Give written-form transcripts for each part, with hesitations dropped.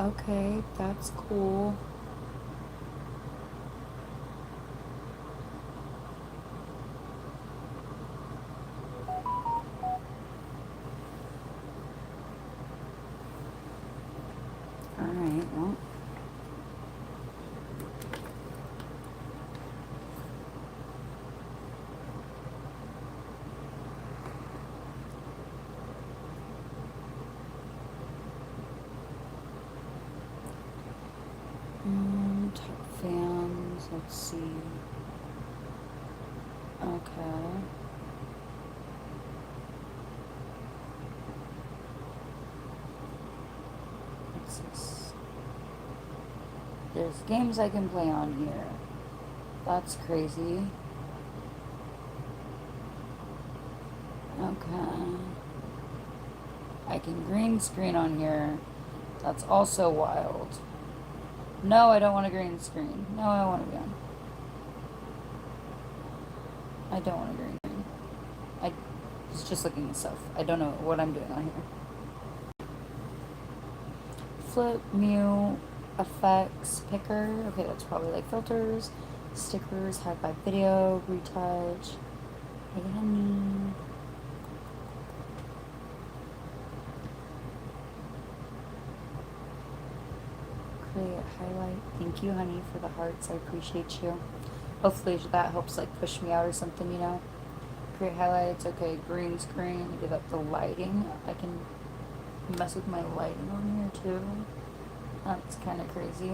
Okay, that's cool. Alright, well. Top fans, let's see. Okay. What's this? There's games I can play on here. That's crazy. Okay. I can green screen on here. That's also wild. No, I don't want a green screen. No, I want to be on. I don't want a green screen. I was just looking at stuff. I don't know what I'm doing on here. Flip, mute, effects, picker. Okay, that's probably like filters, stickers, high-five video, retouch. Hey, honey. Create highlight. Thank you, honey, for the hearts. I appreciate you. Hopefully that helps like push me out or something, you know. Create highlights. Okay, green screen. Give up the lighting. I can mess with my lighting on here too. That's kind of crazy.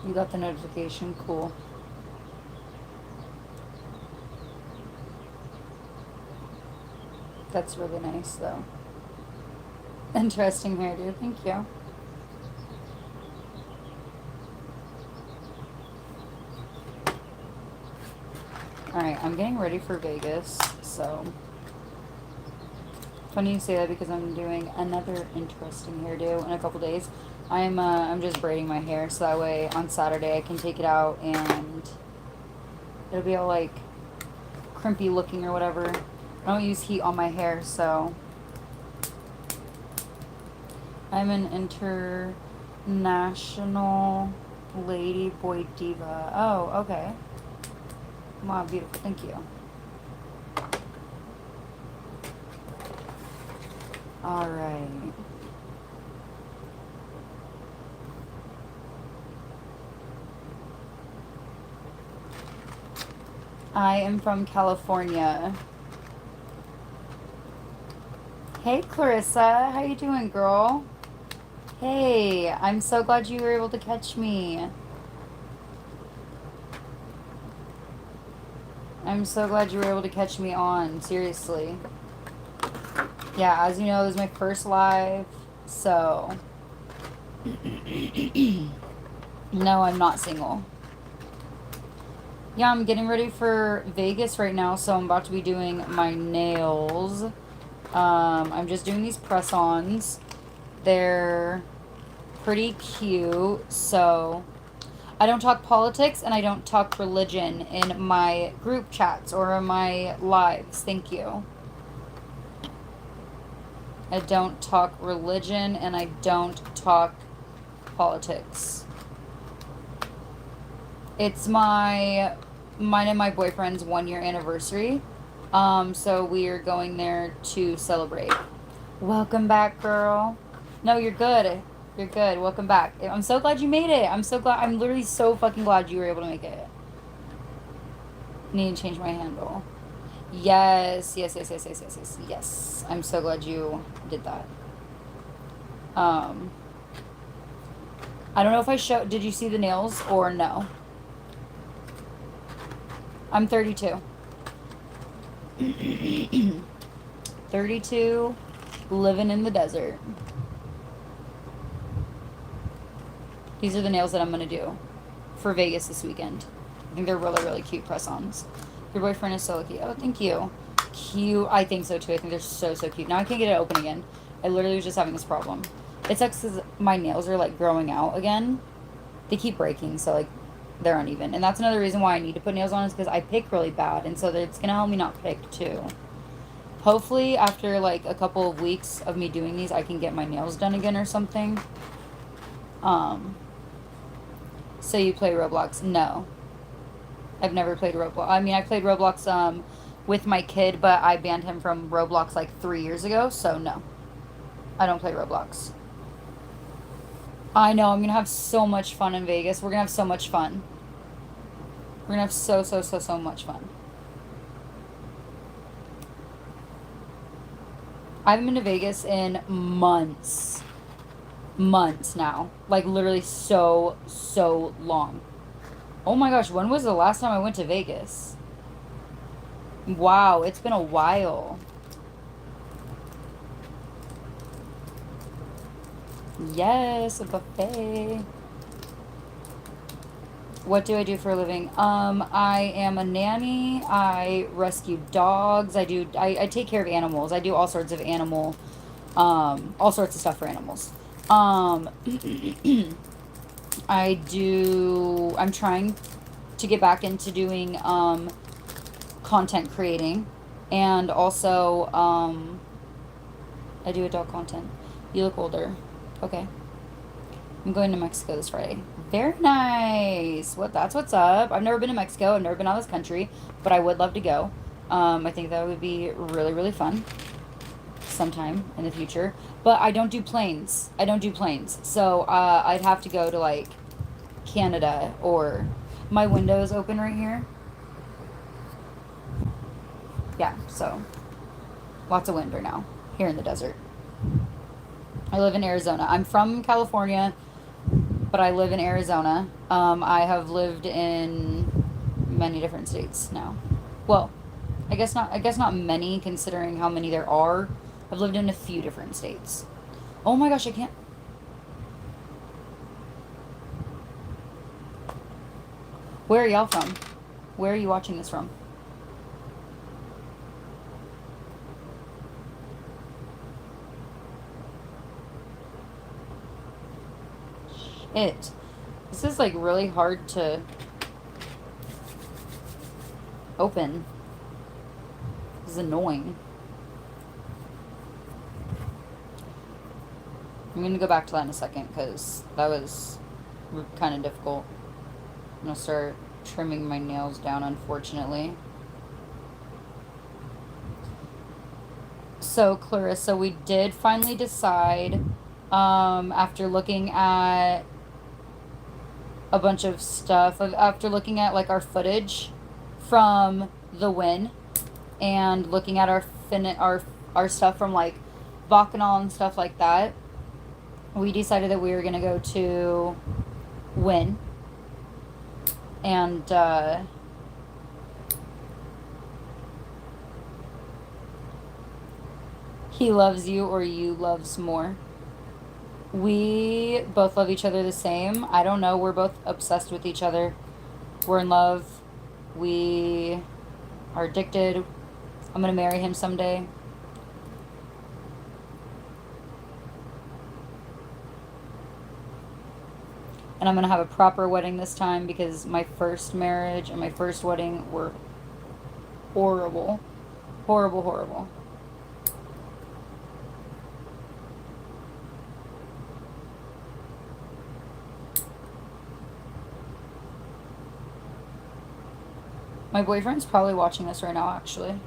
You got the notification. Cool. That's really nice, though. Interesting hairdo. Thank you. Alright, I'm getting ready for Vegas, so... Funny you say that because I'm doing another interesting hairdo in a couple days. I'm just braiding my hair, so that way on Saturday I can take it out and it'll be all like crimpy looking or whatever. I don't use heat on my hair, so I'm an international lady boy diva. Oh, okay. Wow, beautiful. Thank you. All right. I am from California. Hey, Clarissa. How you doing, girl? Hey, I'm so glad you were able to catch me. I'm so glad you were able to catch me on. Seriously. Yeah, as you know, this is my first live, so... No, I'm not single. Yeah, I'm getting ready for Vegas right now, so I'm about to be doing my nails. I'm just doing these press-ons. They're pretty cute, so... I don't talk politics and I don't talk religion in my group chats or in my lives. Thank you. I don't talk religion and I don't talk politics. It's mine and my boyfriend's 1-year anniversary. So we are going there to celebrate. Welcome back, girl. No, you're good. You're good. Welcome back. I'm so glad you made it. I'm so glad. I'm literally so fucking glad you were able to make it. Need to change my handle. Yes. Yes. I'm so glad you did that. I don't know if I showed... Did you see the nails or no? I'm 32. 32, living in the desert. These are the nails that I'm going to do for Vegas this weekend. I think they're really, really cute press-ons. Your boyfriend is so lucky. Oh, thank you. Cute. I think so, too. I think they're so, so cute. Now I can't get it open again. I literally was just having this problem. It sucks because my nails are, like, growing out again. They keep breaking, so, like, they're uneven. And that's another reason why I need to put nails on is because I pick really bad. And so it's going to help me not pick, too. Hopefully, after, like, a couple of weeks of me doing these, I can get my nails done again or something. So you play Roblox? No. I've never played Roblox. I mean, I played Roblox with my kid, but I banned him from Roblox like 3 years ago, so no. I don't play Roblox. I know, I'm going to have so much fun in Vegas. We're going to have so much fun. We're going to have so much fun. I haven't been to Vegas in months. Months now. Like, literally so long. Oh my gosh, when was the last time I went to Vegas? Wow, it's been a while. Yes, a buffet. What do I do for a living? I am a nanny. I rescue dogs. I take care of animals. I do all sorts of all sorts of stuff for animals. I'm trying to get back into doing, content creating. And also, I do adult content. You look older. Okay. I'm going to Mexico this Friday. Very nice. That's what's up. I've never been to Mexico. I've never been out of this country, but I would love to go. I think that would be really, really fun sometime in the future. But I don't do planes. So, I'd have to go to, like, Canada or... My window's open right here. Yeah, so... Lots of wind right now. Here in the desert. I live in Arizona. I'm from California, but I live in Arizona. I have lived in many different states now. Well, I guess not many, considering how many there are. I've lived in a few different states. Oh my gosh, I can't... Where are y'all from? Where are you watching this from? Shit. This is, like, really hard to open. This is annoying. I'm going to go back to that in a second because that was kind of difficult. I'm going to start trimming my nails down, unfortunately. So, Clarissa, we did finally decide, after looking at a bunch of stuff, after looking at, like, our footage from the win and looking at our stuff from, like, Bacchanal and stuff like that, we decided that we were going to go to win. And, he loves you or you loves more. We both love each other the same. I don't know. We're both obsessed with each other. We're in love. We are addicted. I'm going to marry him someday. And I'm going to have a proper wedding this time because my first marriage and my first wedding were horrible. Horrible. My boyfriend's probably watching this right now, actually.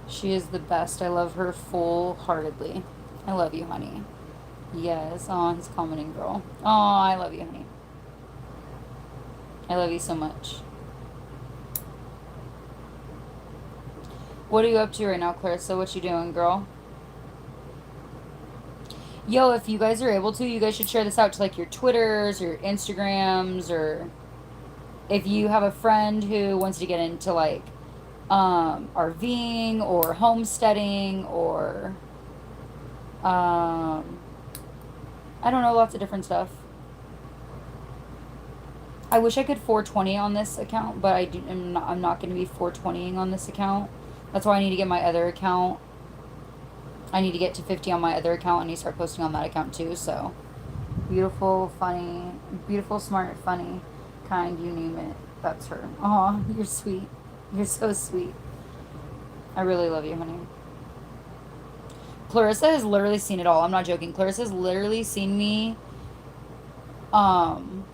She is the best. I love her full-heartedly. I love you, honey. Yes. Oh, he's commenting, girl. Oh, I love you, honey. I love you so much. What are you up to right now, Clarissa? What you doing, girl? Yo, if you guys are able to, you guys should share this out to, like, your Twitters or Instagrams or if you have a friend who wants to get into like RVing or homesteading or I don't know, lots of different stuff. I wish I could 420 on this account, but I'm not going to be 420ing on this account. That's why I need to get my other account. I need to get to 50 on my other account and need to start posting on that account too. So beautiful, funny, beautiful, smart, funny, kind, you name it. That's her. Aw, you're sweet. You're so sweet. I really love you, honey. Clarissa has literally seen it all. I'm not joking. Clarissa's literally seen me um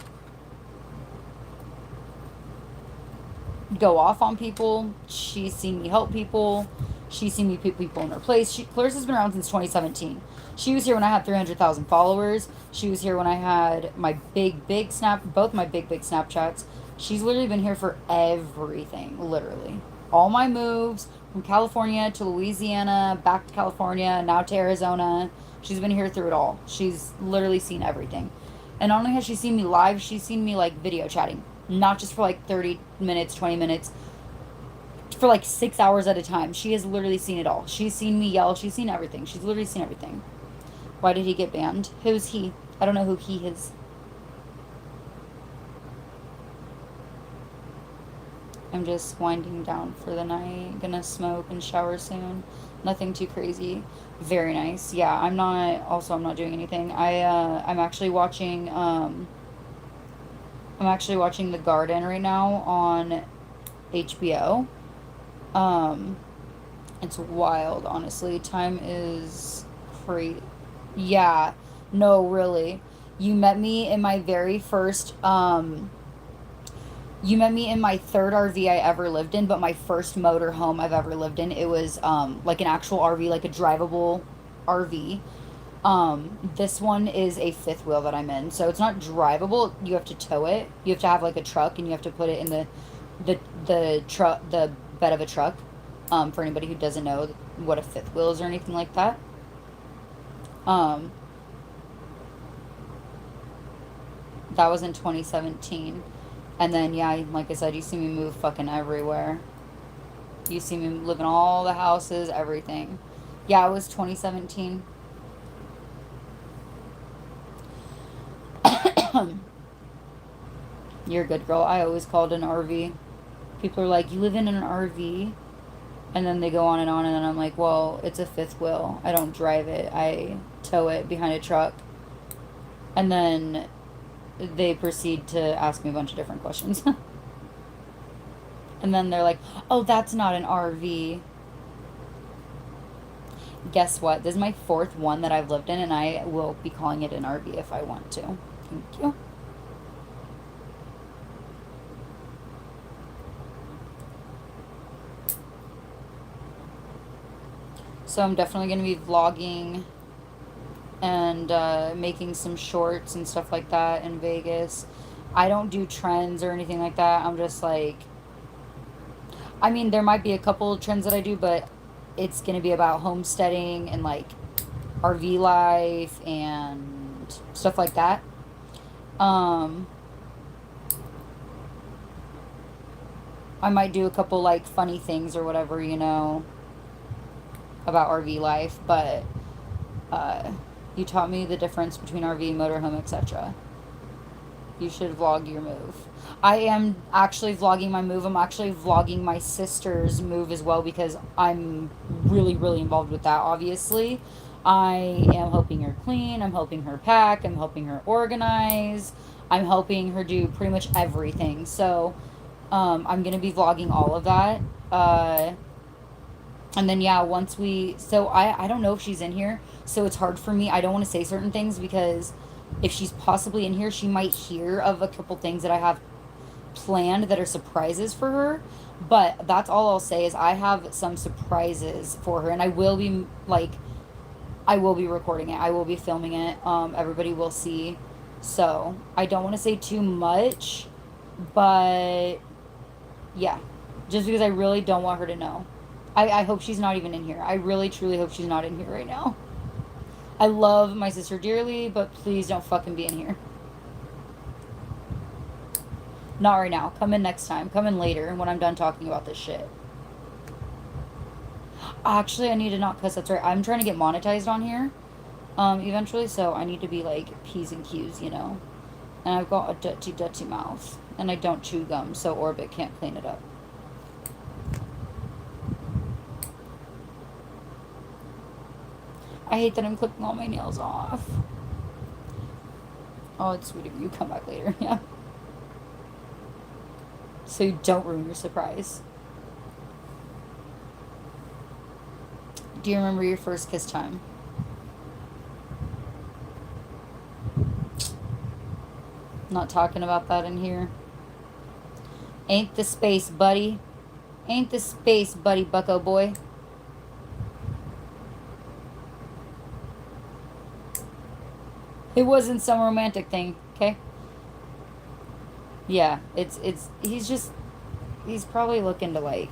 go off on people. She's seen me help people. She's seen me put people in their place. Clarissa's been around since 2017. She was here when I had 300,000 followers. She was here when I had my both my big Snapchats. She's literally been here for everything, literally. All my moves from California to Louisiana, back to California, now to Arizona. She's been here through it all. She's literally seen everything. And not only has she seen me live, she's seen me like video chatting. Not just for like 30 minutes, 20 minutes, for like 6 hours at a time. She has literally seen it all. She's seen me yell. She's seen everything. She's literally seen everything. Why did he get banned? Who's he? I don't know who he is. I'm just winding down for the night. Gonna smoke and shower soon. Nothing too crazy. Very nice. Yeah, I'm not doing anything. I'm actually watching The Garden right now on HBO. It's wild, honestly. Time is crazy. Yeah. No, really. You met me in my very first you met me in my third RV I ever lived in, but my first motor home I've ever lived in. It was like an actual RV, like a drivable RV. This one is a fifth wheel that I'm in. So it's not drivable. You have to tow it. You have to have like a truck and you have to put it in the bed of a truck. For anybody who doesn't know what a fifth wheel is or anything like that. Um, that was in 2017. And then, yeah, like I said, you see me move fucking everywhere. You see me live in all the houses, everything. Yeah, it was 2017. You're a good girl. I always called an RV. People are like, you live in an RV? And then they go on, and then I'm like, well, it's a fifth wheel. I don't drive it. I tow it behind a truck. And then they proceed to ask me a bunch of different questions. And then they're like, oh, that's not an RV. Guess what? This is my fourth one that I've lived in, and I will be calling it an RV if I want to. Thank you. So I'm definitely going to be vlogging and making some shorts and stuff like that in Vegas. I don't do trends or anything like that. I'm just like, I mean, there might be a couple of trends that I do, but it's going to be about homesteading and like RV life and stuff like that. I might do a couple like funny things or whatever, about RV life, but you taught me the difference between RV, motorhome, etc. You should vlog your move. I am actually vlogging my move. I'm actually vlogging my sister's move as well because I'm really, really involved with that, obviously. I am helping her clean. I'm helping her pack. I'm helping her organize. I'm helping her do pretty much everything. So I'm going to be vlogging all of that. And then, yeah, I don't know if she's in here, so it's hard for me. I don't want to say certain things because if she's possibly in here, she might hear of a couple things that I have planned that are surprises for her. But that's all I'll say is I have some surprises for her, and I will be recording it. I will be filming it. Everybody will see. So I don't want to say too much, but yeah, just because I really don't want her to know. I hope she's not even in here. I really, truly hope she's not in here right now. I love my sister dearly, but please don't fucking be in here. Not right now. Come in next time. Come in later when I'm done talking about this shit. Actually, I need to not cuss. That's right. I'm trying to get monetized on here. Eventually, so I need to be like P's and Q's, you know. And I've got a dirty mouth, and I don't chew gum, so Orbit can't clean it up. I hate that I'm clipping all my nails off. Oh, it's sweet of you. Come back later. Yeah. So you don't ruin your surprise. Do you remember your first kiss time? Not talking about that in here. Ain't the space, buddy. Ain't the space, buddy, bucko boy. It wasn't some romantic thing, okay? Yeah, he's probably looking to like.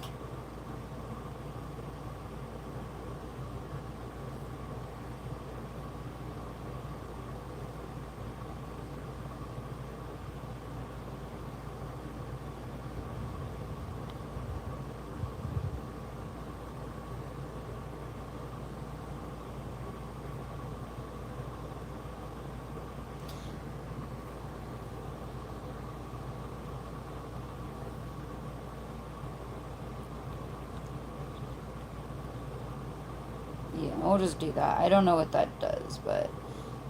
Yeah, we'll just do that. I don't know what that does, but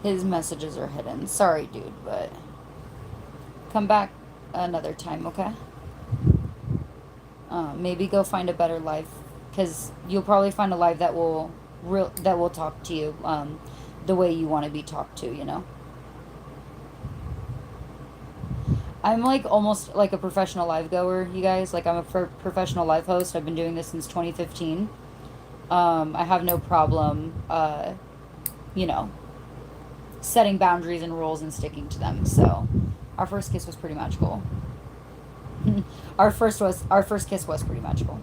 his messages are hidden. Sorry, dude, but come back another time, okay? Maybe go find a better life, because you'll probably find a life that will talk to you the way you want to be talked to, you know? I'm like almost like a professional live goer, you guys. Like I'm a professional live host. I've been doing this since 2015. I have no problem, you know, setting boundaries and rules and sticking to them. So, our first kiss was pretty magical. Our first kiss was pretty magical.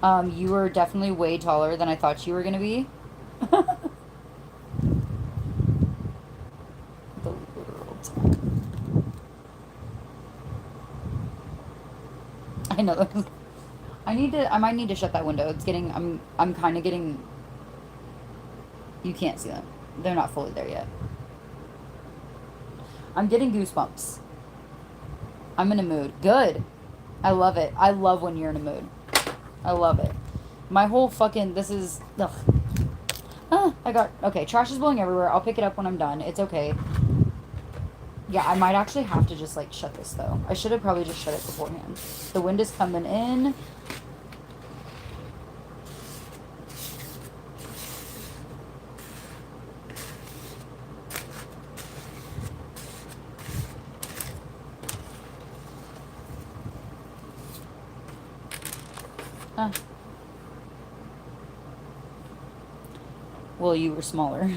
You were definitely way taller than I thought you were gonna be. The literal time. I know. I might need to shut that window. It's getting. I'm kind of getting. You can't see them. They're not fully there yet. I'm getting goosebumps. I'm in a mood. Good. I love it. I love when you're in a mood. I love it. My whole fucking. This is. Ugh. Ah, I got. Okay, trash is blowing everywhere. I'll pick it up when I'm done. It's okay. Yeah, I might actually have to just like shut this though. I should have probably just shut it beforehand. The wind is coming in. Ah. Well, you were smaller.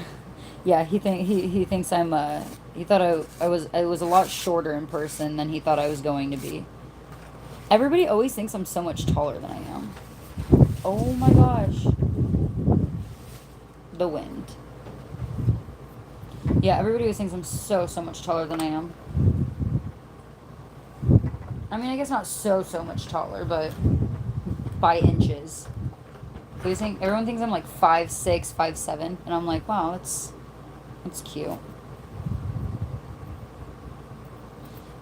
Yeah, he thinks I'm he thought I was a lot shorter in person than he thought I was going to be. Everybody always thinks I'm so much taller than I am. Oh my gosh. The wind. Yeah, everybody always thinks I'm so much taller than I am. I mean, I guess not so much taller, but by inches. Everyone thinks I'm like 5'6", 5'7", and I'm like, wow, that's cute.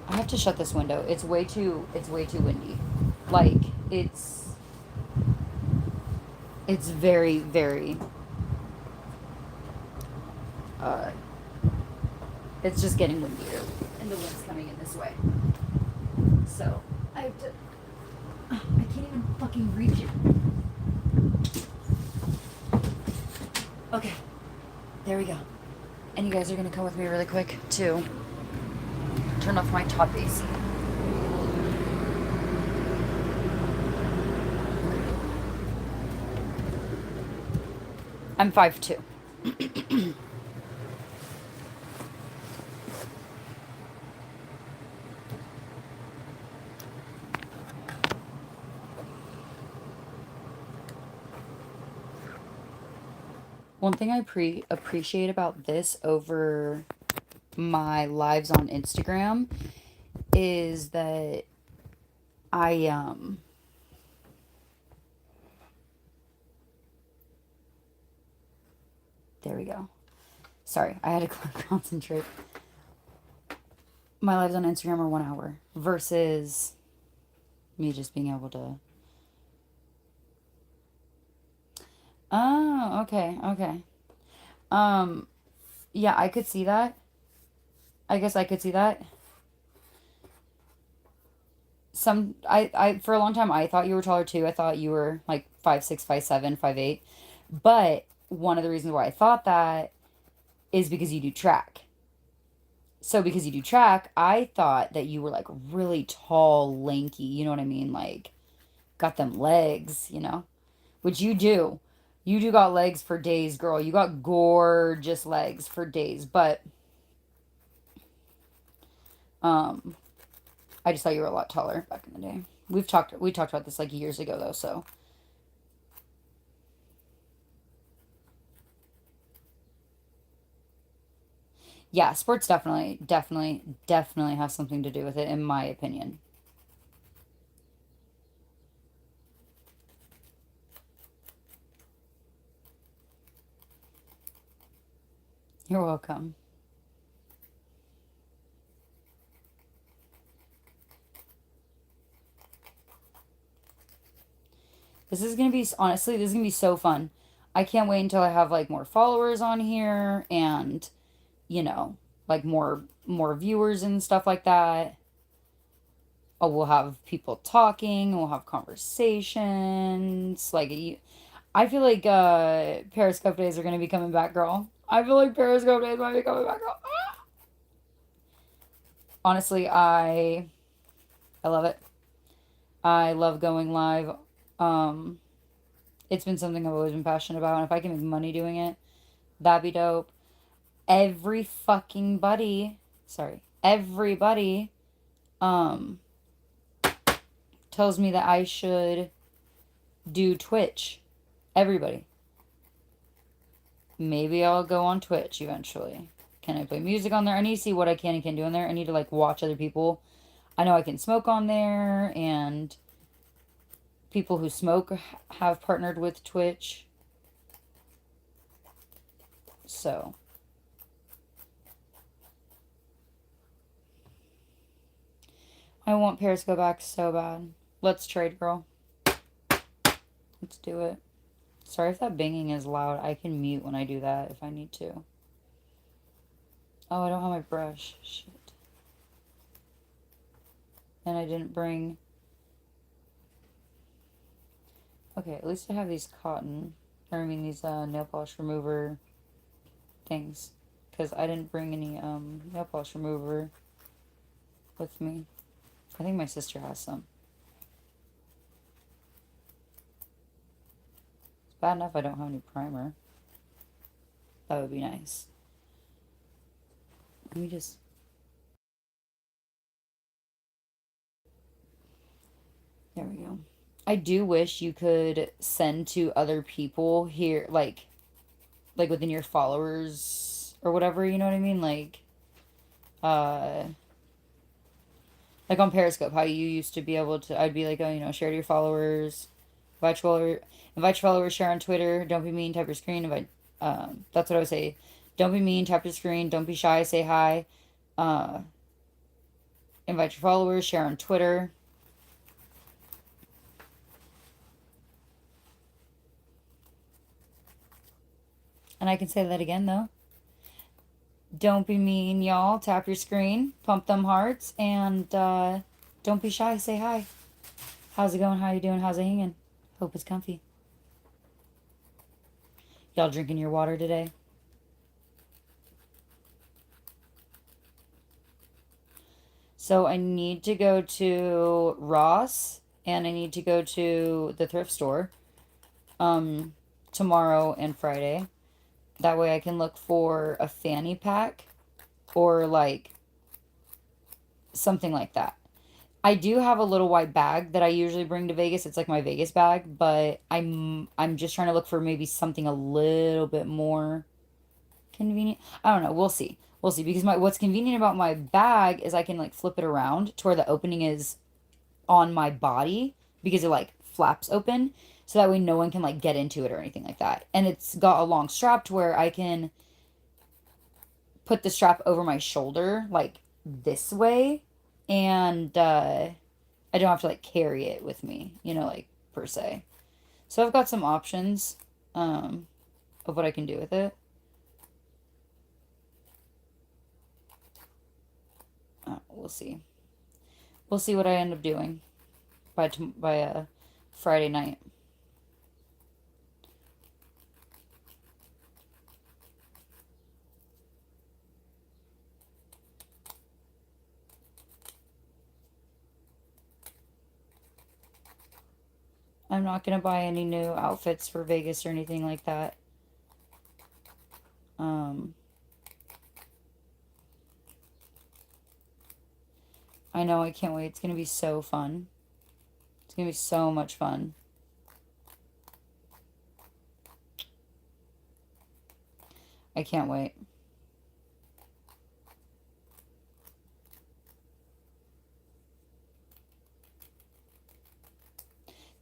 I have to shut this window. It's way too windy. Like it's very uh it's just getting windier and the wind's coming in this way. So, I have to I can't even fucking reach it. Okay. There we go. And you guys are gonna come with me really quick to turn off my top AC. I'm 5'2". One thing I appreciate about this over my lives on Instagram is that I there we go. Sorry, I had to concentrate. My lives on Instagram are 1 hour versus me just being able to. Oh, okay, okay. Um, yeah, I could see that. I guess I could see that. I for a long time I thought you were taller too. I thought you were like 5'6", 5'7", 5'8". But one of the reasons why I thought that is because you do track. So because you do track, I thought that you were like really tall, lanky, you know what I mean? Like got them legs, which you do. You do got legs for days, girl. You got gorgeous legs for days. But um I just thought you were a lot taller back in the day. We talked about this like years ago though, so yeah, sports definitely has something to do with it in my opinion. You're welcome. This is gonna be so fun. I can't wait until I have like more followers on here and, you know, like more viewers and stuff like that. Oh, we'll have people talking, we'll have conversations. I feel like Periscope days are gonna be coming back, girl. I feel like Periscope days might be coming back, girl. Honestly, I love it. I love going live. Um, it's been something I've always been passionate about, and if I can make money doing it, that'd be dope. Every fucking buddy, sorry, everybody, um, tells me that I should do Twitch. Everybody. Maybe I'll go on Twitch eventually. Can I play music on there? I need to see what I can and can't do on there. I need to like watch other people. I know I can smoke on there, and people who smoke have partnered with Twitch. So I want Periscope back so bad. Let's trade, girl. Let's do it. Sorry if that banging is loud. I can mute when I do that if I need to. Oh, I don't have my brush. Shit. And I didn't bring... Okay, at least I have these cotton... Or I mean these nail polish remover things. Because I didn't bring any nail polish remover with me. I think my sister has some. It's bad enough I don't have any primer. That would be nice. Let me just... There we go. I do wish you could send to other people here, like within your followers or whatever, you know what I mean? Uh, like on Periscope, how you used to be able to, I'd be like, oh, share to your followers, invite your followers, share on Twitter, don't be mean, tap your screen, that's what I would say. Don't be mean, tap your screen, don't be shy, say hi, uh, invite your followers, share on Twitter. And I can say that again, though. Don't be mean, y'all. Tap your screen, pump them hearts, and don't be shy. Say hi. How's it going? How you doing? How's it hanging? Hope it's comfy. Y'all drinking your water today? So I need to go to Ross, and I need to go to the thrift store tomorrow and Friday. That way I can look for a fanny pack or like something like that. I do have a little white bag that I usually bring to Vegas. It's like my Vegas bag, but I'm just trying to look for maybe something a little bit more convenient. I don't know. We'll see. We'll see. Because what's convenient about my bag is I can like flip it around to where the opening is on my body because it like flaps open. So that way no one can like get into it or anything like that. And it's got a long strap to where I can put the strap over my shoulder like this way. And I don't have to like carry it with me, like per se. So I've got some options um, of what I can do with it. We'll see. We'll see what I end up doing by Friday night. I'm not gonna buy any new outfits for Vegas or anything like that. Um, I know I can't wait. It's gonna be so fun. It's gonna be so much fun. I can't wait.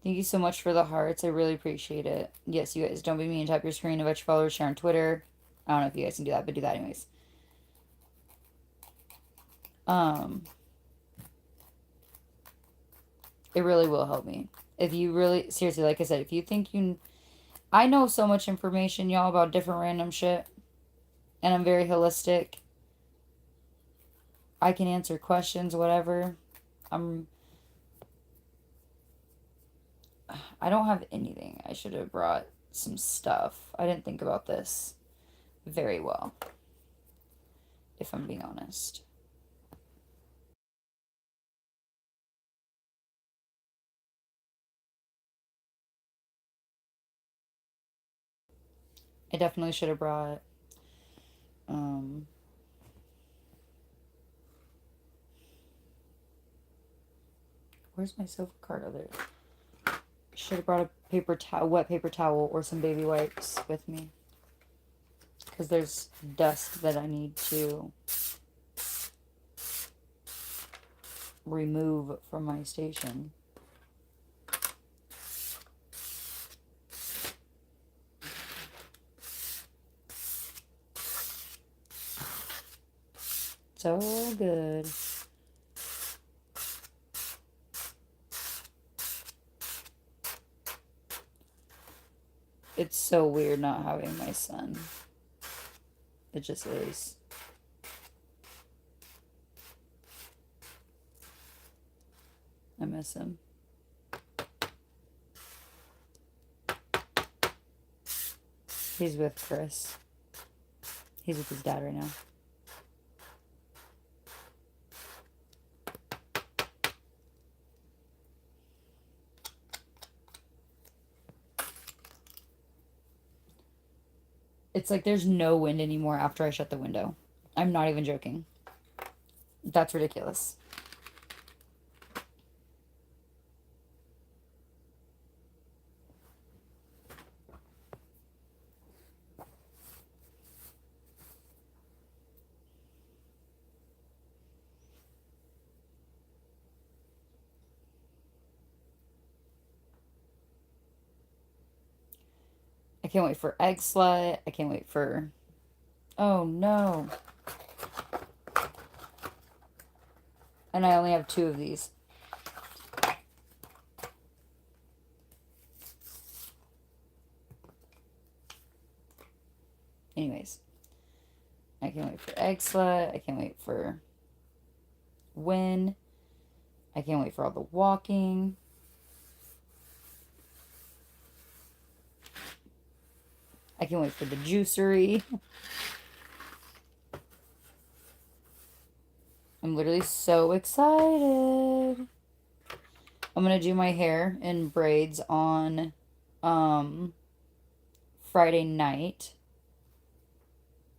Thank you so much for the hearts. I really appreciate it. Yes, you guys don't be mean. Tap your screen, invite your followers, share on Twitter. I don't know if you guys can do that, but do that anyways. Um, it really will help me. If you really, seriously, like I said, if you think I know so much information, y'all, about different random shit, and I'm very holistic. I can answer questions, whatever. I'm, I don't have anything. I should have brought some stuff. I didn't think about this very well, if I'm being honest. I definitely should have brought, um, where's my silver card? Oh, there. Should have brought a paper towel, wet paper towel, or some baby wipes with me. Because there's dust that I need to remove from my station. So good. It's so weird not having my son. It just is. I miss him. He's with Chris. He's with his dad right now. It's like there's no wind anymore after I shut the window. I'm not even joking. That's ridiculous. I can't wait for Egg Slut. I can't wait for... Oh, no. And I only have 2 of these. Anyways. I can't wait for Egg Slut. I can't wait for Win. I can't wait for all the walking. I can't wait for the juicery. I'm literally so excited. I'm gonna do my hair in braids on Friday night.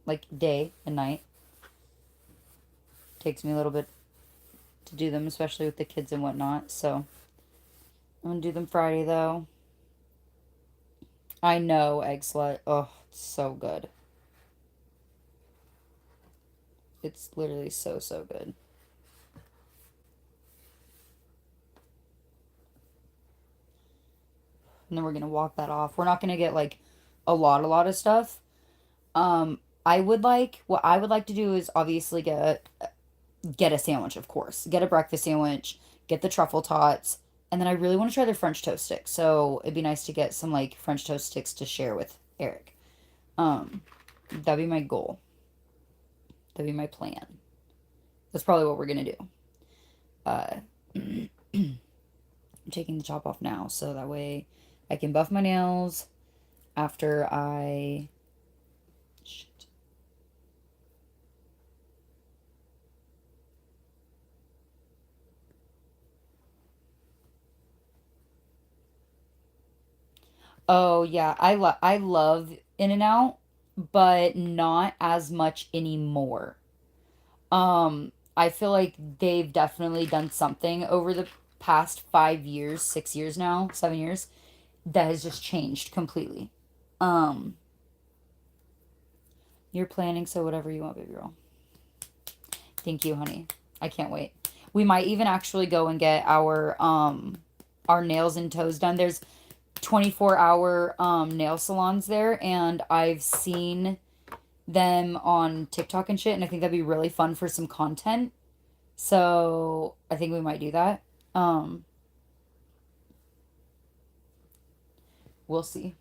Like day and night. Takes me a little bit to do them, especially with the kids and whatnot. So I'm gonna do them Friday though. I know, Egg Slut. Oh, it's so good. It's literally so, so good. And then we're gonna walk that off. We're not gonna get like a lot of stuff. What I would like to do is obviously get a sandwich, of course. Get a breakfast sandwich, get the truffle tots, and then I really want to try their French toast sticks. So it'd be nice to get some like French toast sticks to share with Eric. Um, that'd be my goal. That'd be my plan. That's probably what we're gonna do. Uh, I'm taking the chop off now, so that way I can buff my nails after I. Shit. Oh yeah, I love In and Out, but not as much anymore. I feel like they've definitely done something over the past 5 years, 6 years now, 7 years, that has just changed completely. Um, you're planning, so whatever you want, baby girl. Thank you, honey. I can't wait. We might even actually go and get our nails and toes done. There's 24-hour nail salons there, and I've seen them on TikTok and shit, and I think that'd be really fun for some content. So I think we might do that. Um, we'll see.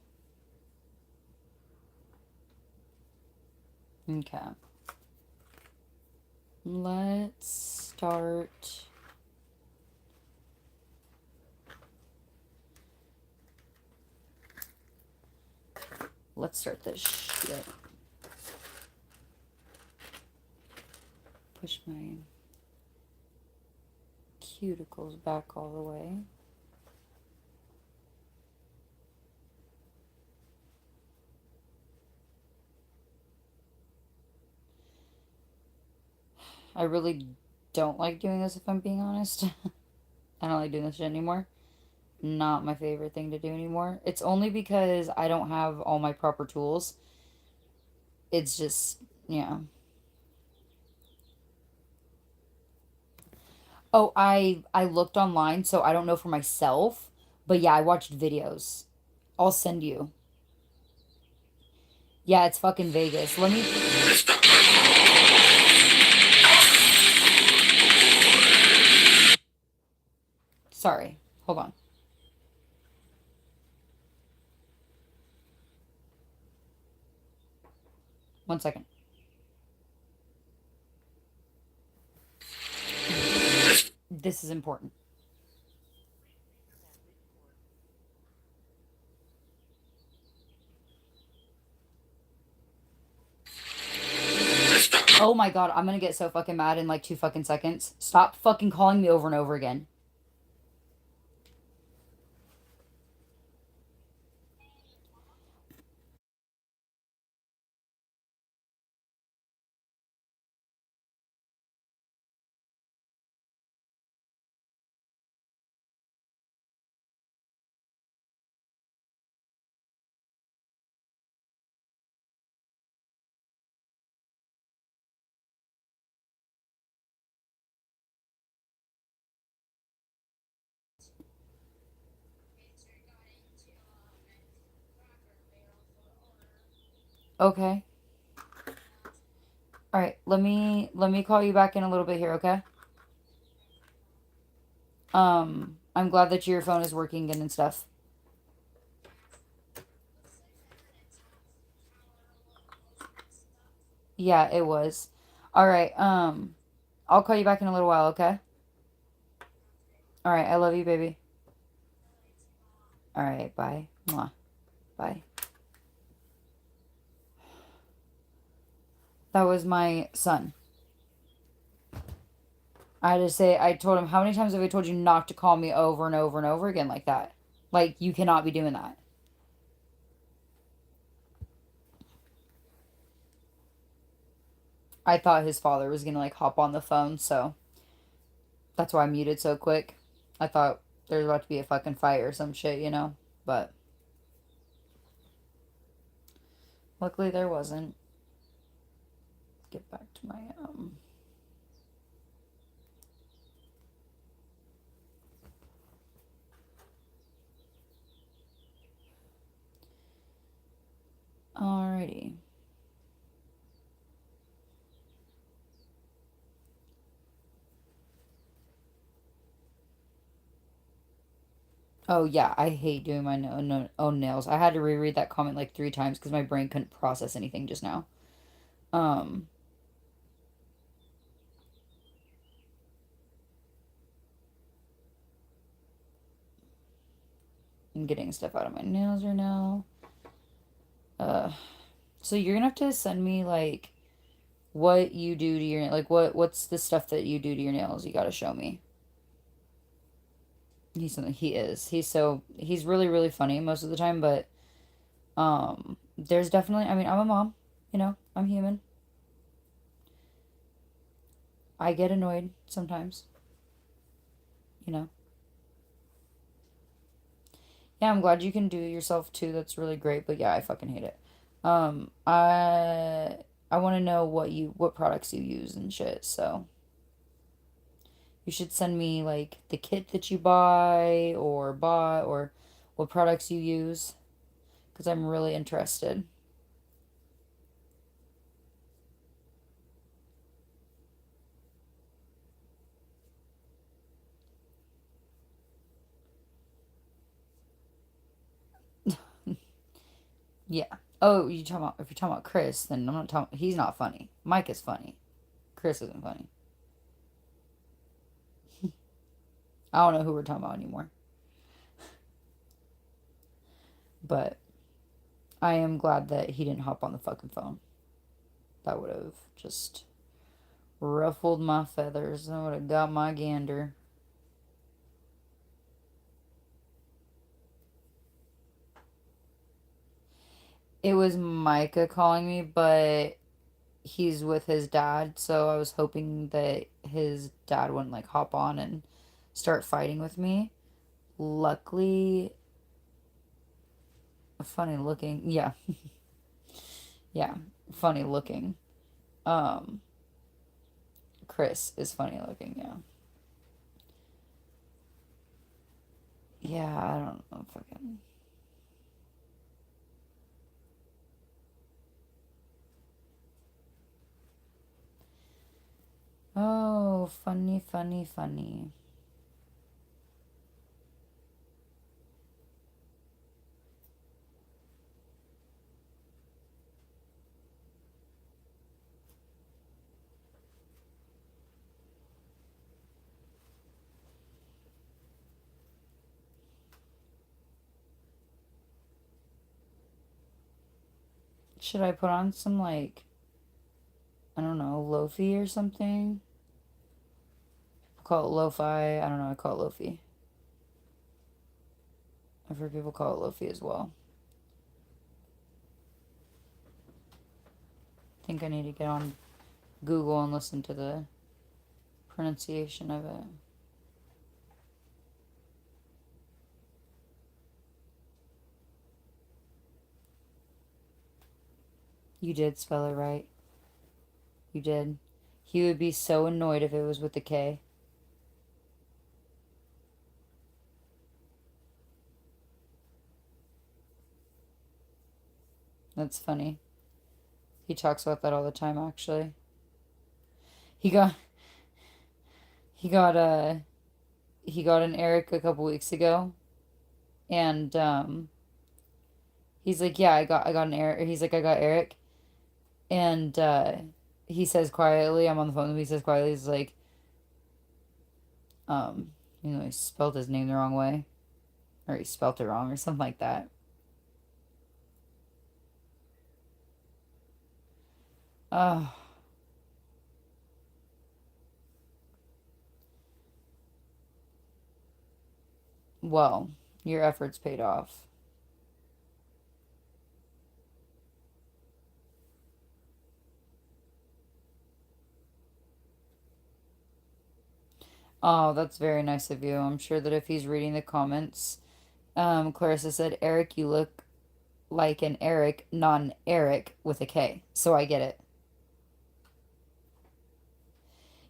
Okay. Let's start. Let's start this shit. Push my cuticles back all the way. I really don't like doing this if I'm being honest. I don't like doing this shit anymore. Not my favorite thing to do anymore. It's only because I don't have all my proper tools. It's just, yeah. Oh, I looked online, so I don't know for myself, but yeah, I watched videos. I'll send you. Yeah, it's fucking Vegas. Let me. Sorry. Hold on. 1 second. This is important. Oh my god, I'm gonna get so fucking mad in like 2 fucking seconds. Stop fucking calling me over and over again. Okay. All right. Let me call you back in a little bit here, okay? I'm glad that your phone is working again and stuff. Yeah, it was. All right. I'll call you back in a little while, okay? All right. I love you, baby. All right. Bye. Mwah. Bye. That was my son. I had to say, I told him, how many times have I told you not to call me over and over and over again like that? Like, you cannot be doing that. I thought his father was gonna, like, hop on the phone, so that's why I muted so quick. I thought there was about to be a fucking fight or some shit, you know? But luckily there wasn't. get back to my alrighty. Oh yeah, I hate doing my own nails. I had to reread that comment like 3 times because my brain couldn't process anything just now. Um, I'm getting stuff out of my nails right now. So you're gonna have to send me like what you do to your like what's the stuff that you do to your nails. You gotta show me. He's really really funny most of the time, but there's definitely, I mean, I'm a mom, I'm human. I get annoyed sometimes, you know. Yeah, I'm glad you can do it yourself too. That's really great, but yeah, I fucking hate it. I want to know what products you use and shit. So you should send me like the kit that you buy or bought or what products you use because I'm really interested. Yeah. Oh, if you're talking about Chris, then I'm not talking. He's not funny. Mike is funny. Chris isn't funny. I don't know who we're talking about anymore. But I am glad that he didn't hop on the fucking phone. That would have just ruffled my feathers. That would have got my gander. It was Micah calling me, but he's with his dad, so I was hoping that his dad wouldn't like hop on and start fighting with me. Luckily, funny looking. Yeah, yeah, funny looking. Um, Chris is funny looking. Yeah, yeah. I don't know. Fucking. Oh, funny, funny, funny. Should I put on some like I don't know, lofi or something? People call it lo-fi. I don't know. I call it lofi. I've heard people call it lofi as well. I think I need to get on Google and listen to the pronunciation of it. You did spell it right. You did. He would be so annoyed if it was with the K. That's funny. He talks about that all the time, actually. He got he got he got an Eric a couple weeks ago, and he's like, yeah, I got an Eric. He's like, I got Eric, and he says quietly, I'm on the phone with him. He says quietly, he's like, um, he spelled his name the wrong way, or he spelt it wrong, or something like that. Oh, well, your efforts paid off. Oh, that's very nice of you. I'm sure that if he's reading the comments, Clarissa said, Eric, you look like an Eric, not an Eric with a K. So I get it.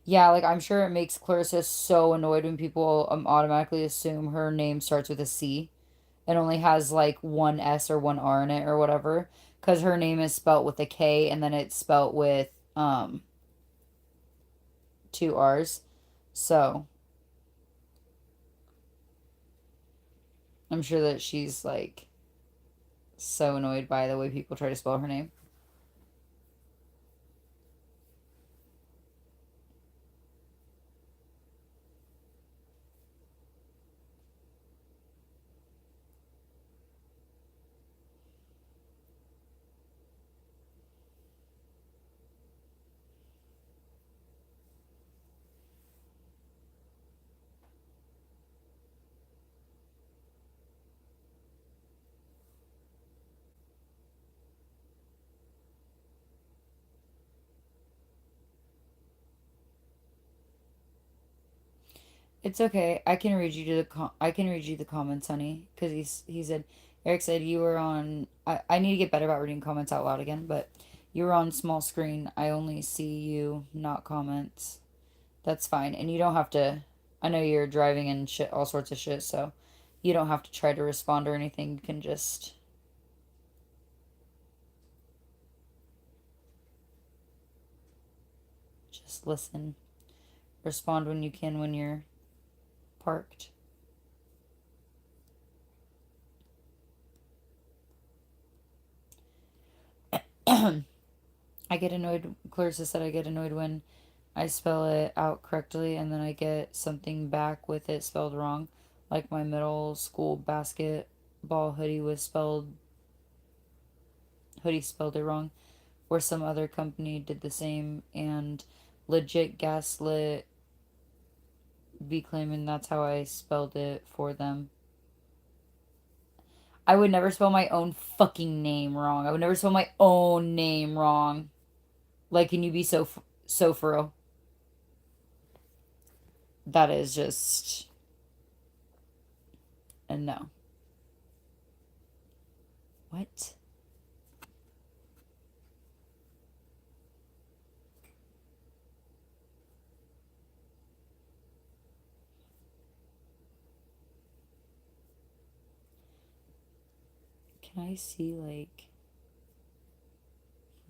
Yeah, like I'm sure it makes Clarissa so annoyed when people automatically assume her name starts with a C and only has like one S or one R in it or whatever. Because her name is spelt with a K and then it's spelt with two R's. So I'm sure that she's like so annoyed by the way people try to spell her name. It's okay. I can read you to the I can read you the comments, honey, because he said Eric said you were on. I need to get better about reading comments out loud again, but you were on small screen. I only see you, not comments. That's fine, and you don't have to. I know you're driving and shit, all sorts of shit, so you don't have to try to respond or anything. You can just listen. Respond when you can when you're parked. I get annoyed. Clarissa said I get annoyed when I spell it out correctly and then I get something back with it spelled wrong. Like my middle school basketball hoodie spelled it wrong. Or some other company did the same and legit gaslit be claiming that's how I spelled it for them. I would never spell my own fucking name wrong. I would never spell my own name wrong. Like, can you be so for real? That is just a no. What? Can I see like?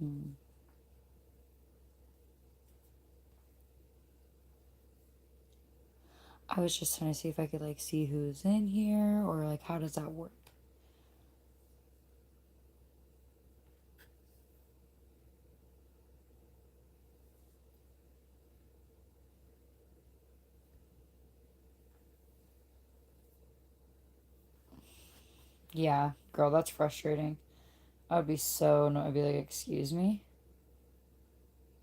Hmm. I was just trying to see if I could like see who's in here or like how does that work? Yeah, girl, that's frustrating. I would be so no. I'd be like, excuse me,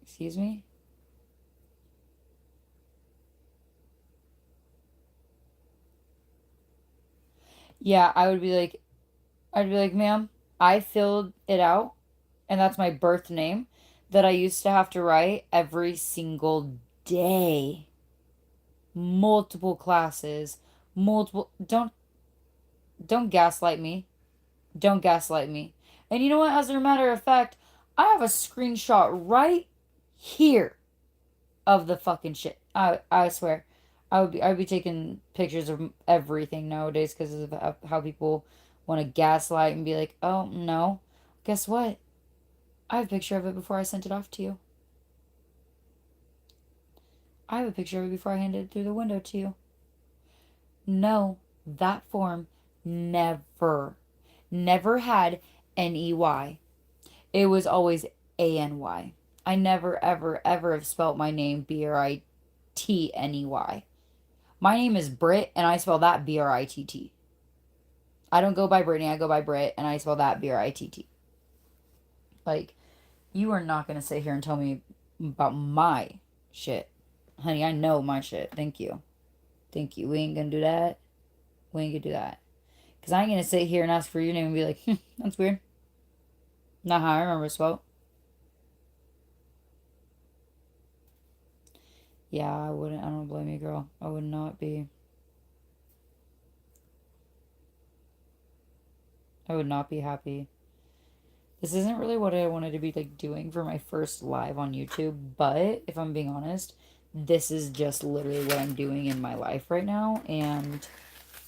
excuse me. Yeah, I'd be like, ma'am, I filled it out, and that's my birth name that I used to have to write every single day, multiple classes, multiple. Don't gaslight me. Don't gaslight me. And you know what? As a matter of fact, I have a screenshot right here of the fucking shit. I swear, I'd be taking pictures of everything nowadays because of how people want to gaslight and be like, oh no, guess what? I have a picture of it before I sent it off to you. I have a picture of it before I handed it through the window to you. No, that form never had NEY. It was always ANY. I never, ever, ever have spelt my name BRITNEY. My name is Britt, and I spell that BRITT. I don't go by Brittany, I go by Britt, and I spell that BRITT. Like, you are not going to sit here and tell me about my shit. Honey, I know my shit. Thank you. Thank you. We ain't going to do that. We ain't going to do that. Because I ain't going to sit here and ask for your name and be like, that's weird. Not how I remember it spelled. Yeah, I wouldn't. I don't blame you, girl. I would not be. I would not be happy. This isn't really what I wanted to be like doing for my first live on YouTube, but if I'm being honest, this is just literally what I'm doing in my life right now. And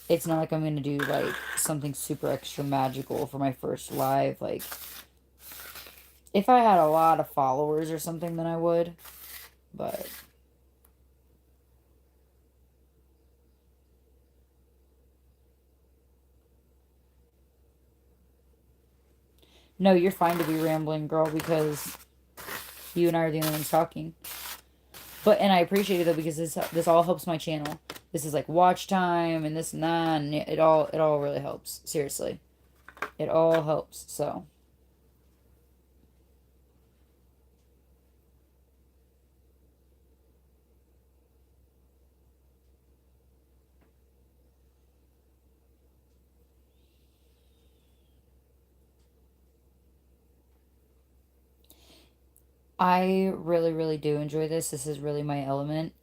it's not like I'm going to do like something super extra magical for my first live. Like, if I had a lot of followers or something, then I would. But no, you're fine to be rambling, girl, because you and I are the only ones talking. But and I appreciate it though because this all helps my channel. This is like watch time and this and that, and it all really helps. Seriously, it all helps. So I really really do enjoy this. This is really my element.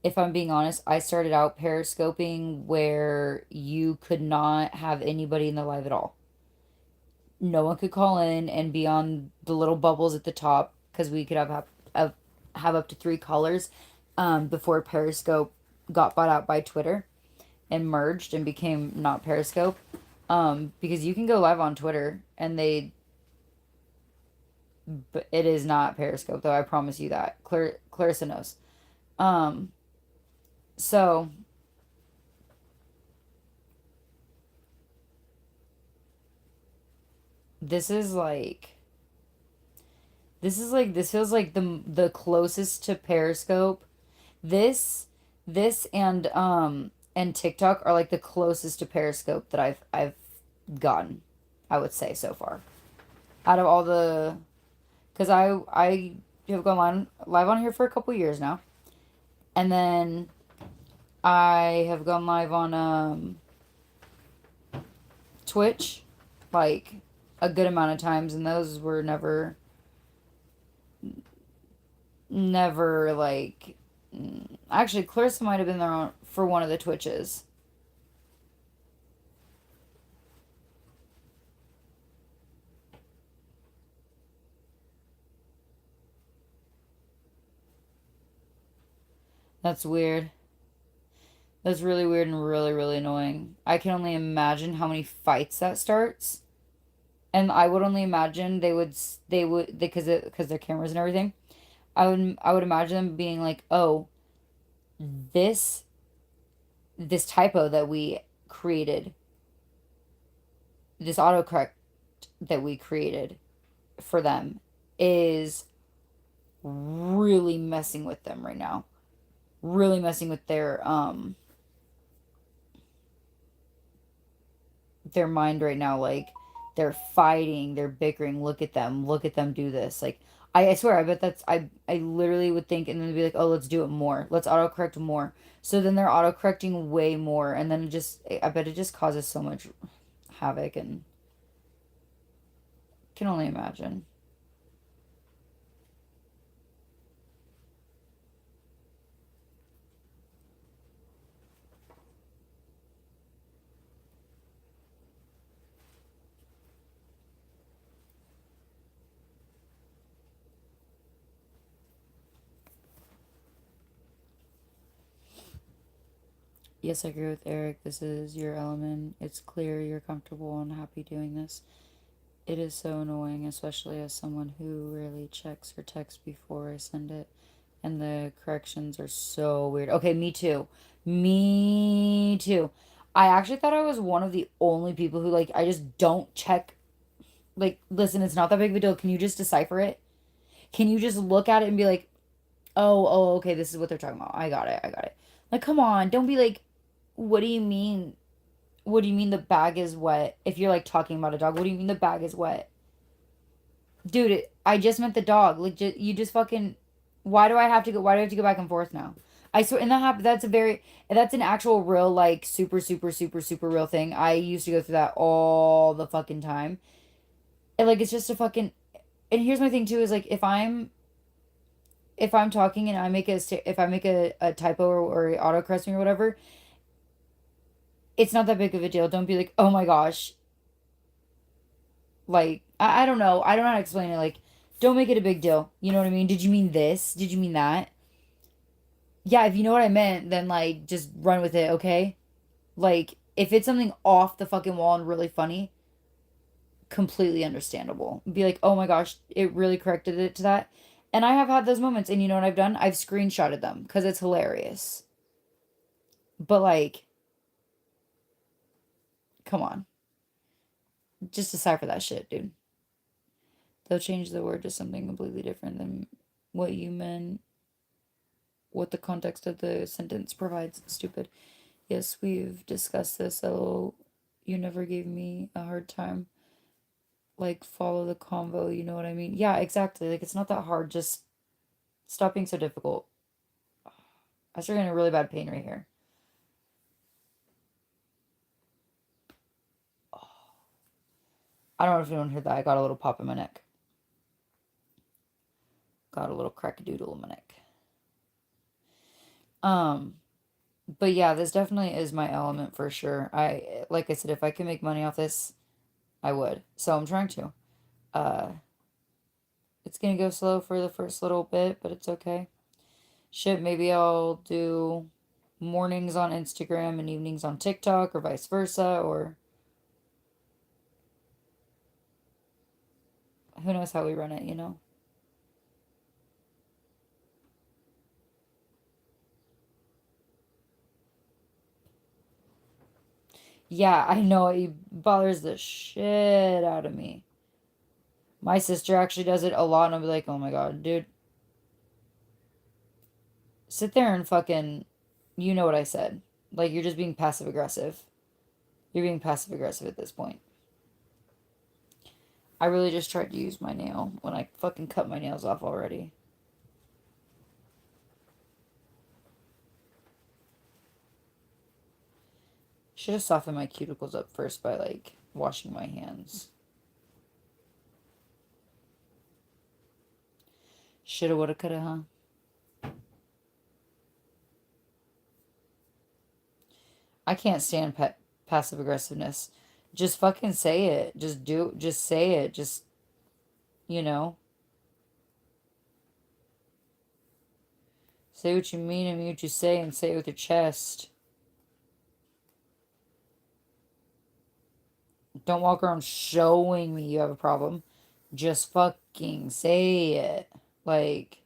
If I'm being honest, I started out periscoping where you could not have anybody in the live at all. No one could call in and be on the little bubbles at the top because we could have up to three colors before Periscope got bought out by Twitter and merged and became not Periscope. Because you can go live on Twitter and but it is not Periscope though. I promise you that. Clarissa knows. Um, so this is like this feels like the closest to Periscope. This this and TikTok are like the closest to Periscope that I've gotten, I would say so far. Out of all the cuz I have gone live on here for a couple years now. And then I have gone live on Twitch like a good amount of times, and those were never like actually Clarissa might have been there for one of the Twitches. That's weird. That's really weird and really really annoying. I can only imagine how many fights that starts. And I would only imagine they would because their cameras and everything. I would imagine them being like, "Oh, this this typo that we created, this autocorrect that we created for them is really messing with them right now. Really messing with their mind right now. Like they're fighting, they're bickering. Look at them do this. Like I swear, I bet I literally would think and then be like, oh, let's do it more. Let's autocorrect more. So then they're autocorrecting way more, and then I bet it just causes so much havoc and can only imagine. Yes, I agree with Eric. This is your element. It's clear you're comfortable and happy doing this. It is so annoying, especially as someone who rarely checks her text before I send it. And the corrections are so weird. Okay, me too. Me too. I actually thought I was one of the only people who, like, I just don't check. Like, listen, it's not that big of a deal. Can you just decipher it? Can you just look at it and be like, oh, okay, this is what they're talking about. I got it. I got it. Like, come on. Don't be like, what do you mean? What do you mean the bag is wet? If you're like talking about a dog, what do you mean the bag is wet? Dude, I just meant the dog. Like, you just fucking. Why do I have to go? Why do I have to go back and forth now? I swear, and that's an actual real, like, super, super, super, super real thing. I used to go through that all the fucking time. And, like, it's just a fucking. And here's my thing, too, is like, if I'm talking and if I make a typo or autocorrect me or whatever, it's not that big of a deal. Don't be like, oh my gosh, like I don't know. I don't know how to explain it. Like, don't make it a big deal. You know what I mean? Did you mean this? Did you mean that? Yeah, if you know what I meant, then like just run with it, okay? Like if it's something off the fucking wall and really funny, completely understandable. Be like, "Oh my gosh, it really corrected it to that." And I have had those moments, and you know what I've done? I've screenshotted them because it's hilarious. But like, come on. Just decipher that shit, dude. They'll change the word to something completely different than what you meant, what the context of the sentence provides. Stupid. Yes, we've discussed this. Oh, you never gave me a hard time. Like, follow the convo, you know what I mean? Yeah, exactly. Like, it's not that hard. Just stop being so difficult. I started getting a really bad pain right here. I don't know if anyone heard that. I got a little pop in my neck. Got a little crack-a-doodle in my neck. Um, but yeah, this definitely is my element for sure. Like I said, if I can make money off this, I would. So I'm trying to. Uh, it's gonna go slow for the first little bit, but it's okay. Shit, maybe I'll do mornings on Instagram and evenings on TikTok or vice versa, or who knows how we run it, you know? Yeah, I know it bothers the shit out of me. My sister actually does it a lot, and I'll be like, oh my god, dude, sit there and fucking, you know what I said. Like, you're just being passive aggressive. You're being passive aggressive at this point. I really just tried to use my nail when I fucking cut my nails off already. Should have softened my cuticles up first by, like, washing my hands. Shoulda, woulda, coulda, huh? I can't stand passive aggressiveness. Just fucking say it. Just say it. Just, you know, say what you mean and mean what you say and say it with your chest. Don't walk around showing me you have a problem. Just fucking say it. Like,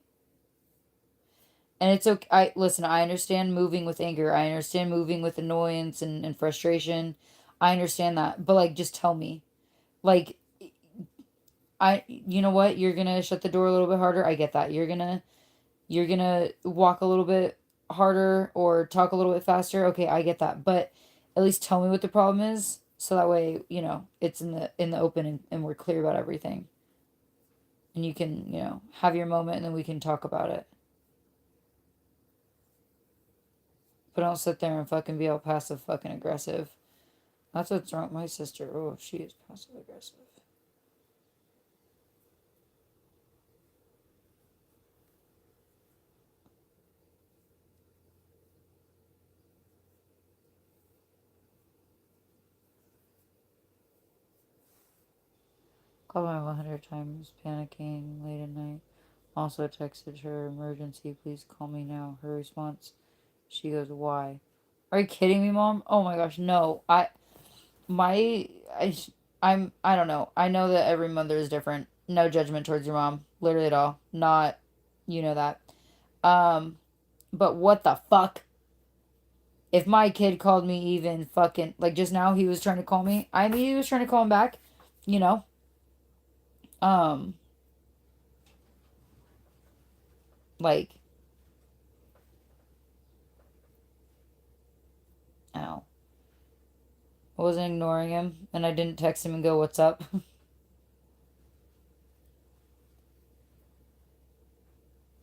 and it's okay. Listen, I understand moving with anger. I understand moving with annoyance and frustration. I understand that. But like just tell me. Like you know what? You're gonna shut the door a little bit harder. I get that. You're gonna walk a little bit harder or talk a little bit faster. Okay, I get that. But at least tell me what the problem is so that way, it's in the open, and we're clear about everything. And you can, have your moment and then we can talk about it. But don't sit there and fucking be all passive fucking aggressive. That's what's wrong with my sister. Oh, she is passive aggressive. Called my 100 times, panicking late at night. Also texted her, emergency, please call me now. Her response, she goes, why? Are you kidding me, mom? Oh my gosh, no. My, I, I don't know. I know that every mother is different. No judgment towards your mom, literally at all. Not, you know that. Um, but what the fuck? If my kid called me even fucking, like just now, he was trying to call me. I mean, he was trying to call him back, you know? Um, like, ow. I wasn't ignoring him, and I didn't text him and go, what's up?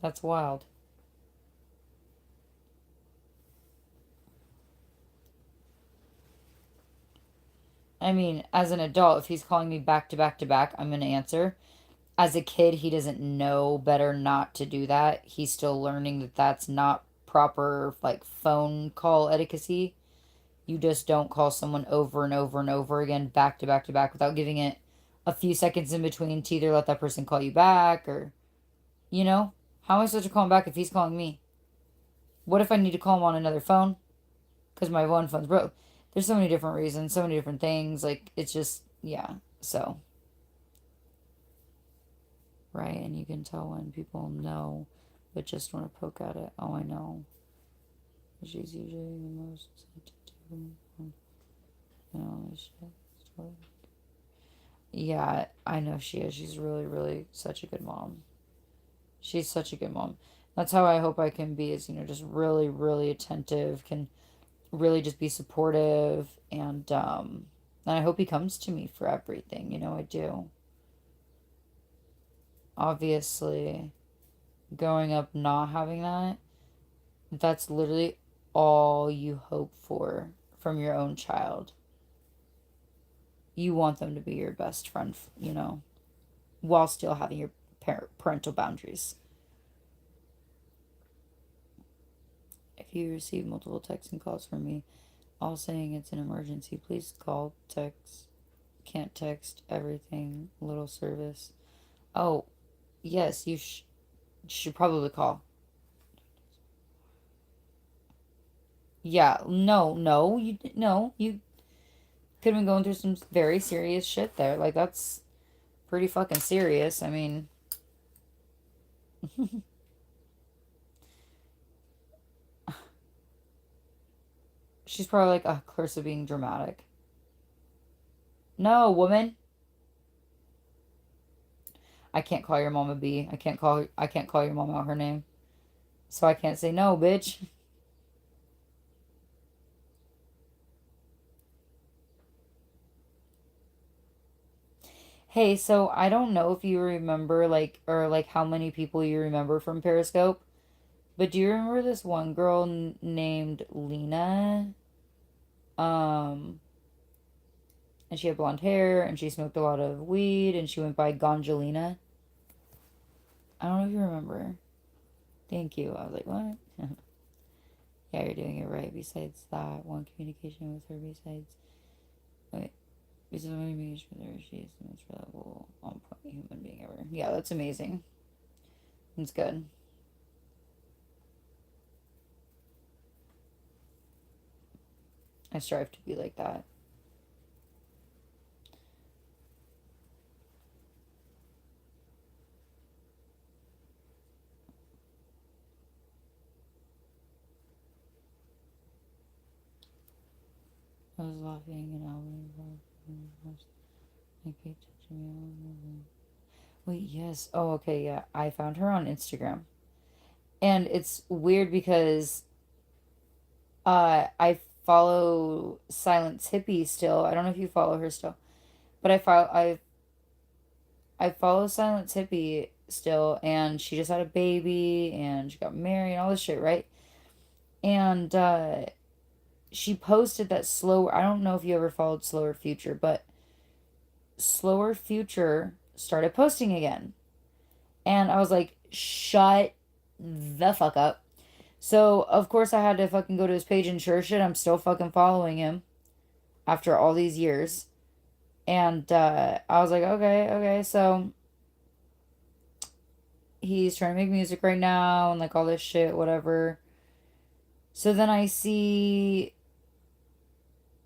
That's wild. I mean, as an adult, if he's calling me back to back to back, I'm going to answer. As a kid, he doesn't know better not to do that. He's still learning that that's not proper, like, phone call etiquette. You just don't call someone over and over and over again, back to back to back, without giving it a few seconds in between to either let that person call you back or, you know, how am I supposed to call him back if he's calling me? What if I need to call him on another phone? Because my one phone's broke. There's so many different reasons, so many different things. Like, it's just, yeah. So, right? And you can tell when people know, but just want to poke at it. Oh, I know. She's usually the most sensitive. No, yeah, I know she is. She's really, really such a good mom. She's such a good mom. That's how I hope I can be, is, just really, really attentive, can really just be supportive, and I hope he comes to me for everything, I do. Obviously, growing up not having that, that's literally all you hope for from your own child. You want them to be your best friend, while still having your parental boundaries. If you receive multiple texts and calls from me, all saying it's an emergency, please call, text. Can't text everything, little service. Oh, yes, you should probably call. Yeah, no, no, you could have been going through some very serious shit there. Like, that's pretty fucking serious. I mean, she's probably like, oh, Clarissa being dramatic. No, woman. I can't call your mom a B. I can't call your mom out her name. So I can't say no, bitch. Hey, so I don't know if you remember, like, or like how many people you remember from Periscope, but do you remember this one girl named Lena? Um, and she had blonde hair and she smoked a lot of weed and she went by Gonjalina. I don't know if you remember. Thank you. I was like, what? Yeah, you're doing it right. Besides that, one communication with her. Wait, besides one communication with her, she is the most reliable, on point human being ever. Yeah, that's amazing. It's good. I strive to be like that. I was laughing and Albany. I keep touching me. Wait, yes. Oh, okay, yeah. I found her on Instagram. And it's weird because I follow Silence Hippie still. I don't know if you follow her still. But I follow Silence Hippie still, and she just had a baby and she got married and all this shit, right? And she posted that slow I don't know if you ever followed Slower Future, but Slower Future started posting again. And I was like, shut the fuck up. So, of course, I had to fucking go to his page and sure shit, I'm still fucking following him after all these years. And I was like, okay, okay. So, he's trying to make music right now and like all this shit, whatever. So then I see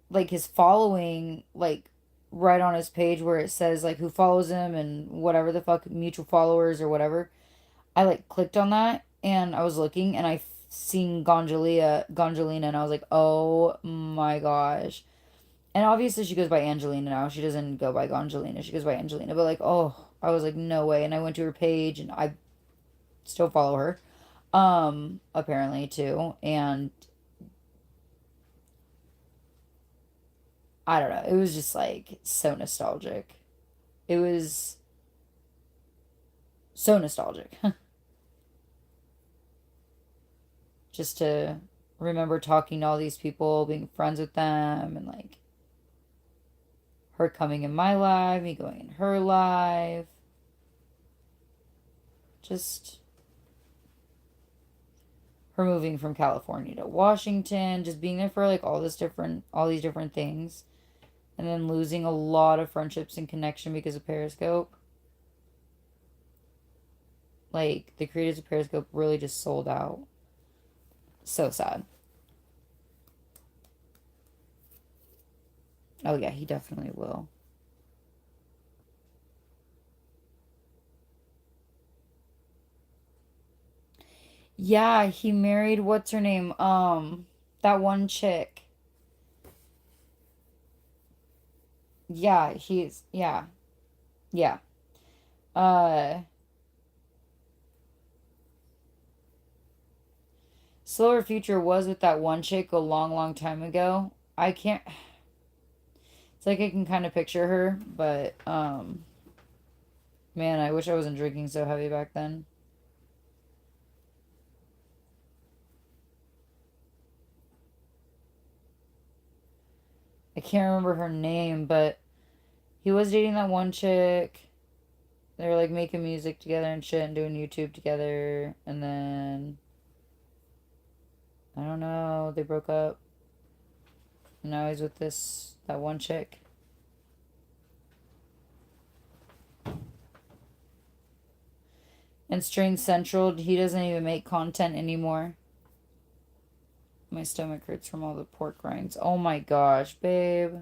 like his following, like right on his page where it says like who follows him and whatever the fuck, mutual followers or whatever. I like clicked on that and I was looking and I seen Gonjalina, and I was like, oh my gosh. And obviously she goes by Angelina now. She doesn't go by Gonjalina. She goes by Angelina. But like, oh, I was like, no way. And I went to her page and I still follow her. Apparently too. And I don't know. It was just like so nostalgic. It was so nostalgic. Just to remember talking to all these people, being friends with them, and like her coming in my life, me going in her life. Just her moving from California to Washington, just being there for like all these different things. And then losing a lot of friendships and connection because of Periscope. Like the creators of Periscope really just sold out. So sad. Oh, yeah, he definitely will. Yeah, he married, what's her name? That one chick. Yeah, yeah, yeah. Uh, Slower Future was with that one chick a long, long time ago. I can't, it's like I can kind of picture her, but, man, I wish I wasn't drinking so heavy back then. I can't remember her name, but he was dating that one chick. They were like making music together and shit and doing YouTube together. And then, I don't know, they broke up. And now he's with that one chick. And Strange Central, he doesn't even make content anymore. My stomach hurts from all the pork rinds. Oh my gosh, babe.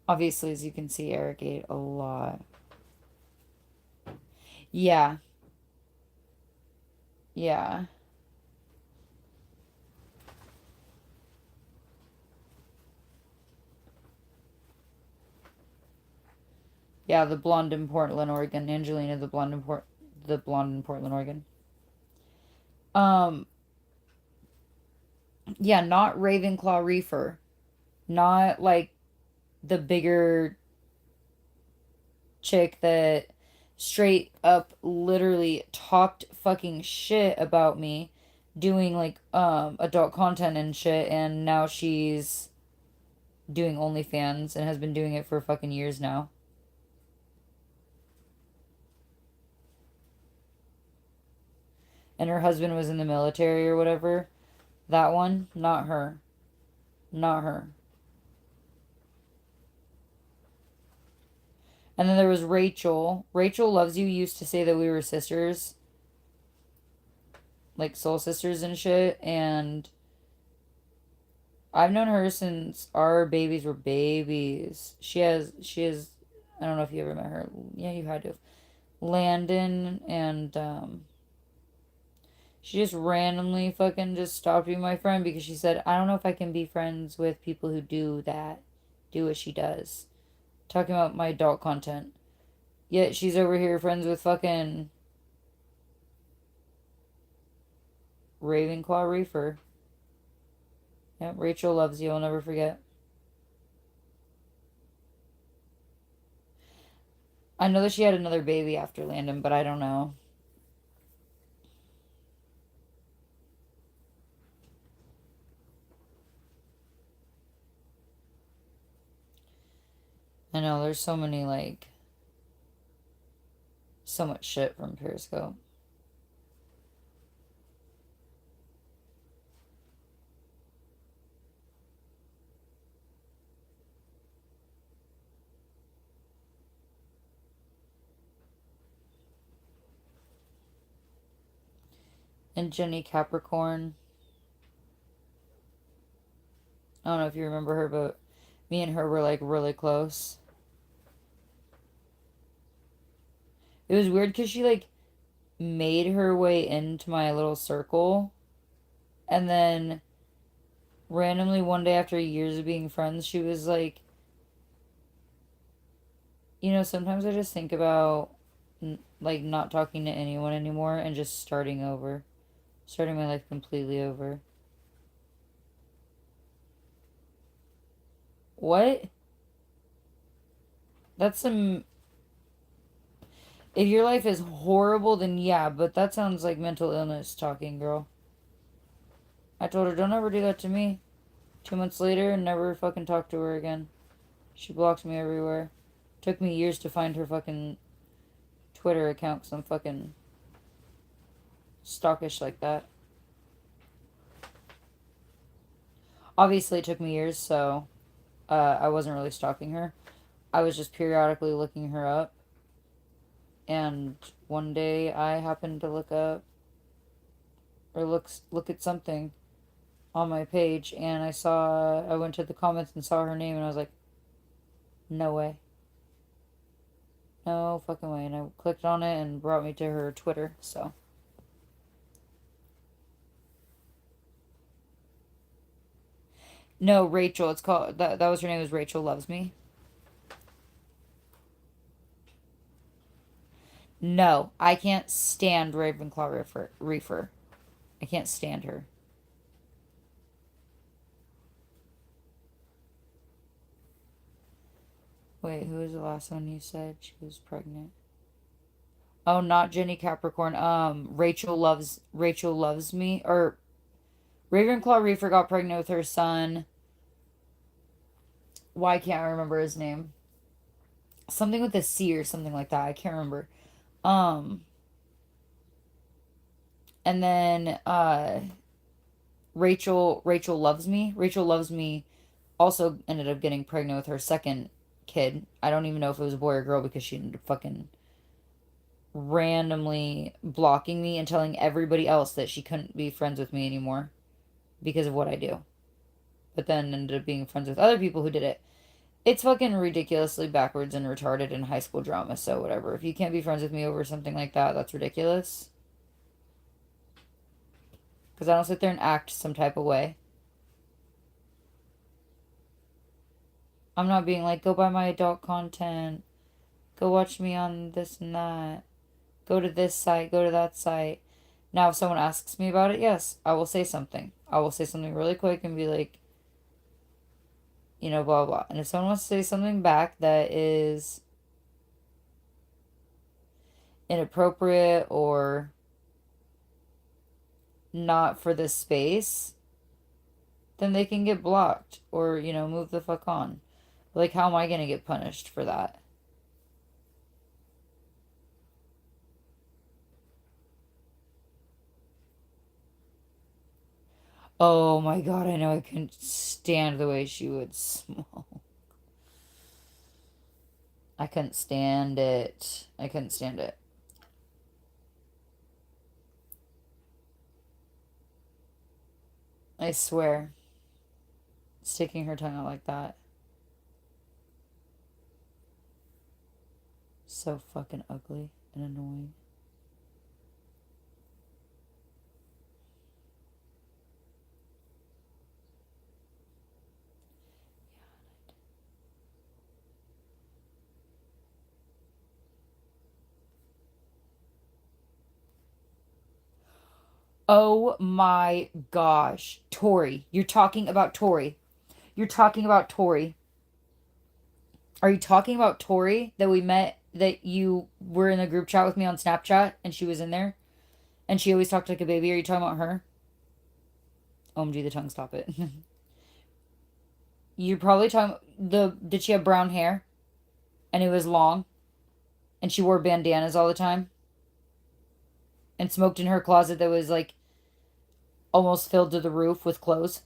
Obviously, as you can see, Eric ate a lot. Yeah. Yeah. Yeah, the blonde in Portland, Oregon. Angelina, the blonde in Portland, Oregon. Um, yeah, not Ravenclaw Reefer. Not like the bigger chick that straight up literally talked fucking shit about me doing like adult content and shit, and now she's doing OnlyFans and has been doing it for fucking years now. And her husband was in the military or whatever. That one, not her. Not her. And then there was Rachel. Rachel Loves You used to say that we were sisters, like soul sisters and shit. And I've known her since our babies were babies. She has, I don't know if you ever met her. Yeah, you had to. Landon, and she just randomly fucking just stopped being my friend because she said, I don't know if I can be friends with people who do that, do what she does. Talking about my adult content. Yet she's over here friends with fucking Ravenclaw Reefer. Yep, Rachel Loves You, I'll never forget. I know that she had another baby after Landon, but I don't know. I know there's so many, like, so much shit from Periscope. And Jenny Capricorn. I don't know if you remember her, but me and her were like really close. It was weird because she like made her way into my little circle, and then randomly one day after years of being friends, she was like, sometimes I just think about like not talking to anyone anymore and just starting over, starting my life completely over. What? That's some. If your life is horrible, then yeah, but that sounds like mental illness talking, girl. I told her, don't ever do that to me. 2 months later, never fucking talked to her again. She blocked me everywhere. Took me years to find her fucking Twitter account because I'm fucking stalkish like that. Obviously, it took me years, so I wasn't really stalking her. I was just periodically looking her up. And one day I happened to look up or look at something on my page, and I went to the comments and saw her name, and I was like, no way. No fucking way. And I clicked on it and brought me to her Twitter, so. No, Rachel. It's called that was her name, was Rachel Loves Me. No, I can't stand Ravenclaw Reefer. I can't stand her. Wait, who was the last one you said? She was pregnant. Oh, not Jenny Capricorn. Rachel Loves Me, or Ravenclaw Reefer got pregnant with her son. Why can't I remember his name? Something with a C or something like that. I can't remember. Um, and then Rachel Loves Me. Rachel Loves Me also ended up getting pregnant with her second kid. I don't even know if it was a boy or girl because she ended up fucking randomly blocking me and telling everybody else that she couldn't be friends with me anymore because of what I do. But then ended up being friends with other people who did it. It's fucking ridiculously backwards and retarded in high school drama, so whatever. If you can't be friends with me over something like that, that's ridiculous. Because I don't sit there and act some type of way. I'm not being like, go buy my adult content. Go watch me on this and that. Go to this site, go to that site. Now, if someone asks me about it, yes, I will say something. I will say something really quick and be like, blah, blah. And if someone wants to say something back that is inappropriate or not for this space, then they can get blocked or, move the fuck on. Like, how am I going to get punished for that? Oh my god, I know I couldn't stand the way she would smoke. I couldn't stand it. I couldn't stand it. I swear. Sticking her tongue out like that. So fucking ugly and annoying. Oh my gosh. Tori. You're talking about Tori. You're talking about Tori. Are you talking about Tori that we met, that you were in a group chat with me on Snapchat and she was in there? And she always talked like a baby. Are you talking about her? OMG, the tongue, stop it. You're probably talking did she have brown hair? And it was long? And she wore bandanas all the time? And smoked in her closet that was like almost filled to the roof with clothes?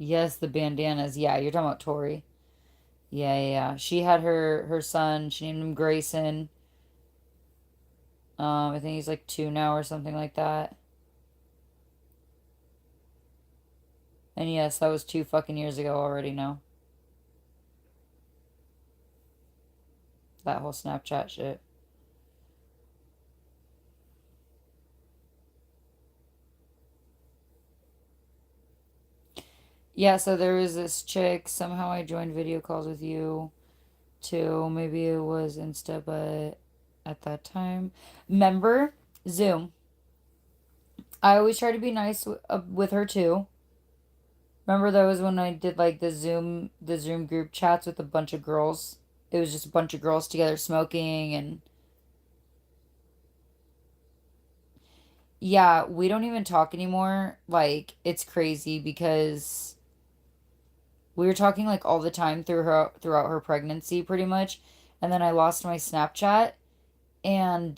Yes, the bandanas. Yeah, you're talking about Tori. Yeah, yeah, yeah. She had her son. She named him Grayson. I think he's like 2 now or something like that. And yes, that was 2 fucking years ago already now. That whole Snapchat shit. Yeah, so there was this chick. Somehow I joined video calls with you too. Maybe it was Insta, but at that time. Remember? Zoom. I always try to be nice with her too. Remember that was when I did like the Zoom group chats with a bunch of girls. It was just a bunch of girls together smoking, and Yeah, we don't even talk anymore. Like, it's crazy because we were talking like all the time throughout her pregnancy pretty much. And then I lost my Snapchat and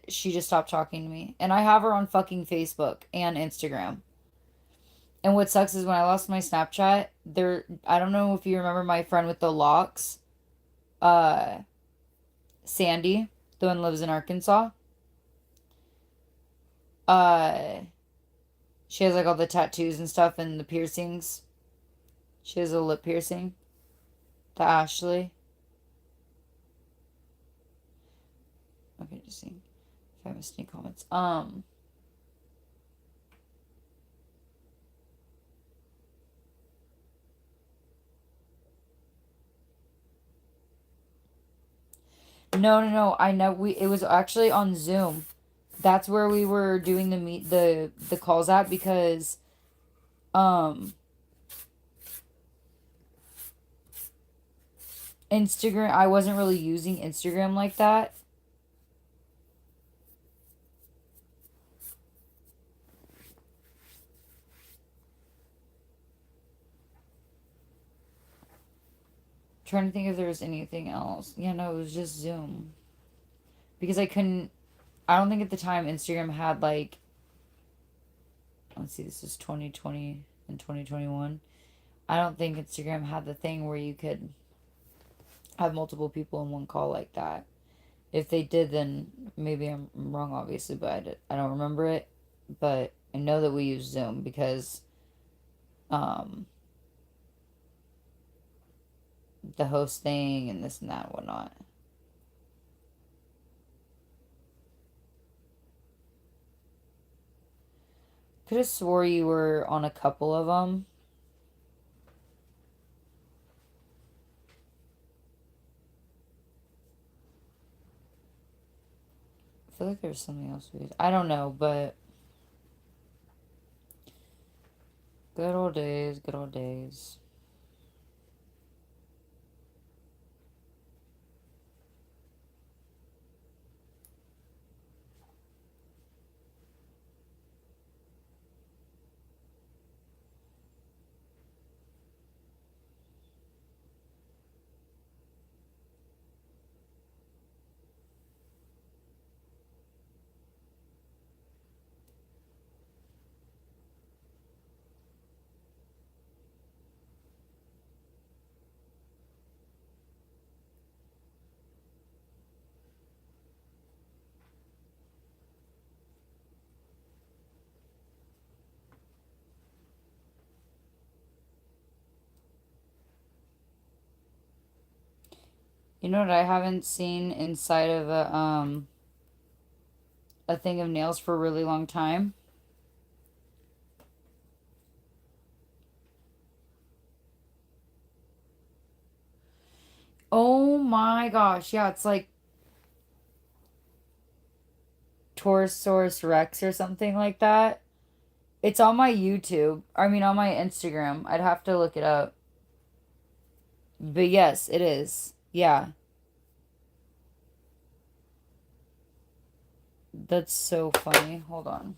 she just stopped talking to me. And I have her on fucking Facebook and Instagram. And what sucks is when I lost my Snapchat, there I don't know if you remember my friend with the locks, uh Sandy, the one who lives in Arkansas. Uh she has like all the tattoos and stuff and the piercings. She has a lip piercing. The Ashley. Okay, just seeing if I missed any comments. No, no, no. I know we it was actually on Zoom. That's where we were doing the calls at because um Instagram I wasn't really using Instagram like that. Trying to think if there was anything else. Yeah, no, it was just Zoom. Because I don't think at the time Instagram had like let's see, this is 2020 and 2021. I don't think Instagram had the thing where you could have multiple people in one call like that. If they did, then maybe I'm wrong, obviously, but I don't remember it. But I know that we use Zoom because um, the host thing and this and that and whatnot. Could have swore you were on a couple of them. I feel like there's something else we. I don't know, but good old days, good old days. You know what I haven't seen inside of a thing of nails for a really long time? Oh my gosh, yeah, it's like Torosaurus Rex or something like that. It's on my YouTube. I mean, on my Instagram. I'd have to look it up. But yes, it is. Yeah, that's so funny. Hold on.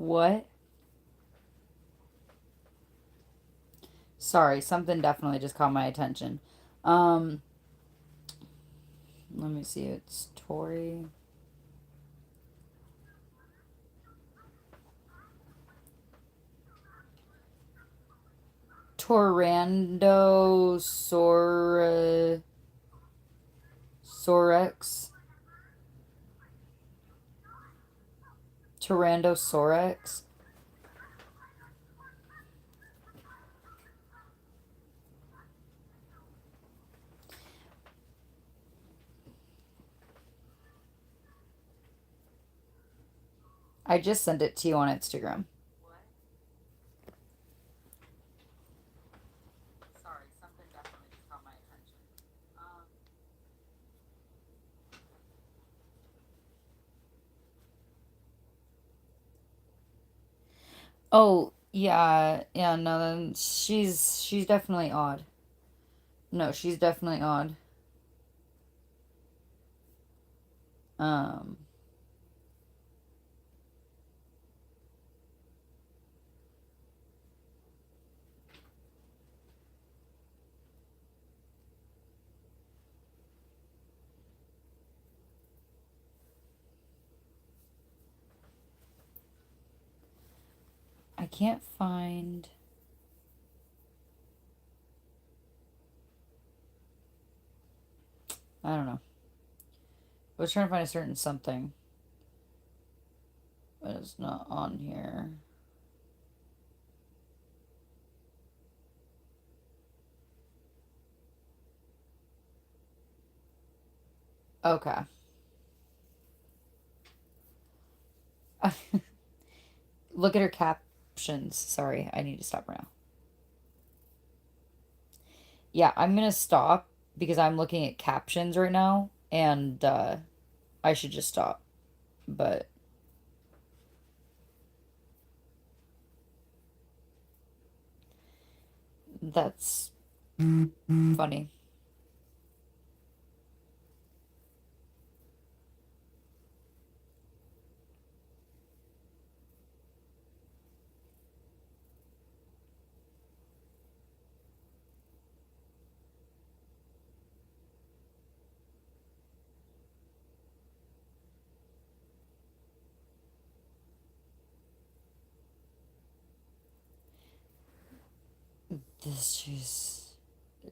What? Sorry, something definitely just caught my attention. Um, let me see. It's Tori. Torando Sorex. Tyrannosaurus. I just sent it to you on Instagram. Sorry, something definitely just caught my attention. Oh, yeah, yeah, no, then she's definitely odd. No, she's definitely odd. Um, I can't find. I don't know. I was trying to find a certain something, but it's not on here. Okay. Look at her captions. Sorry, I need to stop right now. Yeah, I'm gonna stop because I'm looking at captions right now, and I should just stop. But that's funny. This she's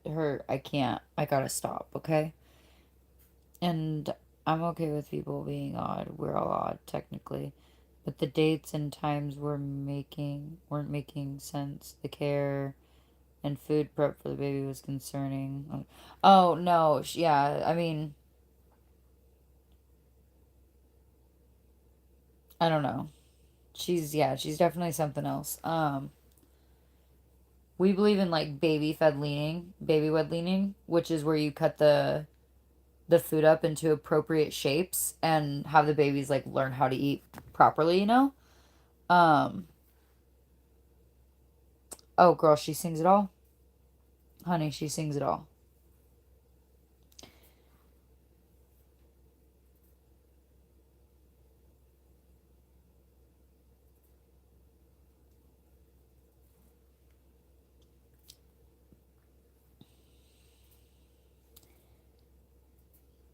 her. I can't. I gotta stop. Okay. And I'm okay with people being odd. We're all odd technically, but the dates and times weren't making sense. The care and food prep for the baby was concerning. Oh no, yeah. I mean, I don't know. She's definitely something else. We believe in like baby led leaning, which is where you cut the food up into appropriate shapes and have the babies like learn how to eat properly, you know? Um, oh girl, she sings it all. Honey, she sings it all.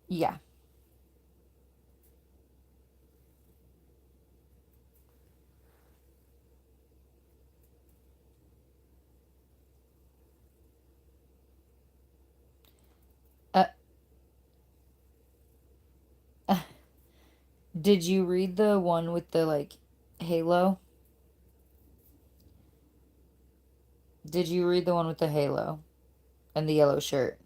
Yeah. Uh, did you read the one with the like halo? Did you read the one with the halo and the yellow shirt?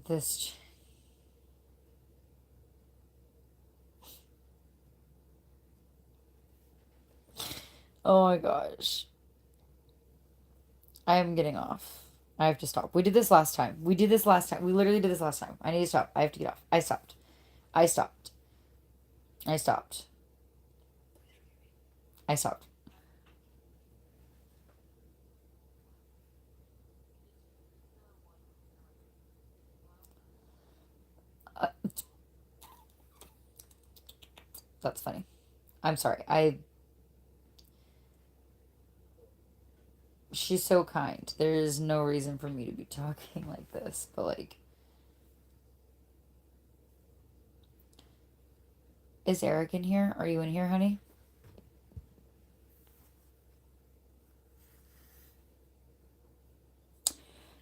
This. Oh my gosh. I am getting off. I have to stop. We did this last time. We did this last time. We literally did this last time. I need to stop. I have to get off. I stopped. I stopped. I stopped. I stopped. Uh, that's funny. I'm sorry. she's so kind. There is no reason for me to be talking like this, but like, is Eric in here? Are you in here, honey?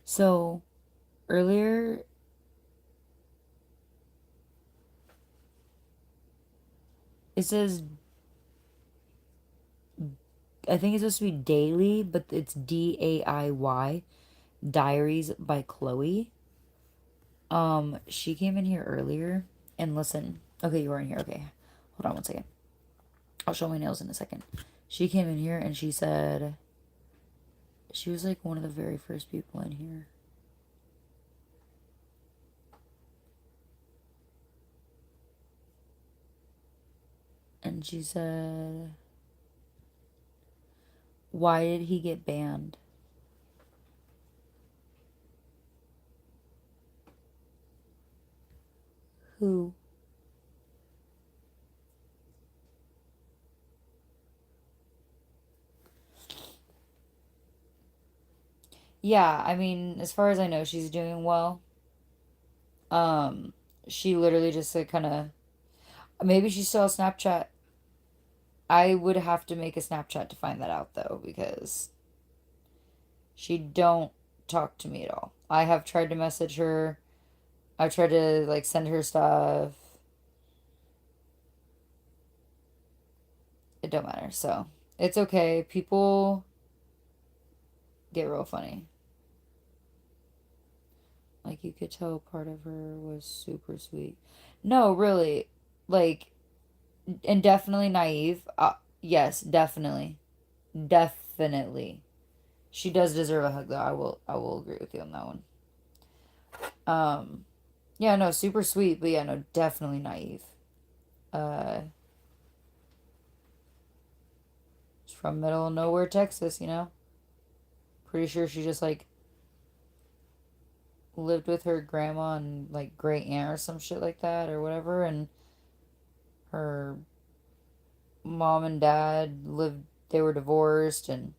So earlier, it says, I think it's supposed to be daily, but it's DAIY, Diaries by Chloe. She came in here earlier and listen. Okay, you were in here. Okay. Hold on one second. I'll show my nails in a second. She came in here and she said she was like one of the very first people in here. And she said, why did he get banned? Who? Yeah, I mean, as far as I know, she's doing well. Um, she literally just like kind of, maybe she still has Snapchat. I would have to make a Snapchat to find that out though, because she don't talk to me at all. I have tried to message her. I've tried to like send her stuff. It don't matter. So it's okay. People get real funny. Like you could tell part of her was super sweet. No, really. Like, and definitely naive. Yes, definitely. Definitely. She does deserve a hug though. I will agree with you on that one. Um yeah, no, super sweet, but yeah, no, definitely naive. Uh she's from middle of nowhere, Texas, you know? Pretty sure she just like lived with her grandma and like great aunt or some shit like that or whatever, and her mom and dad lived, they were divorced, and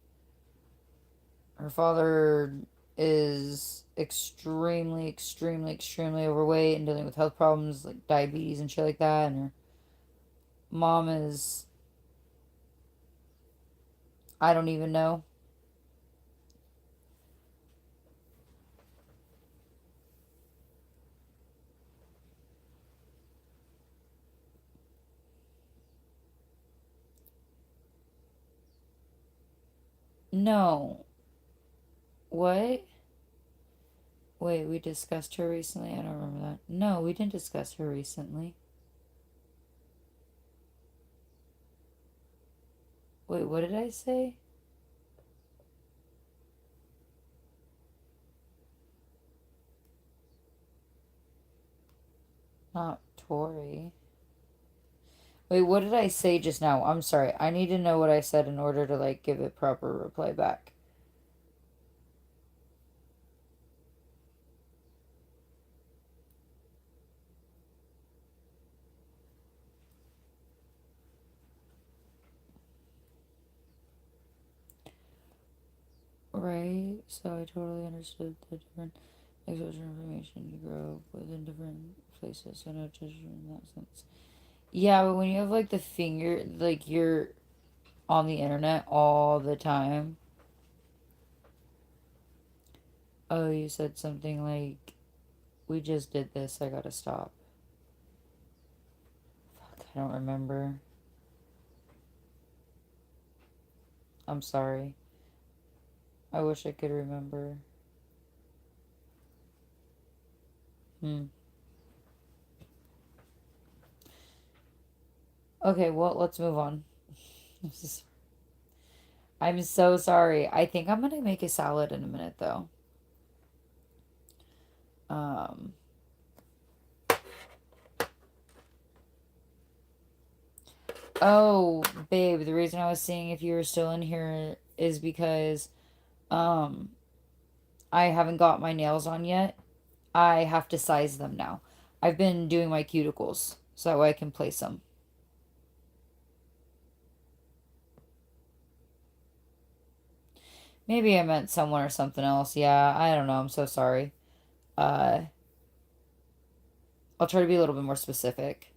her father is extremely, extremely, extremely overweight and dealing with health problems like diabetes and shit like that, and her mom is, I don't even know. No. What? Wait, we discussed her recently? I don't remember that. No, we didn't discuss her recently. Wait, what did I say? Not Tori. Wait, what did I say just now? I'm sorry. I need to know what I said in order to like give it proper reply back. Right? So I totally understood the different exposure information you grow up with in different places, so no judgment in that sense. Yeah, but when you have like the finger, like you're on the internet all the time. Oh, you said something like, we just did this, I gotta stop. Fuck, I don't remember. I'm sorry. I wish I could remember. Hmm. Okay, well, let's move on. I'm so sorry. I think I'm gonna make a salad in a minute, though. Um, oh, babe, the reason I was seeing if you were still in here is because, um, I haven't got my nails on yet. I have to size them now. I've been doing my cuticles so that way I can place them. Maybe I meant someone or something else. Yeah, I don't know. I'm so sorry. Uh, I'll try to be a little bit more specific.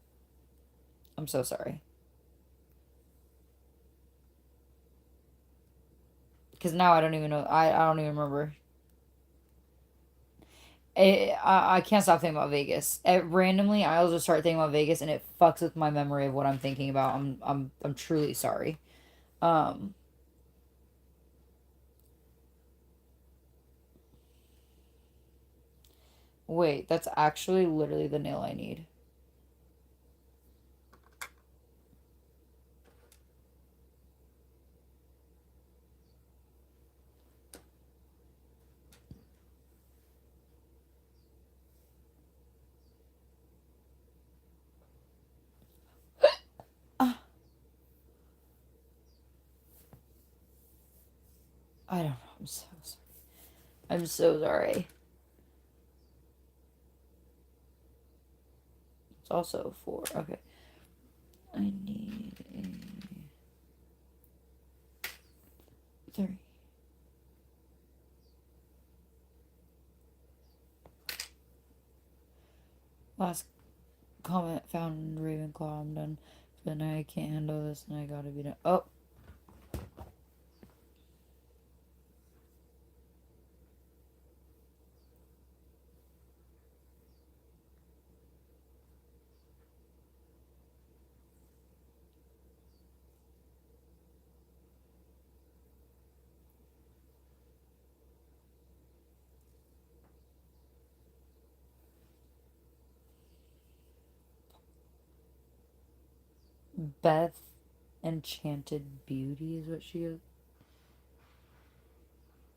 I'm so sorry. Because now I don't even know. I don't even remember. I can't stop thinking about Vegas. Randomly, I'll just start thinking about Vegas, and it fucks with my memory of what I'm thinking about. I'm truly sorry. Um, Wait, that's actually literally the nail I need. Ah, I don't know. I'm so sorry. I'm so sorry. It's also 4. Okay. I need a 3. Last comment found in Ravenclaw. I'm done for the night. I can't handle this and I gotta be done. Oh. Beth Enchanted Beauty is what she is.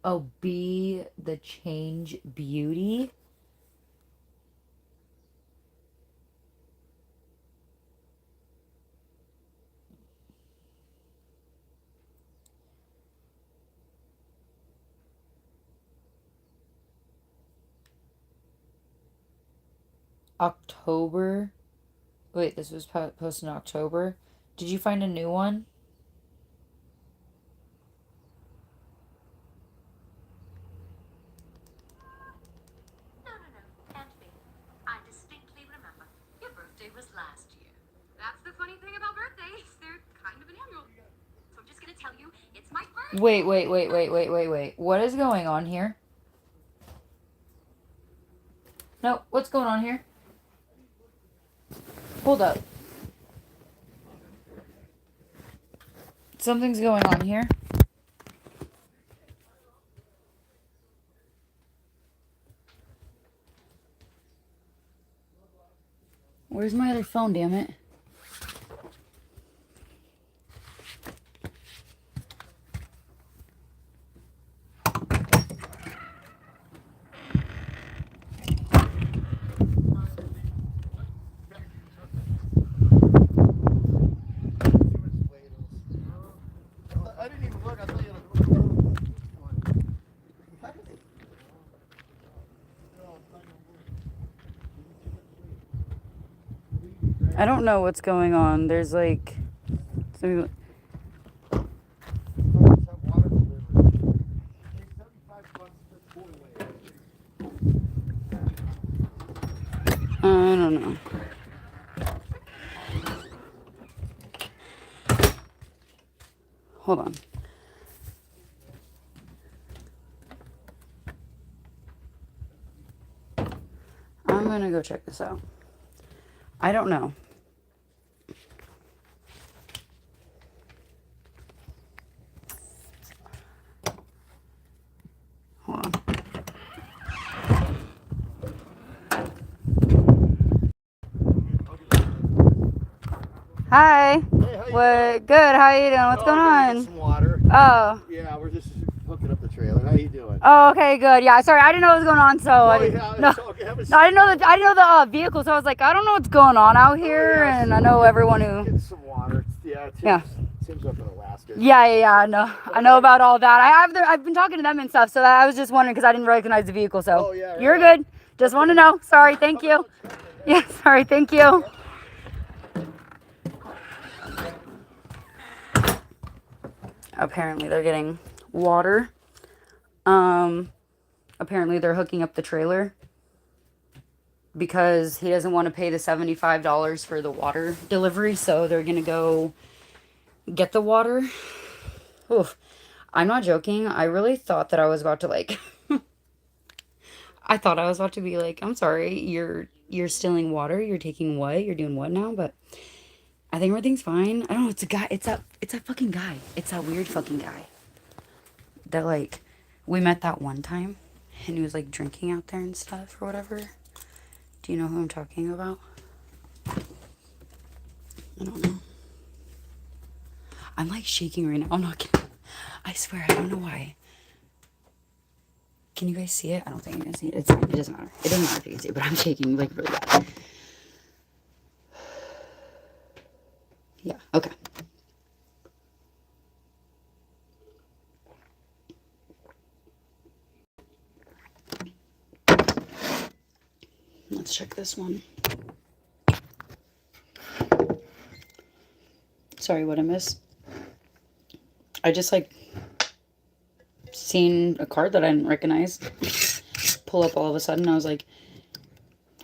Oh, Be the Change Beauty? October? Wait, this was posted in October? Did you find a new one? Wait. What is going on here? No, what's going on here? Hold up. Something's going on here. Where's my other phone, damn it? I didn't even look. I thought you looked. I don't know what's going on. There's like... Some... I don't know. Hold on. I'm gonna go check this out. I don't know. Hold on. Hi. Hey, What? Good. How are you doing? What's going on? Get some water. Oh. Yeah, we're just hooking up the trailer. How you doing? Oh, okay, good. Yeah, sorry, I didn't know what was going on, so I didn't. Yeah, No, okay. no, I didn't know the vehicle, so I was like, I don't know what's going on out here, and I know everyone who. Get some water. Tim's up in Alaska. Yeah. I know about all that. I've been talking to them and stuff, so I was just wondering because I didn't recognize the vehicle. So Right. You're good. Just want to know. Sorry. Thank you. Yeah. Sorry. Thank you. Apparently, they're getting water. Apparently they're hooking up the trailer because he doesn't want to pay the $75 for the water delivery, so they're gonna go get the water. Oof. I'm not joking. I really thought that I was about to like I thought I was about to be like, I'm sorry, you're stealing water, you're taking what? You're doing what now? But I think everything's fine. I don't know, it's a guy, it's that fucking guy. It's that weird fucking guy. That like we met that one time and he was like drinking out there and stuff or whatever. Do you know who I'm talking about? I don't know. I'm like shaking right now. I'm not kidding. I swear, I don't know why. Can you guys see it? I don't think you can see it. It's fine. It doesn't matter. It doesn't matter if you can see it, but I'm shaking like really bad. Yeah, okay. Let's check this one. Sorry, what I missed. I just like seen a card that I didn't recognize pull up all of a sudden. I was like,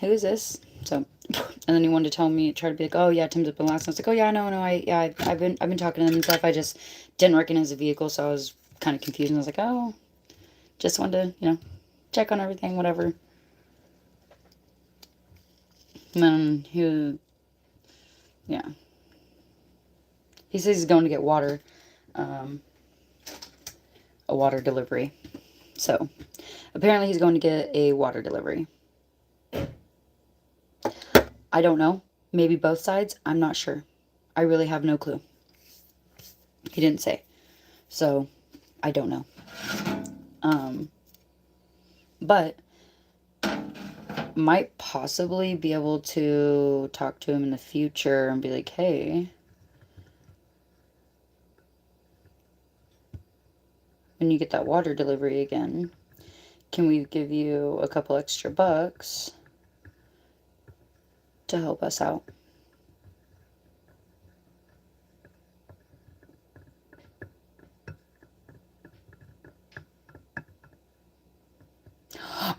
who is this? So, and then he wanted to tell me, try to be like, oh yeah, Tim's up in last. And I was like, oh yeah, no, I've been talking to him and stuff. I just didn't recognize the vehicle, so I was kind of confused. And I was like, oh, just wanted to, check on everything, whatever. And then yeah. He says he's going to get water, a water delivery. So, apparently he's going to get a water delivery. I don't know. Maybe both sides. I'm not sure. I really have no clue. He didn't say. So, I don't know. But might possibly be able to talk to him in the future and be like, hey, when you get that water delivery again, can we give you a couple extra bucks to help us out?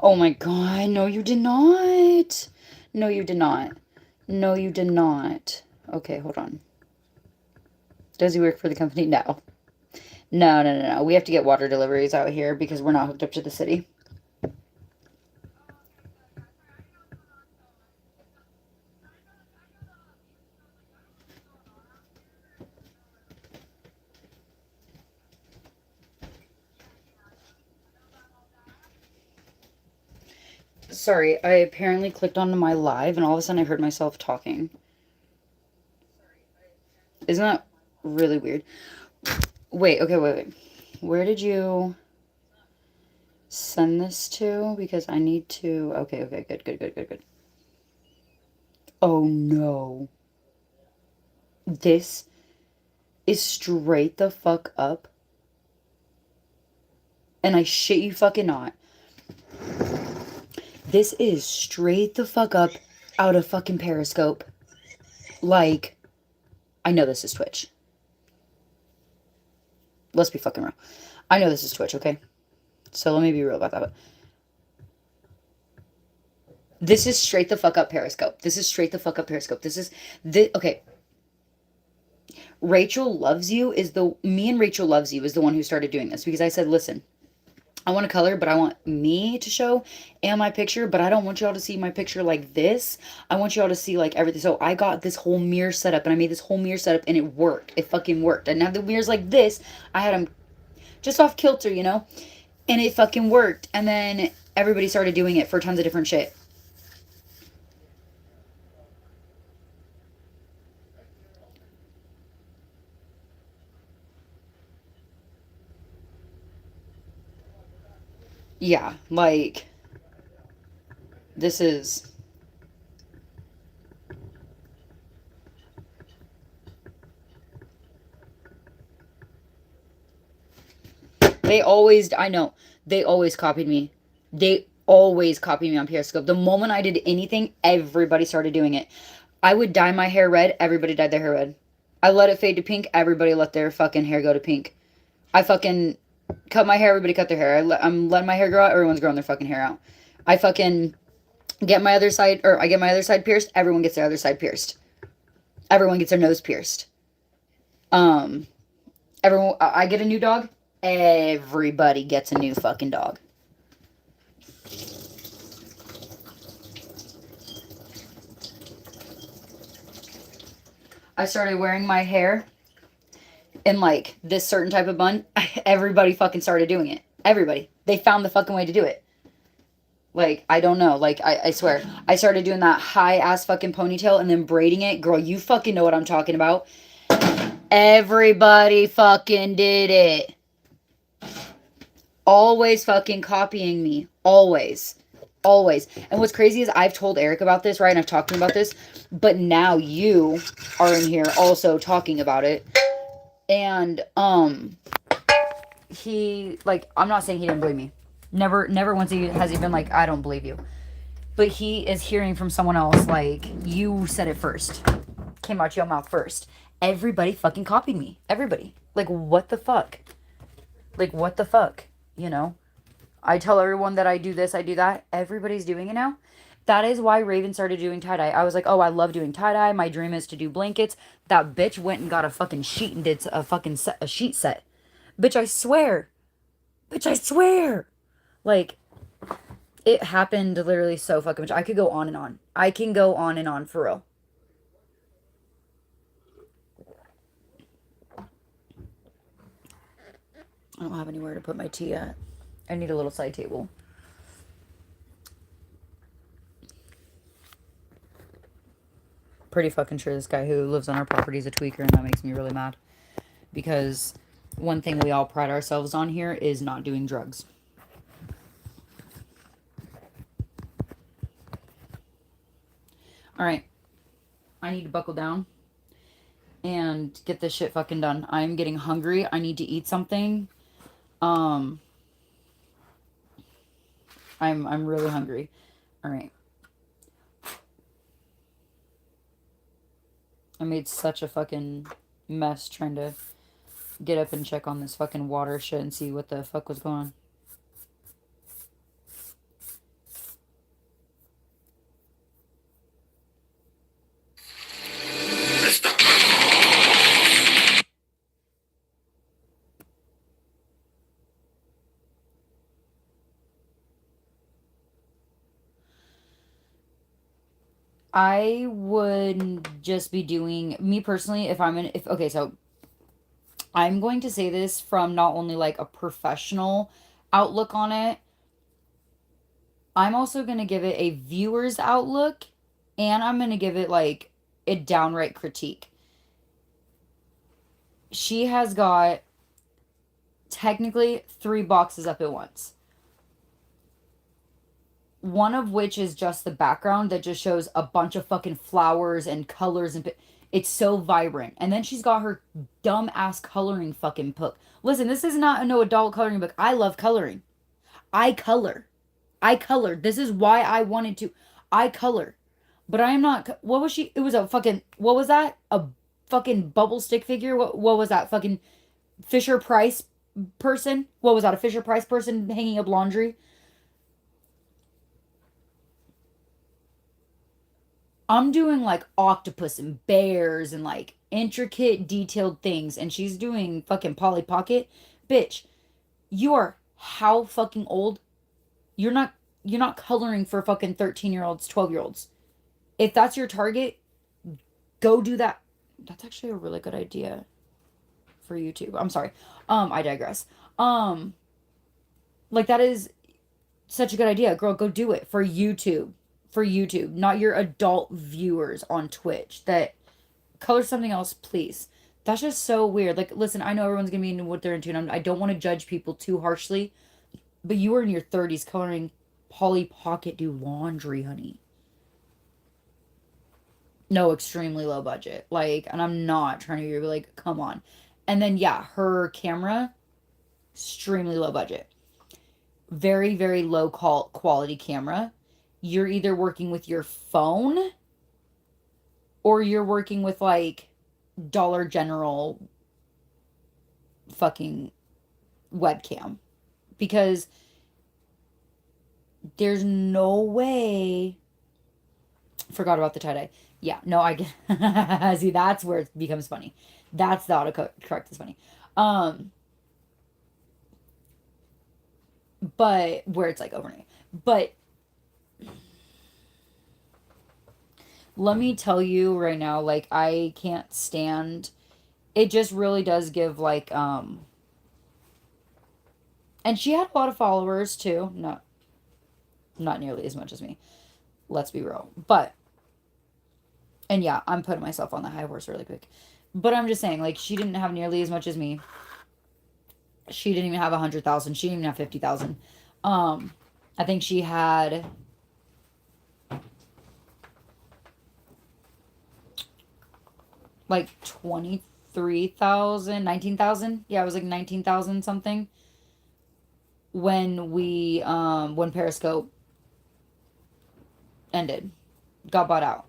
Oh my god, no you did not. No you did not. No you did not. Okay, hold on. Does he work for the company? No. No. We have to get water deliveries out here because we're not hooked up to the city. Sorry, I apparently clicked onto my live and all of a sudden I heard myself talking. Isn't that really weird? Wait. Where did you send this to? Because I need to... Okay, good. Oh no. This is straight the fuck up. And I shit you fucking not. This is straight the fuck up out of fucking Periscope. Like, I know this is Twitch. Let's be fucking real. I know this is Twitch, okay? So let me be real about that. This is straight the fuck up Periscope. This is straight the fuck up Periscope. Okay. Rachel Loves You is me and Rachel Loves You is the one who started doing this because I said, listen, I want to color, but I want me to show and my picture, but I don't want y'all to see my picture like this. I want y'all to see like everything. So I got this whole mirror setup and I made this whole mirror setup and it worked. It fucking worked. I didn't have the mirrors like this. I had them just off kilter, and it fucking worked. And then everybody started doing it for tons of different shit. Yeah, like, this is... I know, they always copied me. They always copied me on Periscope. The moment I did anything, everybody started doing it. I would dye my hair red, everybody dyed their hair red. I let it fade to pink, everybody let their fucking hair go to pink. I fucking Cut my hair, everybody cut their hair. I'm letting my hair grow out, everyone's growing their fucking hair out. I fucking get my other side, or I get my other side pierced, everyone gets their other side pierced. Everyone gets their nose pierced. Um, everyone, I get a new dog, everybody gets a new fucking dog. I started wearing my hair in like this certain type of bun. Everybody fucking started doing it. Everybody. They found the fucking way to do it. Like, I don't know. Like, I swear. I started doing that high ass fucking ponytail and then braiding it. Girl, you fucking know what I'm talking about. Everybody fucking did it. Always fucking copying me. Always. Always. And what's crazy is I've told Eric about this, right? And I've talked to him about this. But now you are in here also talking about it. And, he, like, I'm not saying he didn't believe me. Never once has he been like, I don't believe you. But he is hearing from someone else, like, you said it first. Came out your mouth first. Everybody fucking copied me. Everybody. Like, what the fuck? Like, what the fuck? You know? I tell everyone that I do this, I do that. Everybody's doing it now. That is why Raven started doing tie-dye. I was like, oh, I love doing tie-dye. My dream is to do blankets. That bitch went and got a fucking sheet and did a fucking a sheet set. Bitch, I swear. Bitch, I swear. Like, it happened literally so fucking much. I could go on and on. I can go on and on for real. I don't have anywhere to put my tea at. I need a little side table. Pretty fucking sure this guy who lives on our property is a tweaker, and that makes me really mad. Because one thing we all pride ourselves on here is not doing drugs. Alright. I need to buckle down and get this shit fucking done. I'm getting hungry. I need to eat something. I'm really hungry. Alright. I made such a fucking mess trying to get up and check on this fucking water shit and see what the fuck was going on. I would just be doing, me personally, okay, so I'm going to say this from not only like a professional outlook on it, I'm also going to give it a viewer's outlook, and I'm going to give it like a downright critique. She has got technically 3 boxes up at once. One of which is just the background that just shows a bunch of fucking flowers and colors and it's so vibrant. And then she's got her dumb ass coloring fucking book. Listen, this is not a no adult coloring book. I love coloring. I color. I color. This is why I wanted to. I color. But I am not. What was she? It was a fucking. What was that? A fucking bubble stick figure? What was that? Fucking Fisher Price person? What was that? A Fisher Price person hanging up laundry? I'm doing like octopus and bears and like intricate detailed things, and she's doing fucking Polly Pocket. Bitch, you are how fucking old? You're not coloring for fucking 13-year-olds, 12-year-olds. If that's your target, go do that. That's actually a really good idea for YouTube. I'm sorry. I digress. Like that is such a good idea. Girl, go do it for YouTube. For YouTube, not your adult viewers on Twitch. That color something else, please. That's just so weird. Like, listen, I know everyone's gonna be into what they're into, and I don't want to judge people too harshly, but you are in your 30s coloring Polly Pocket do laundry, honey. No, extremely low budget. Like, and I'm not trying to be like, come on. And then yeah, her camera, extremely low budget. Very, very low quality camera. You're either working with your phone or you're working with like Dollar General fucking webcam because there's no way. Forgot about the tie-dye. Yeah, no, I get. See, that's where it becomes funny. That's the autocorrect is funny. Um, but where it's like overnight. But let me tell you right now, like I can't stand. It just really does give like and she had a lot of followers too. Not nearly as much as me. Let's be real. But and yeah, I'm putting myself on the high horse really quick. But I'm just saying, like, she didn't have nearly as much as me. She didn't even have 100,000. She didn't even have 50,000. Um, I think she had like 23,000, 19,000. Yeah, it was like 19,000 something when Periscope ended, got bought out.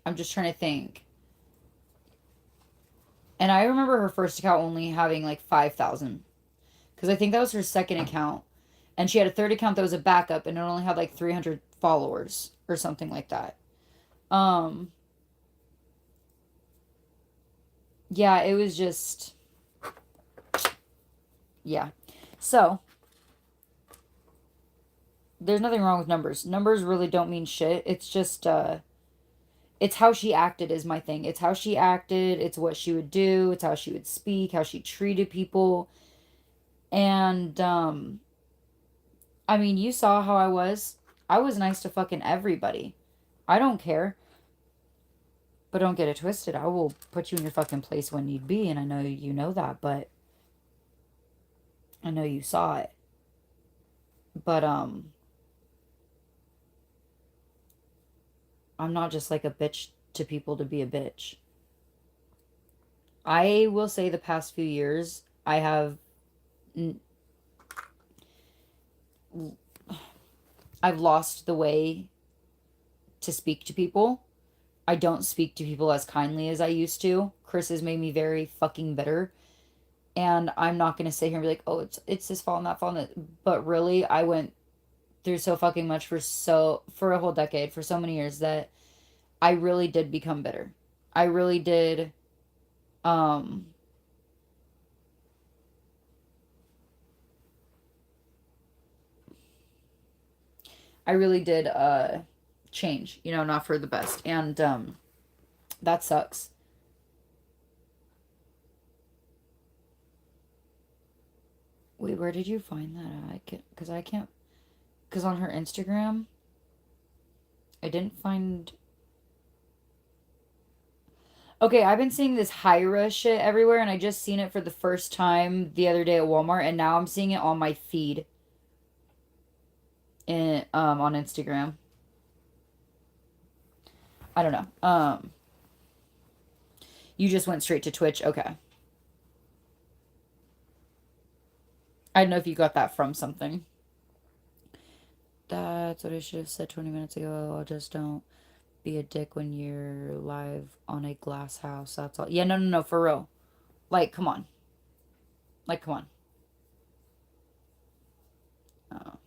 I'm just trying to think. And I remember her first account only having like 5,000 because I think that was her second account. And she had a third account that was a backup and it only had like 300 followers or something like that. Um, yeah, it was just, yeah. So, there's nothing wrong with numbers. Numbers really don't mean shit. It's just, it's how she acted is my thing. It's how she acted. It's what she would do. It's how she would speak, how she treated people. And, I mean, you saw how I was. I was nice to fucking everybody. I don't care. But don't get it twisted. I will put you in your fucking place when need be, and I know you know that, but I know you saw it. But I'm not just like a bitch to people to be a bitch. I will say the past few years I have I've lost the way to speak to people. I don't speak to people as kindly as I used to. Chris has made me very fucking bitter. And I'm not gonna sit here and be like, oh, it's this fault and that fault. But really, I went through so fucking much for a whole decade, for so many years that I really did become bitter. I really did um I really did change, not for the best. And that sucks. Wait, where did you find that at? I can't cuz on her Instagram I didn't find. Okay, I've been seeing this Hyra shit everywhere and I just seen it for the first time the other day at Walmart and now I'm seeing it on my feed in on Instagram. I don't know. You just went straight to Twitch. Okay. I don't know if you got that from something. That's what I should have said 20 minutes ago. Just don't be a dick when you're live on a glass house. That's all. Yeah, no, for real. Like, come on. Like, come on. Oh.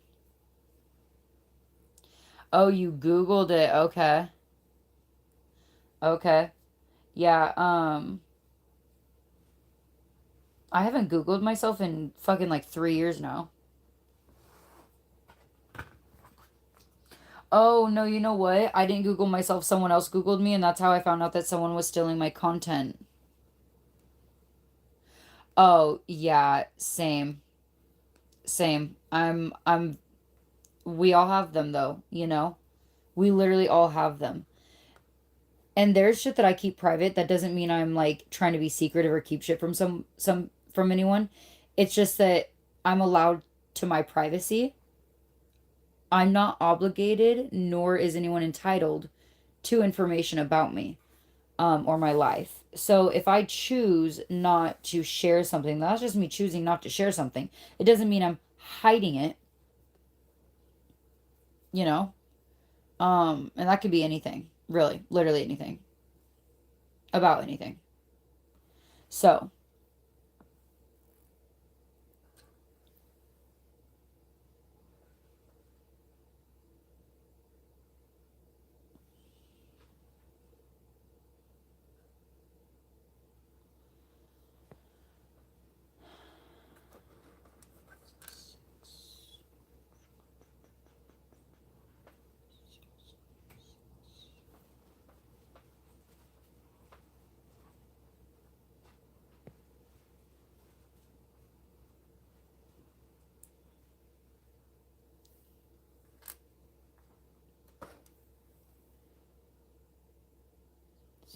Oh, you Googled it. Okay. Okay. Yeah, I haven't Googled myself in fucking like 3 years now. Oh, no, you know what? I didn't Google myself. Someone else Googled me, and that's how I found out that someone was stealing my content. Oh, yeah, same. Same. We all have them though. We literally all have them. And there's shit that I keep private. That doesn't mean I'm like trying to be secretive or keep shit from from anyone. It's just that I'm allowed to my privacy. I'm not obligated, nor is anyone entitled to information about me, or my life. So if I choose not to share something, that's just me choosing not to share something. It doesn't mean I'm hiding it, you know? And that could be anything, really, literally anything, about anything. So,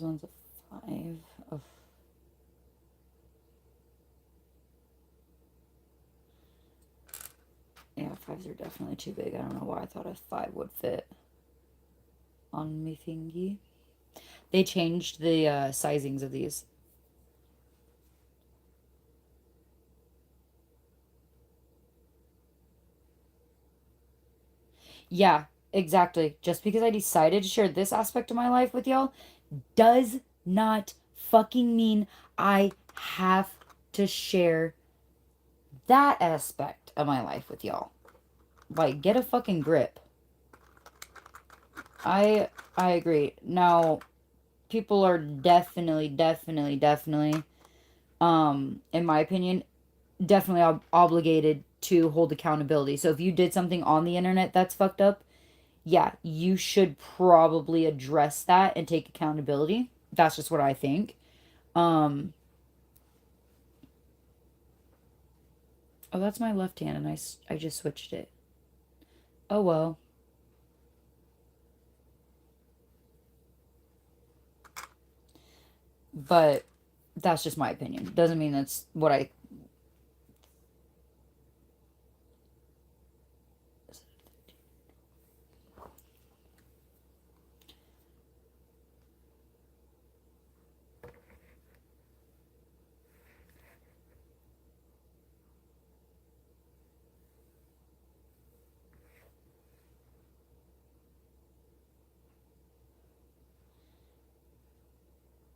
This one's a 5. Oh. Yeah, 5s are definitely too big. I don't know why I thought a 5 would fit on me thingy. They changed the sizings of these. Yeah, exactly. Just because I decided to share this aspect of my life with y'all does not fucking mean I have to share that aspect of my life with y'all. Like, get a fucking grip. I agree. Now, people are definitely, in my opinion, definitely obligated to hold accountability. So if you did something on the internet that's fucked up, yeah, you should probably address that and take accountability. That's just what I think. Um, oh, that's my left hand, and I just switched it. Oh well. But that's just my opinion. Doesn't mean that's what I.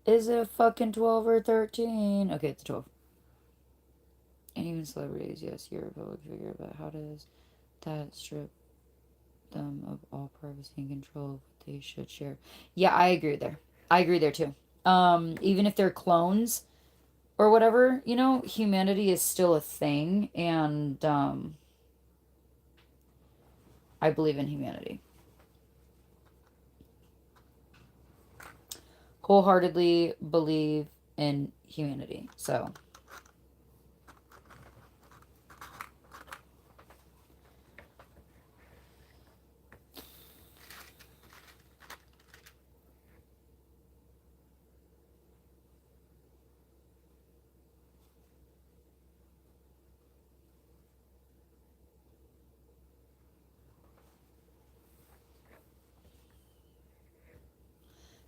Is it a fucking 12 or 13? Okay, it's 12. And even celebrities, yes, you're a public figure, but how does that strip them of all privacy and control of what they should share? Yeah, I agree there. I agree there too. Even if they're clones or whatever, humanity is still a thing, and I believe in humanity. Wholeheartedly believe in humanity. So,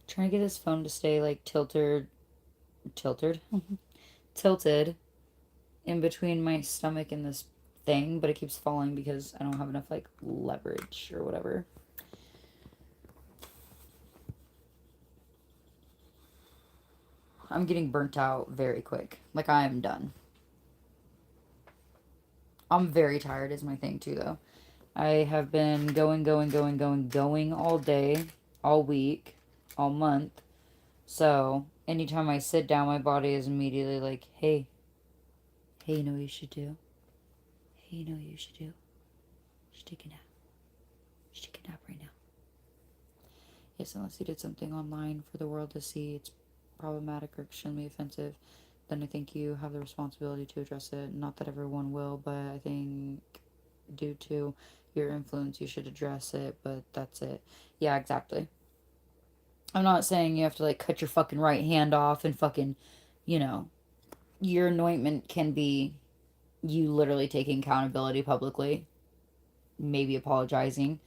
trying to get this phone to stay like tilted, tilted in between my stomach and this thing, but it keeps falling because I don't have enough like leverage or whatever. I'm getting burnt out very quick. Like, I am done. I'm very tired is my thing too though. I have been going all day, all week, all month. So anytime I sit down, my body is immediately like, hey, you know what you should do? Hey, you know what you should do? You should take a nap. You should take a nap right now. Yes, unless you did something online for the world to see, it's problematic or extremely offensive, then I think you have the responsibility to address it. Not that everyone will, but I think due to your influence, you should address it, but that's it. Yeah, exactly. I'm not saying you have to like cut your fucking right hand off and fucking, you know, your anointment can be you literally taking accountability publicly, maybe apologizing,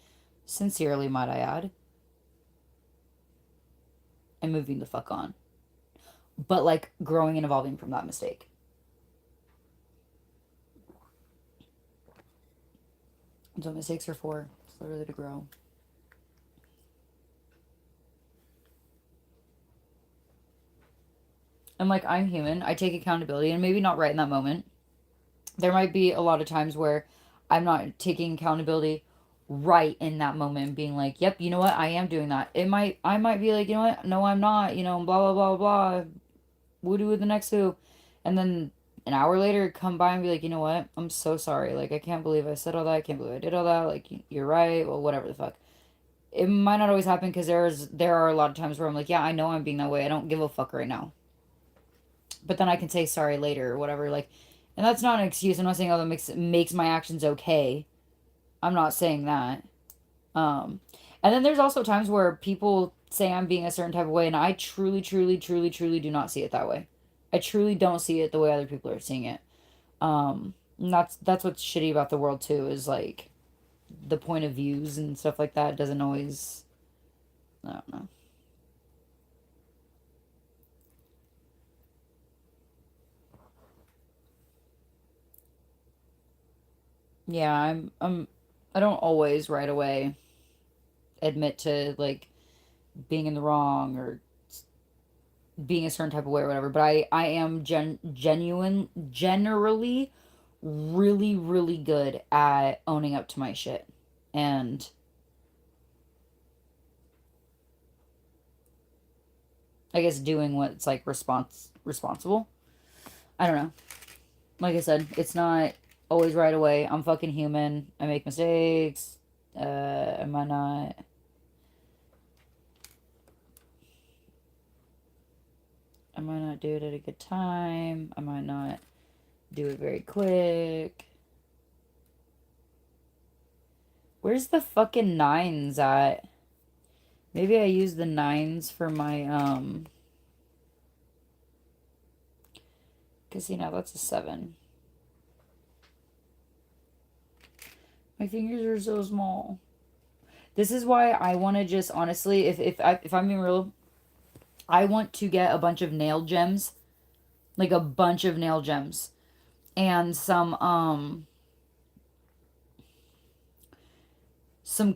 sincerely, might I add, and moving the fuck on. But like growing and evolving from that mistake. So mistakes are for. It's literally to grow. And like, I'm human. I take accountability, and maybe not right in that moment. There might be a lot of times where I'm not taking accountability right in that moment, being like, yep, you know what, I am doing that. I might be like, you know what, no, I'm not, blah, blah, blah, blah, woo do with the next who. And then an hour later, come by and be like, you know what, I'm so sorry. Like, I can't believe I said all that. I can't believe I did all that. Like, you're right. Well, whatever the fuck. It might not always happen because there are a lot of times where I'm like, yeah, I know I'm being that way. I don't give a fuck right now. But then I can say sorry later or whatever. Like, and that's not an excuse. I'm not saying, oh, that makes my actions okay. I'm not saying that. Um, and then there's also times where people say I'm being a certain type of way, and I truly, truly, truly, truly do not see it that way. I truly don't see it the way other people are seeing it. And that's what's shitty about the world too, is like the point of views and stuff like that doesn't always, I don't know. Yeah, I don't always right away admit to like being in the wrong or being a certain type of way or whatever, but I am generally really really good at owning up to my shit and I guess doing what's like responsible. I don't know. Like I said, it's not always right away. I'm fucking human. I make mistakes. I might not. I might not do it at a good time. I might not do it very quick. Where's the fucking nines at? Maybe I use the nines for my, because, you know, that's a 7. My fingers are so small. This is why I want to just, honestly, if I'm being real, I want to get a bunch of nail gems. Like, a bunch of nail gems. And some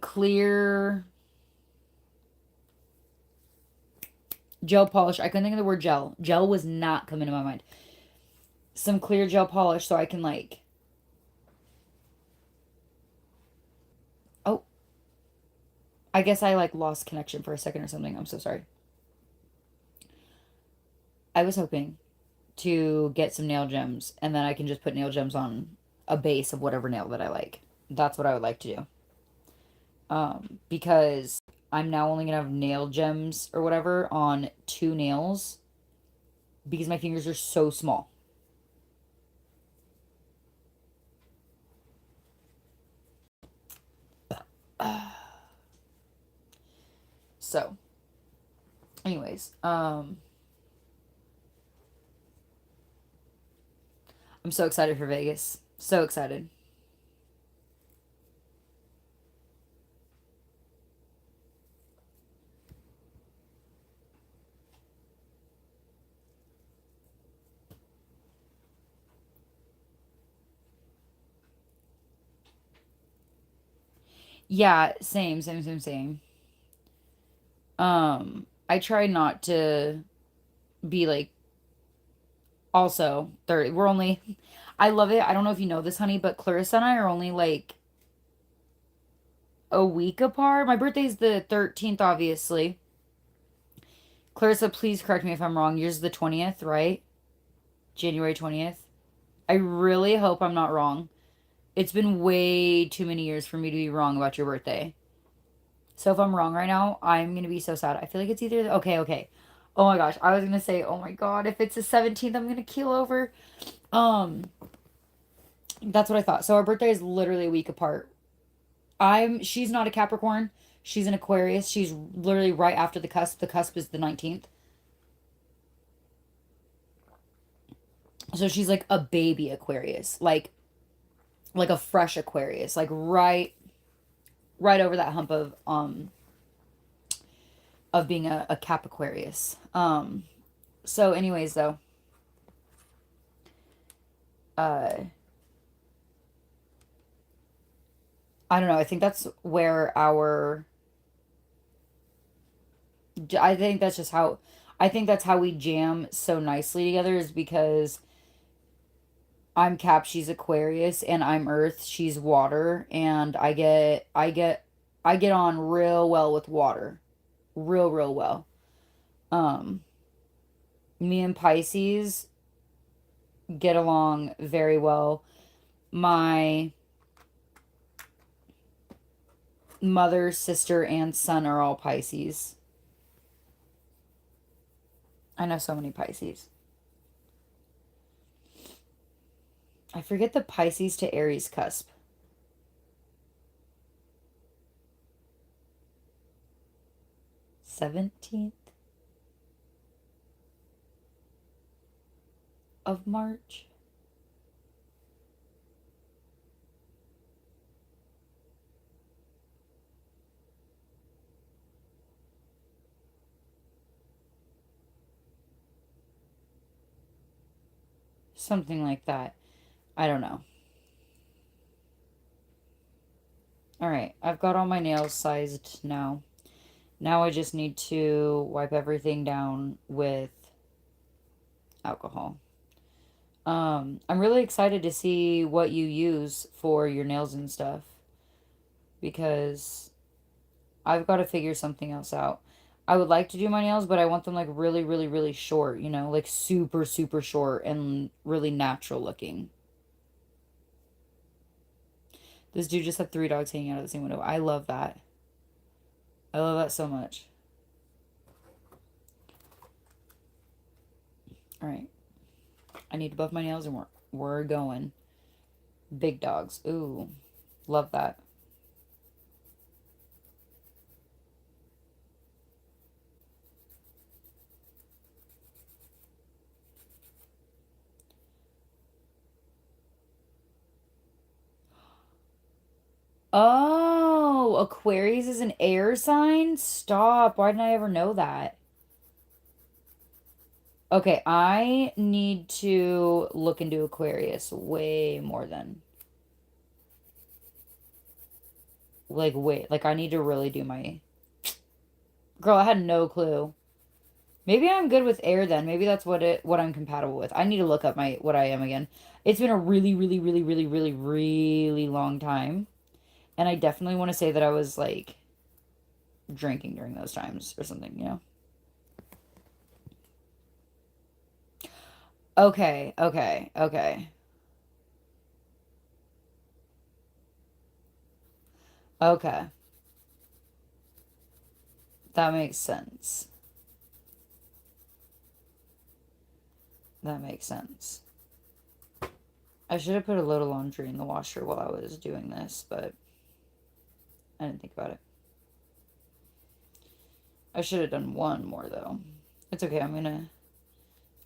clear gel polish. I couldn't think of the word gel. Gel was not coming to my mind. Some clear gel polish so I can like. Oh, I guess I like lost connection for a second or something. I'm so sorry. I was hoping to get some nail gems and then I can just put nail gems on a base of whatever nail that I like. That's what I would like to do. Because I'm now only gonna have nail gems or whatever on 2 nails because my fingers are so small. So, anyways, I'm so excited for Vegas. So excited. Yeah, same, same, same, same. I try not to be like also 30. We're only I love it. I don't know if you know this, honey, but Clarissa and I are only like a week apart. My birthday's the 13th, obviously. Clarissa, please correct me if I'm wrong. Yours is the 20th, right? January 20th. I really hope I'm not wrong. It's been way too many years for me to be wrong about your birthday. So if I'm wrong right now, I'm gonna be so sad. I feel like it's either okay, okay. Oh my gosh, I was gonna say, oh my god, if it's the 17th, I'm gonna keel over. Um, that's what I thought. So our birthday is literally a week apart. She's not a Capricorn. She's an Aquarius. She's literally right after the cusp. The cusp is the 19th. So she's like a baby Aquarius, like a fresh Aquarius, like right over that hump of being a Cap Aquarius. So anyways though, uh I don't know. I think that's where I think that's just how I think that's how we jam so nicely together is because I'm Cap, she's Aquarius, and I'm Earth, she's water, and I get on real well with water. Real, real well. Um, Me and Pisces get along very well. My mother, sister, and son are all Pisces. I know so many Pisces. I forget the Pisces to Aries cusp. 17th of March. Something like that. I don't know. Alright, I've got all my nails sized now. Now I just need to wipe everything down with alcohol. I'm really excited to see what you use for your nails and stuff because I've got to figure something else out. I would like to do my nails, but I want them like really, really, really short, you know, like super, super short and really natural looking. This dude just had three dogs hanging out of the same window. I love that. I love that so much. All right. I need to buff my nails and we're going. Big dogs. Ooh. Love that. Oh, Aquarius is an air sign? Stop. Why didn't I ever know that? Okay, I need to look into Aquarius way more than. Like, wait. Like, I need to really do my. Girl, I had no clue. Maybe I'm good with air then. Maybe that's what I'm compatible with. I need to look up my what I am again. It's been a really, really, really, really, really, really long time. And I definitely want to say that I was like drinking during those times or something, you know? Okay, okay, okay. Okay. That makes sense. That makes sense. I should have put a load of laundry in the washer while I was doing this, but I didn't think about it. I should have done one more though. It's okay. I'm gonna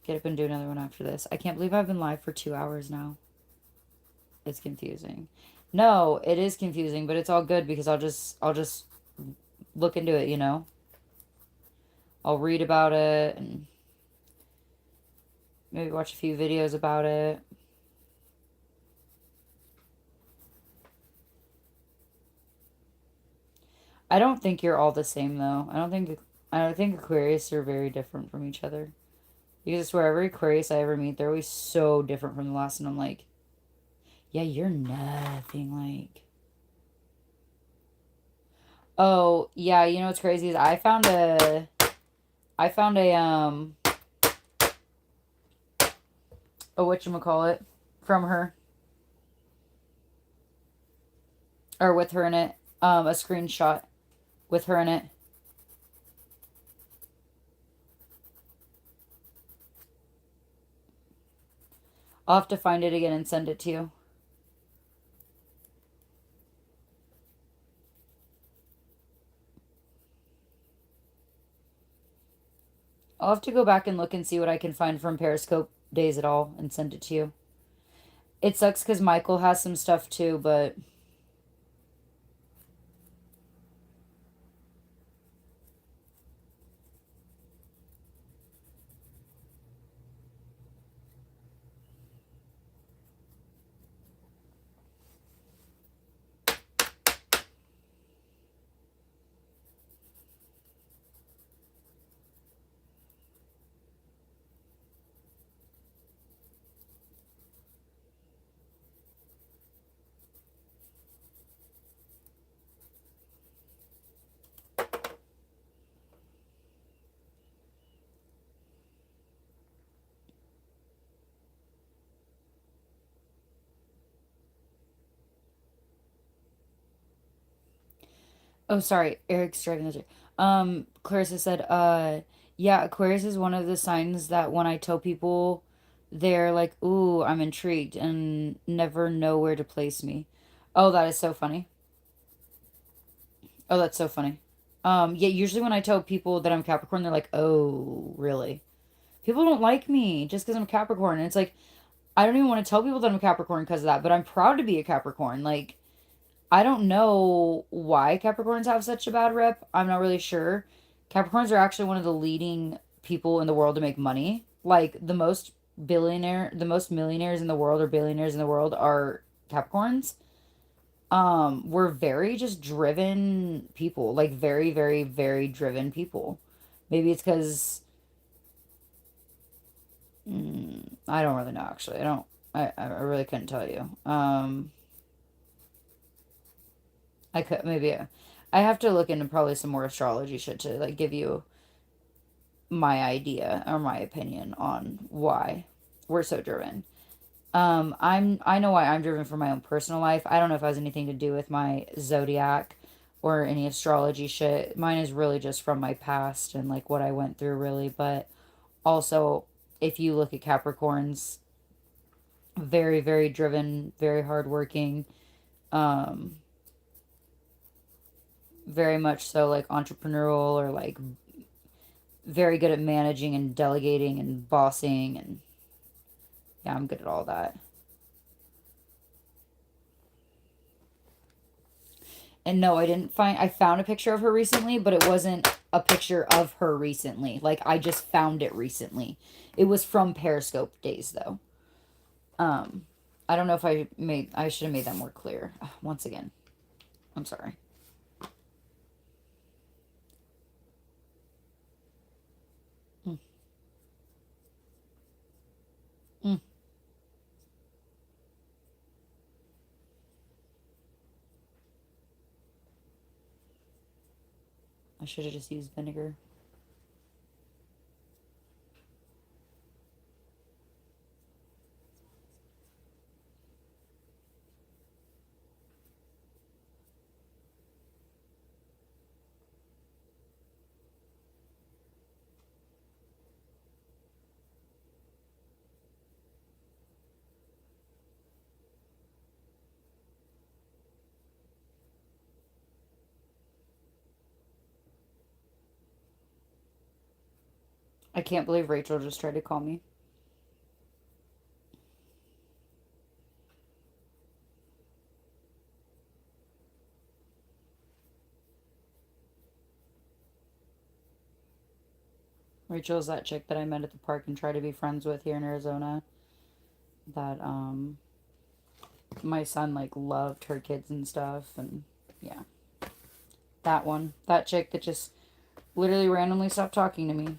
get up and do another one after this. I can't believe I've been live for 2 hours now. It's confusing. No, it is confusing, but it's all good because I'll just look into it, you know? I'll read about it and maybe watch a few videos about it. I don't think you're all the same though. I don't think Aquarius are very different from each other. Because I swear every Aquarius I ever meet, they're always so different from the last, and I'm like, yeah, you're nothing like. Oh, yeah, you know what's crazy is I found a whatchamacallit from her or with her in it. A screenshot with her in it. I'll have to find it again and send it to you. I'll have to go back and look and see what I can find from Periscope days at all and send it to you. It sucks because Michael has some stuff too, but oh, sorry. Eric's driving this. Clarissa said, yeah, Aquarius is one of the signs that when I tell people, they're like, ooh, I'm intrigued and never know where to place me. Oh, that is so funny. Oh, that's so funny. Yeah, usually when I tell people that I'm Capricorn, they're like, "Oh, really?" People don't like me just because I'm Capricorn. And it's like, I don't even want to tell people that I'm Capricorn because of that, but I'm proud to be a Capricorn. Like, I don't know why Capricorns have such a bad rep. I'm not really sure. Capricorns are actually one of the leading people in the world to make money. Like, the most millionaires in the world or billionaires in the world are Capricorns. We're very just driven people, like very, very, very driven people. Maybe it's because I don't really know. Actually, I don't. I really couldn't tell you. I could maybe I have to look into probably some more astrology shit to like give you my idea or my opinion on why we're so driven. I know why I'm driven for my own personal life. I don't know if it has anything to do with my zodiac or any astrology shit. Mine is really just from my past and like what I went through really, but also if you look at Capricorns, very very driven, very hardworking, um very much so like entrepreneurial or like very good at managing and delegating and bossing and yeah, I'm good at all that. And no, I found a picture of her recently, but it wasn't a picture of her recently. Like I just found it recently. It was from Periscope days though. Um I don't know if I should have made that more clear. Once again, I'm sorry. Mm, mm. I should have just used vinegar. I can't believe Rachel just tried to call me. Rachel's that chick that I met at the park and tried to be friends with here in Arizona. That my son like loved her kids and stuff and yeah. That one. That chick that just literally randomly stopped talking to me.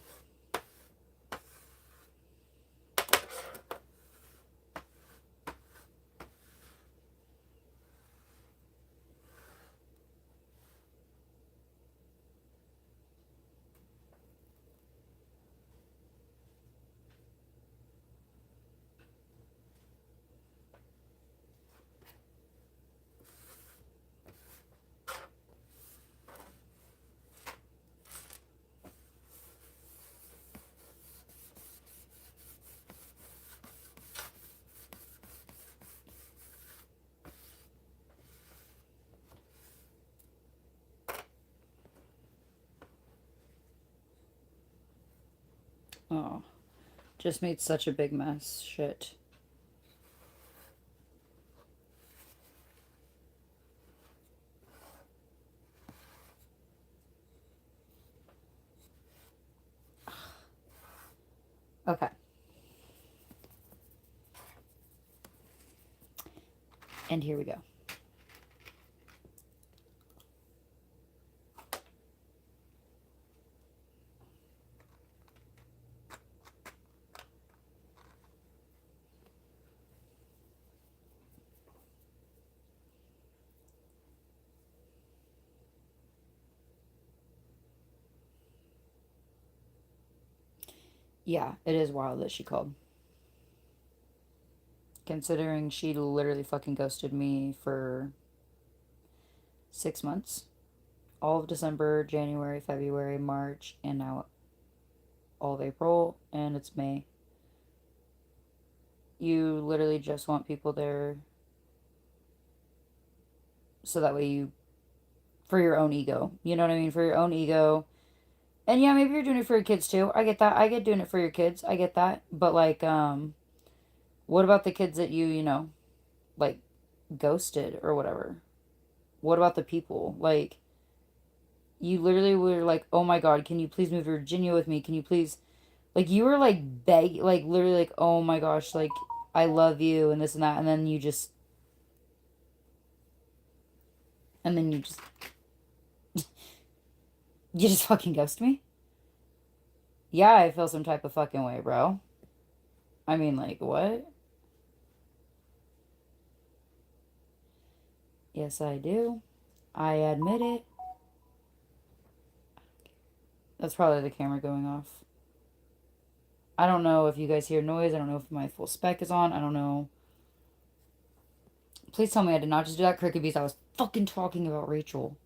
Oh, just made such a big mess. Shit. Okay. And here we go. Yeah, it is wild that she called. Considering she literally fucking ghosted me for 6 months. All of December, January, February, March, and now all of April, and it's May. You literally just want people there so that way you for your own ego. You know what I mean? For your own ego. And yeah, maybe you're doing it for your kids too. I get that. I get doing it for your kids. I get that. But like, what about the kids that you know, like ghosted or whatever? What about the people? Like, you literally were like, oh my God, can you please move to Virginia with me? Can you please, like, you were like like literally like, oh my gosh, like, I love you and this and that. And then and then you just fucking ghost me? Yeah, I feel some type of fucking way, bro. I mean, like, what? Yes, I do. I admit it. That's probably the camera going off. I don't know if you guys hear noise. I don't know if my full spec is on. I don't know. Please tell me I did not just do that, cricket bees. I was fucking talking about Rachel.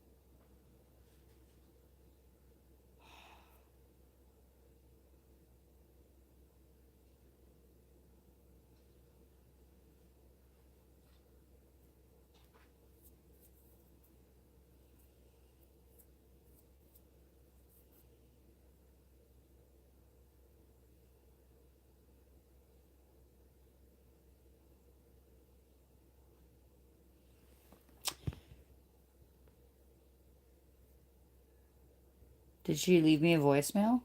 Did she leave me a voicemail?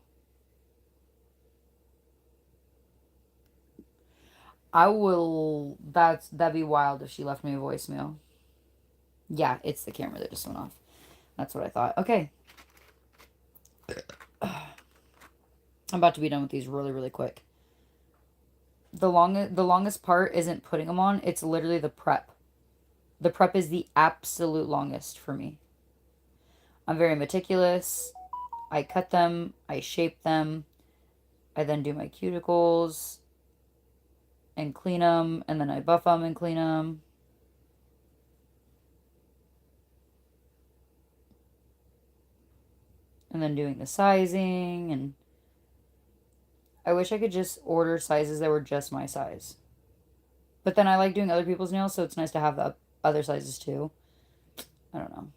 I will. That'd be wild if she left me a voicemail. Yeah, it's the camera that just went off. That's what I thought. Okay. I'm about to be done with these really, really quick. The longest part isn't putting them on. It's literally the prep. The prep is the absolute longest for me. I'm very meticulous. I cut them. I shape them. I then do my cuticles and clean them, and then I buff them and clean them. And then doing the sizing, and I wish I could just order sizes that were just my size. But then I like doing other people's nails, so it's nice to have the other sizes too. I don't know.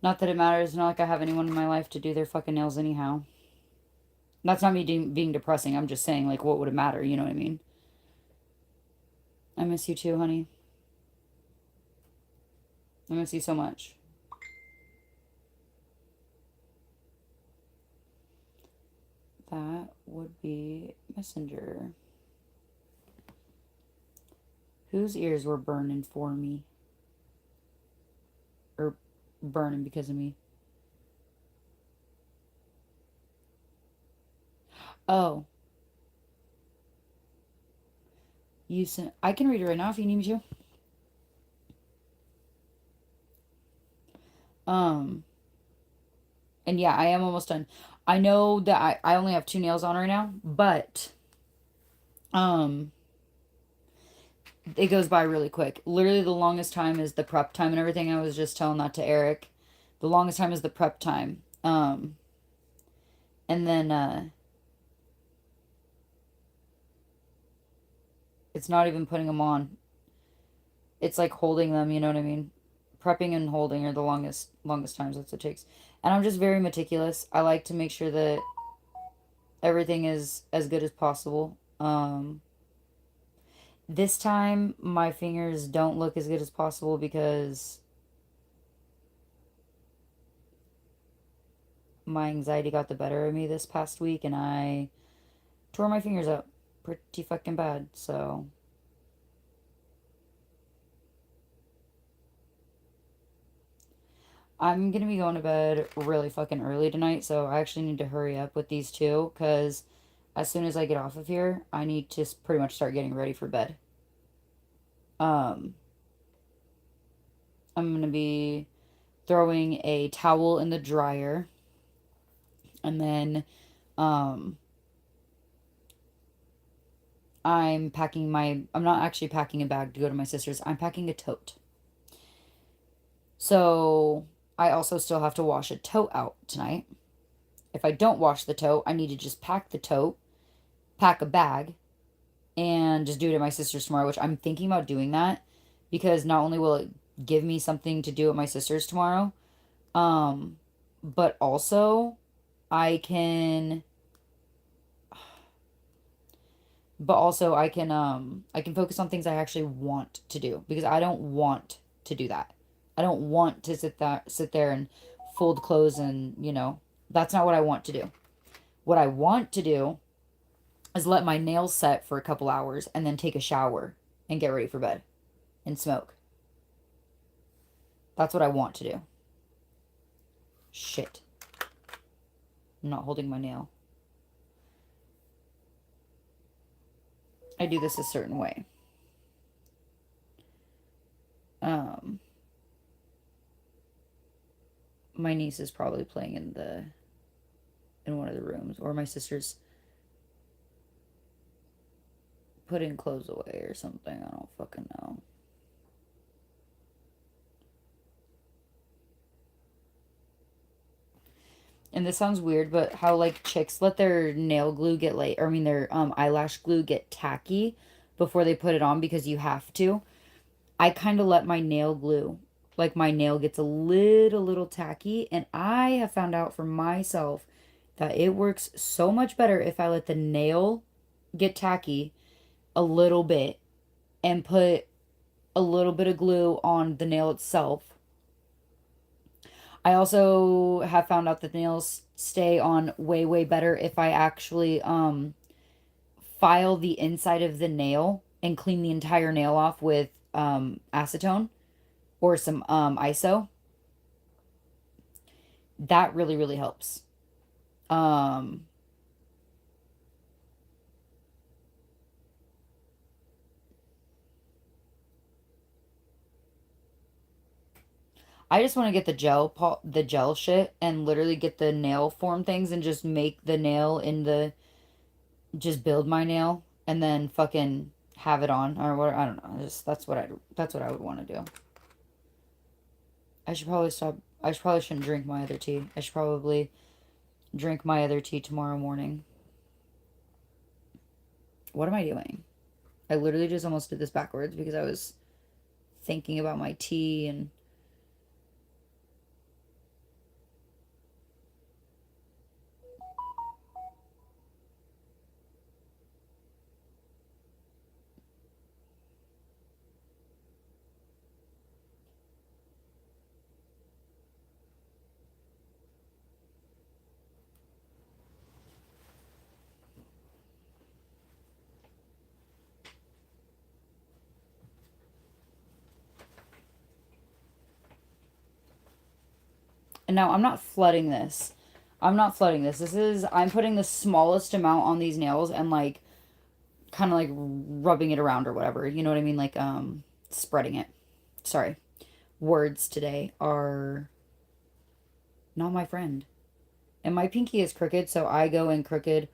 Not that it matters. Not like I have anyone in my life to do their fucking nails anyhow. That's not me being depressing. I'm just saying, like, what would it matter? You know what I mean? I miss you too, honey. I miss you so much. That would be Messenger. Whose ears were burning for me? Or burning because of me? Oh. You sent. I can read it right now if you need me to. Um. And yeah, I am almost done. I know that I only have 2 nails on right now, but um it goes by really quick. Literally the longest time is the prep time and everything. I was just telling that to Eric. The longest time is the prep time. And then it's not even putting them on. It's like holding them, you know what I mean? Prepping and holding are the longest times that it takes. And I'm just very meticulous. I like to make sure that everything is as good as possible. This time my fingers don't look as good as possible because my anxiety got the better of me this past week and I tore my fingers up pretty fucking bad. So I'm gonna be going to bed really fucking early tonight, so I actually need to hurry up with these two because as soon as I get off of here, I need to pretty much start getting ready for bed. Um, I'm gonna be throwing a towel in the dryer, and then um, I'm not actually packing a bag to go to my sister's. I'm packing a tote. So I also still have to wash a tote out tonight. If I don't wash the tote, I need to just pack the tote, pack a bag, and just do it at my sister's tomorrow, which I'm thinking about doing that because not only will it give me something to do at my sister's tomorrow, um, but also I can I can focus on things I actually want to do because I don't want to do that. I don't want to sit there and fold clothes and, that's not what I want to do. What I want to do is let my nails set for a couple hours and then take a shower and get ready for bed and smoke. That's what I want to do. Shit. I'm not holding my nail. I do this a certain way. Um, my niece is probably playing in one of the rooms, or my sister's putting clothes away or something. I don't fucking know. And this sounds weird, but how like chicks let their nail glue get their eyelash glue get tacky before they put it on because you have to. I kind of let my nail glue, like my nail gets a little tacky, and I have found out for myself that it works so much better if I let the nail get tacky a little bit and put a little bit of glue on the nail itself. I also have found out that the nails stay on way better if I actually file the inside of the nail and clean the entire nail off with acetone or some ISO. That really helps. Um I just want to get the gel shit and literally get the nail form things and just make the nail in the just build my nail and then fucking have it on or what, I don't know. Just that's what I would want to do. I should probably stop. I probably shouldn't drink my other tea. I should probably drink my other tea tomorrow morning. What am I doing? I literally just almost did this backwards because I was thinking about my tea and now I'm not flooding this. I'm not flooding this. I'm putting the smallest amount on these nails and like kind of like rubbing it around or whatever. You know what I mean? Like spreading it. Sorry. Words today are not my friend. And my pinky is crooked, so I go in crooked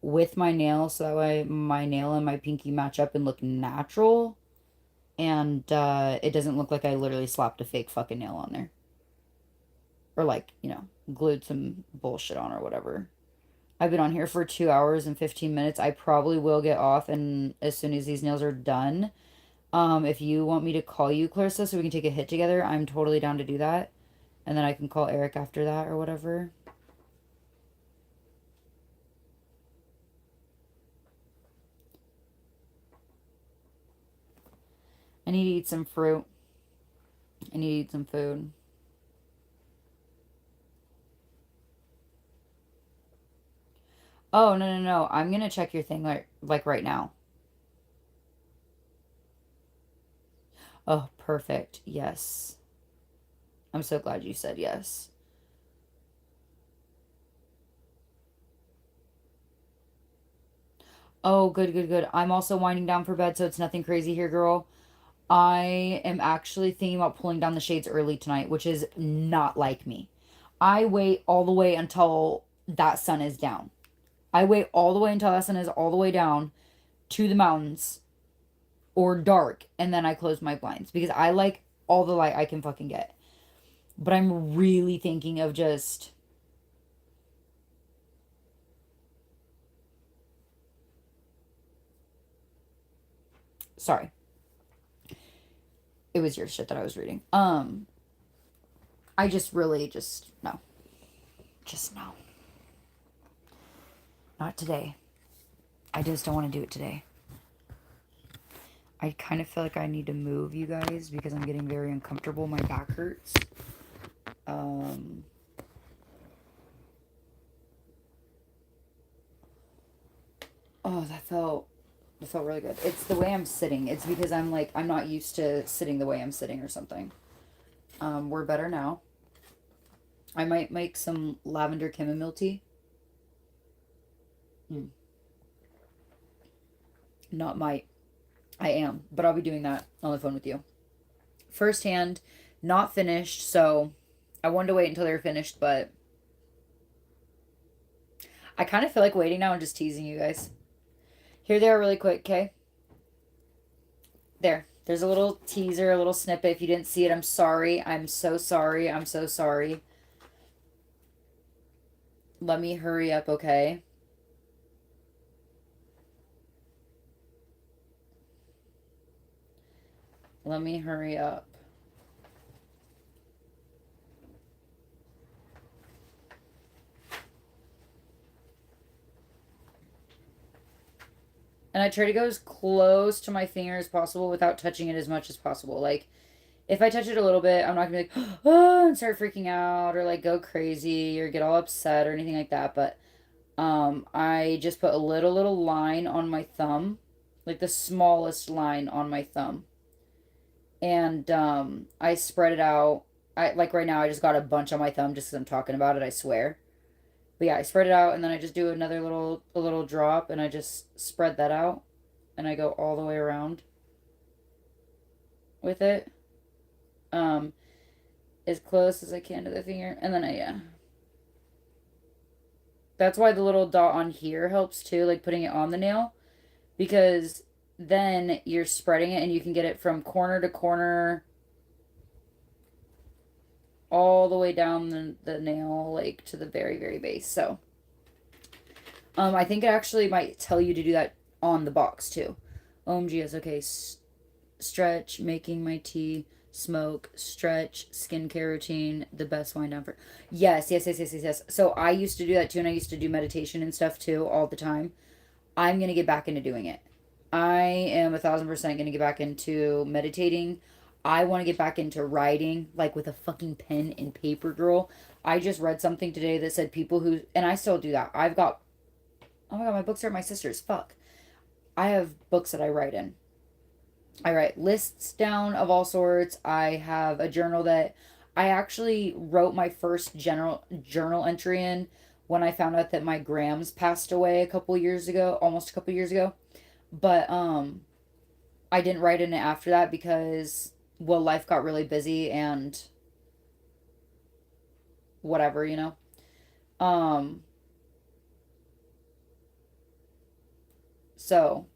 with my nail so that way my nail and my pinky match up and look natural. And it doesn't look like I literally slapped a fake fucking nail on there. Or like, glued some bullshit on or whatever. I've been on here for 2 hours and 15 minutes. I probably will get off and as soon as these nails are done. If you want me to call you, Clarissa, so we can take a hit together, I'm totally down to do that. And then I can call Eric after that or whatever. I need to eat some fruit. I need to eat some food. Oh, no. I'm gonna check your thing like right now. Oh, perfect. Yes. I'm so glad you said yes. Oh, good. I'm also winding down for bed, so it's nothing crazy here, girl. I am actually thinking about pulling down the shades early tonight, which is not like me. I wait all the way until that sun is down. I wait all the way until that sun is all the way down to the mountains or dark, and then I close my blinds because I like all the light I can fucking get. But I'm really thinking of just Sorry. It was your shit that I was reading. I just really just no. Just no. Not today. I just don't want to do it today. I kind of feel like I need to move, you guys, because I'm getting very uncomfortable. My back hurts. Oh, that felt really good. It's the way I'm sitting. It's because I'm like, I'm not used to sitting the way I'm sitting or something. We're better now. I might make some lavender chamomile tea. Not might. I am. But I'll be doing that on the phone with you. Firsthand, not finished. So I wanted to wait until they were finished, but I kind of feel like waiting now and just teasing you guys. Here they are really quick, okay? There. There's a little teaser, a little snippet. If you didn't see it, I'm sorry. I'm so sorry. I'm so sorry. Let me hurry up, okay? Let me hurry up. And I try to go as close to my finger as possible without touching it as much as possible. Like, if I touch it a little bit, I'm not gonna be like, oh, and start freaking out or like go crazy or get all upset or anything like that. But I just put a little line on my thumb, like the smallest line on my thumb. And I spread it out. I like right now I just got a bunch on my thumb just because I'm talking about it, I swear. But yeah, I spread it out and then I just do another little drop and I just spread that out and I go all the way around with it. Um, as close as I can to the finger. And then yeah. That's why the little dot on here helps too, like putting it on the nail. Because then you're spreading it and you can get it from corner to corner all the way down the nail, like to the very, very base. So I think it actually might tell you to do that on the box too. OMG is okay. Stretch, making my tea, smoke, stretch, skincare routine, the best wind down for. Yes, yes, yes, yes, yes, yes. So I used to do that too, and I used to do meditation and stuff too all the time. I'm gonna get back into doing it. I am 1,000% gonna get back into meditating. I want to get back into writing, like with a fucking pen and paper, girl. I just read something today that said people who, and I still do that. I've got, oh my god, my books are at my sister's. Fuck. I have books that I write in. I write lists down of all sorts. I have a journal that I actually wrote my first general journal entry in when I found out that my grams passed away a couple years ago, almost a couple years ago. But I didn't write in it after that because well, life got really busy and whatever, you know. Um so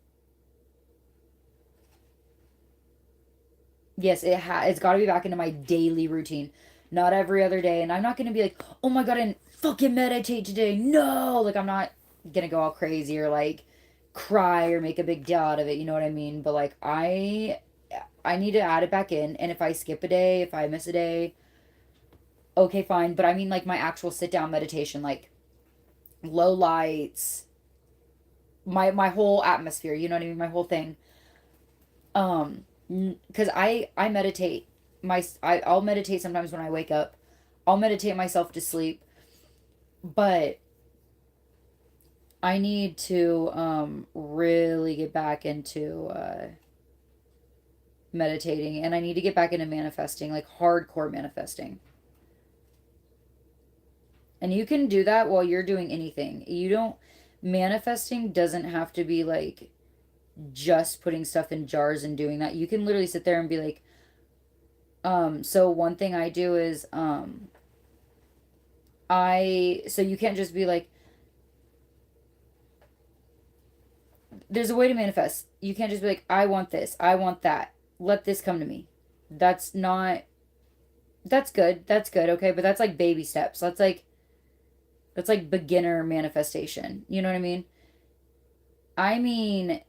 yes, it's got to be back into my daily routine. Not every other day. And I'm not going to be like, "Oh my god, I didn't fucking meditate today." No, like I'm not going to go all crazy or like cry or make a big deal out of it, you know what I mean? But like I need to add it back in, and if I skip a day, if I miss a day, okay, fine. But I mean like my actual sit down meditation, like low lights, my whole atmosphere, you know what I mean? My whole thing. Because I meditate I'll meditate sometimes when I wake up. I'll meditate myself to sleep, but I need to really get back into meditating, and I need to get back into manifesting, like hardcore manifesting. And you can do that while you're doing anything. You don't manifesting doesn't have to be like just putting stuff in jars and doing that. You can literally sit there and be like, so one thing I do is, so you can't just be like, there's a way to manifest. You can't just be like, I want this, I want that, let this come to me. That's not, that's good, okay, but that's like baby steps. That's like beginner manifestation. You know what I mean? I mean,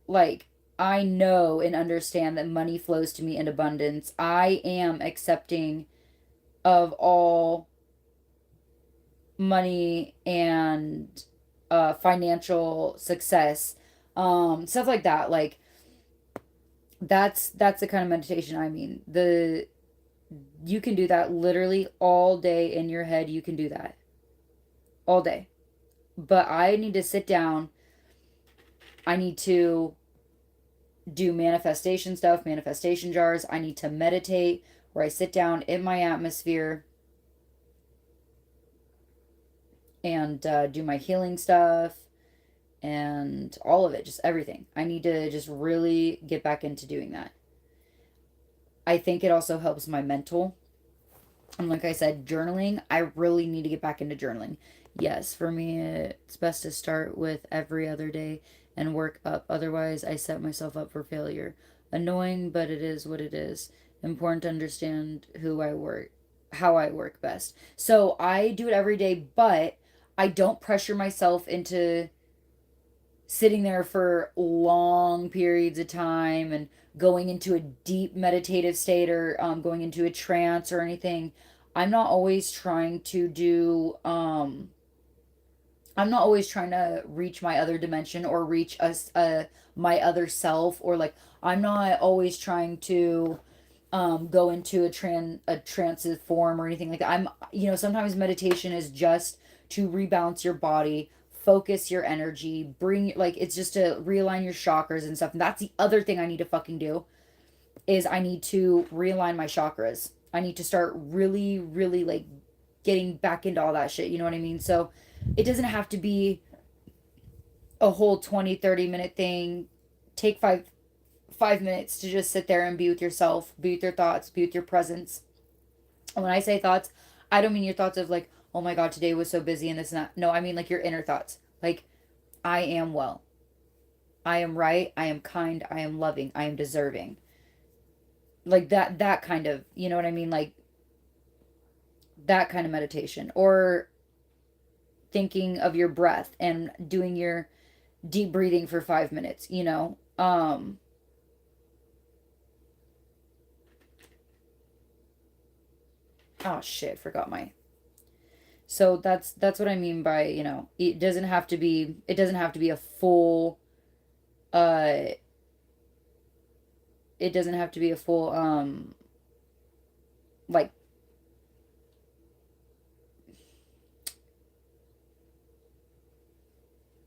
like, I know and understand that money flows to me in abundance. I am accepting of all money and financial success, stuff like that. Like that's the kind of meditation I mean. The You can do that literally all day in your head. You can do that all day. But I need to sit down. I need to do manifestation stuff, manifestation jars. I need to meditate where I sit down in my atmosphere and do my healing stuff and all of it, just everything. I need to just really get back into doing that. I think it also helps my mental. And like I said, journaling, I really need to get back into journaling. Yes, for me, it's best to start with every other day and work up. Otherwise, I set myself up for failure. Annoying, but it is what it is. Important to understand how I work best. So I do it every day, but I don't pressure myself into sitting there for long periods of time and going into a deep meditative state or going into a trance or anything. I'm not always trying to do I'm not always trying to reach my other dimension or reach my other self, or like I'm not always trying to go into a transitive form or anything like that. Sometimes meditation is just to rebalance your body, focus your energy, bring like it's just to realign your chakras and stuff. And that's the other thing I need to fucking do is I need to realign my chakras. I need to start really, really like getting back into all that shit. You know what I mean? So it doesn't have to be a whole 20-30 minute thing. Take 5 minutes to just sit there and be with yourself, be with your thoughts, be with your presence. And when I say thoughts, I don't mean your thoughts of like, oh my God, today was so busy and this and that. No, I mean like your inner thoughts. Like, I am well. I am right. I am kind. I am loving. I am deserving. Like that kind of, you know what I mean? Like that kind of meditation. Or thinking of your breath and doing your deep breathing for 5 minutes, you know? Oh shit, forgot my. So that's what I mean by, it doesn't have to be a full uh it doesn't have to be a full like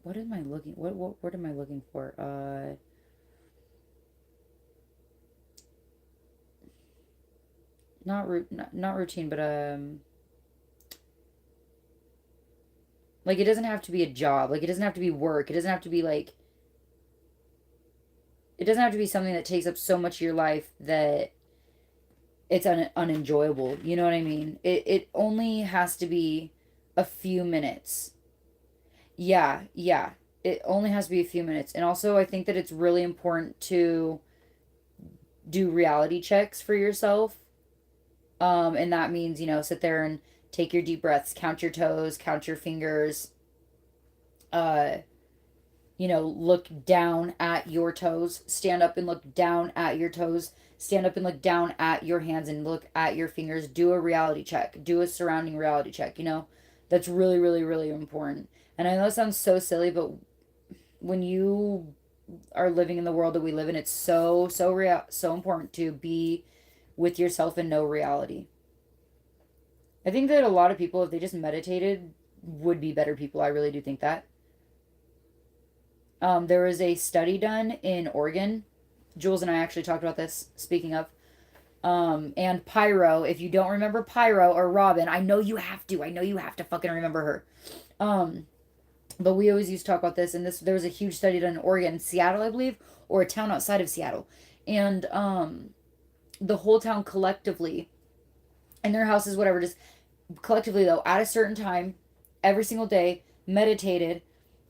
what word am I looking for? Not routine, but like it doesn't have to be a job. Like it doesn't have to be work. It doesn't have to be something that takes up so much of your life that it's unenjoyable. You know what I mean? It only has to be a few minutes. Yeah, yeah. It only has to be a few minutes. And also I think that it's really important to do reality checks for yourself. And that means, sit there and take your deep breaths, count your toes, count your fingers, uh, look down at your toes, stand up and look down at your toes, stand up and look down at your hands and look at your fingers. Do a reality check, do a surrounding reality check, That's really, really, really important. And I know it sounds so silly, but when you are living in the world that we live in, it's so, so real, so important to be with yourself and know reality. I think that a lot of people, if they just meditated, would be better people. I really do think that. There was a study done in Oregon. Jules and I actually talked about this, speaking of. And Pyro, if you don't remember Pyro or Robin, I know you have to. I know you have to fucking remember her. But we always used to talk about this, and there was a huge study done in Oregon, Seattle, I believe, or a town outside of Seattle. And the whole town collectively, in their houses, whatever, just collectively though, at a certain time, every single day, meditated.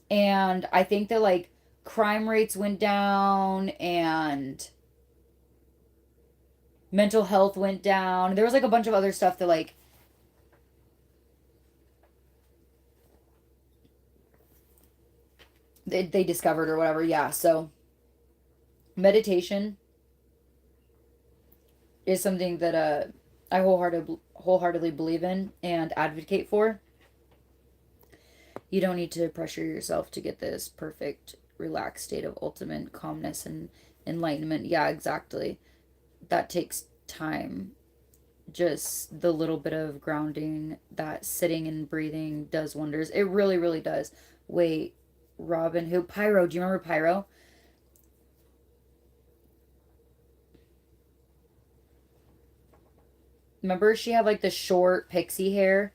And I think that like crime rates went down and mental health went down. There was like a bunch of other stuff that like they discovered or whatever. Yeah. So Meditation is something that I wholeheartedly believe in and advocate for. You don't need to pressure yourself to get this perfect, relaxed state of ultimate calmness and enlightenment. Yeah, exactly. That takes time. Just the little bit of grounding, that sitting and breathing does wonders. It really, really does. Wait, Robin, who? Pyro. Do you remember Pyro? Remember she had like the short pixie hair?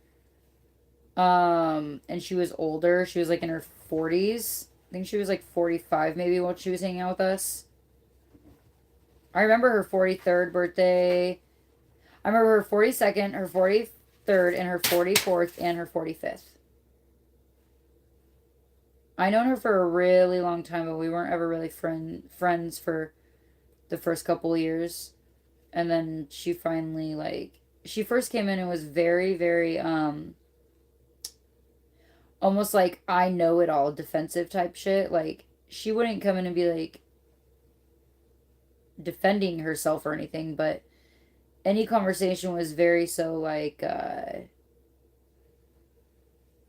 And she was older. She was like in her 40s. I think she was like 45 maybe while she was hanging out with us. I remember her 43rd birthday. I remember her 42nd, her 43rd, and her 44th, and her 45th. I known her for a really long time, but we weren't ever really friends for the first couple of years. And then she finally like she first came in and was very, very almost like I know it all defensive type shit. Like she wouldn't come in and be like defending herself or anything, but any conversation was very so like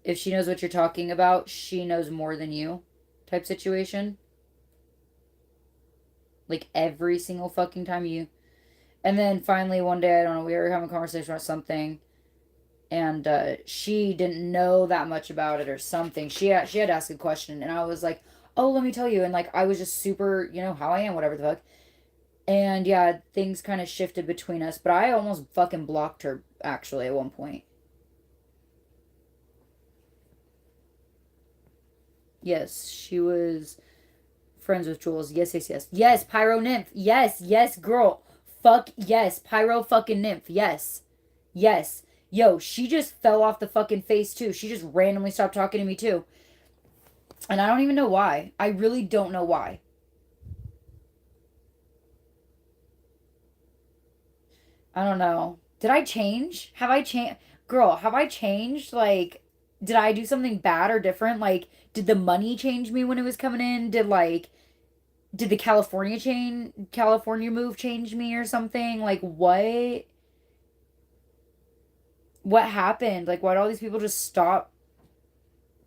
if she knows what you're talking about, she knows more than you type situation. Like every single fucking time you. And then finally one day, I don't know, we were having a conversation about something and she didn't know that much about it or something. She had to ask a question and I was like, "Oh, let me tell you." And like I was just super, how I am, whatever the fuck. And yeah, things kind of shifted between us, but I almost fucking blocked her actually at one point. Yes, she was friends with Jules. Yes, yes, yes. Yes, Pyro Nymph. Yes, yes, girl. Fuck yes. Pyro fucking Nymph. Yes. Yes. Yo, she just fell off the fucking face too. She just randomly stopped talking to me too. And I don't even know why. I really don't know why. I don't know. Did I change? Have I changed? Girl, have I changed? Like, did I do something bad or different? Like, did the money change me when it was coming in? Did the California move change me or something? Like, what happened? Like, why did all these people just stop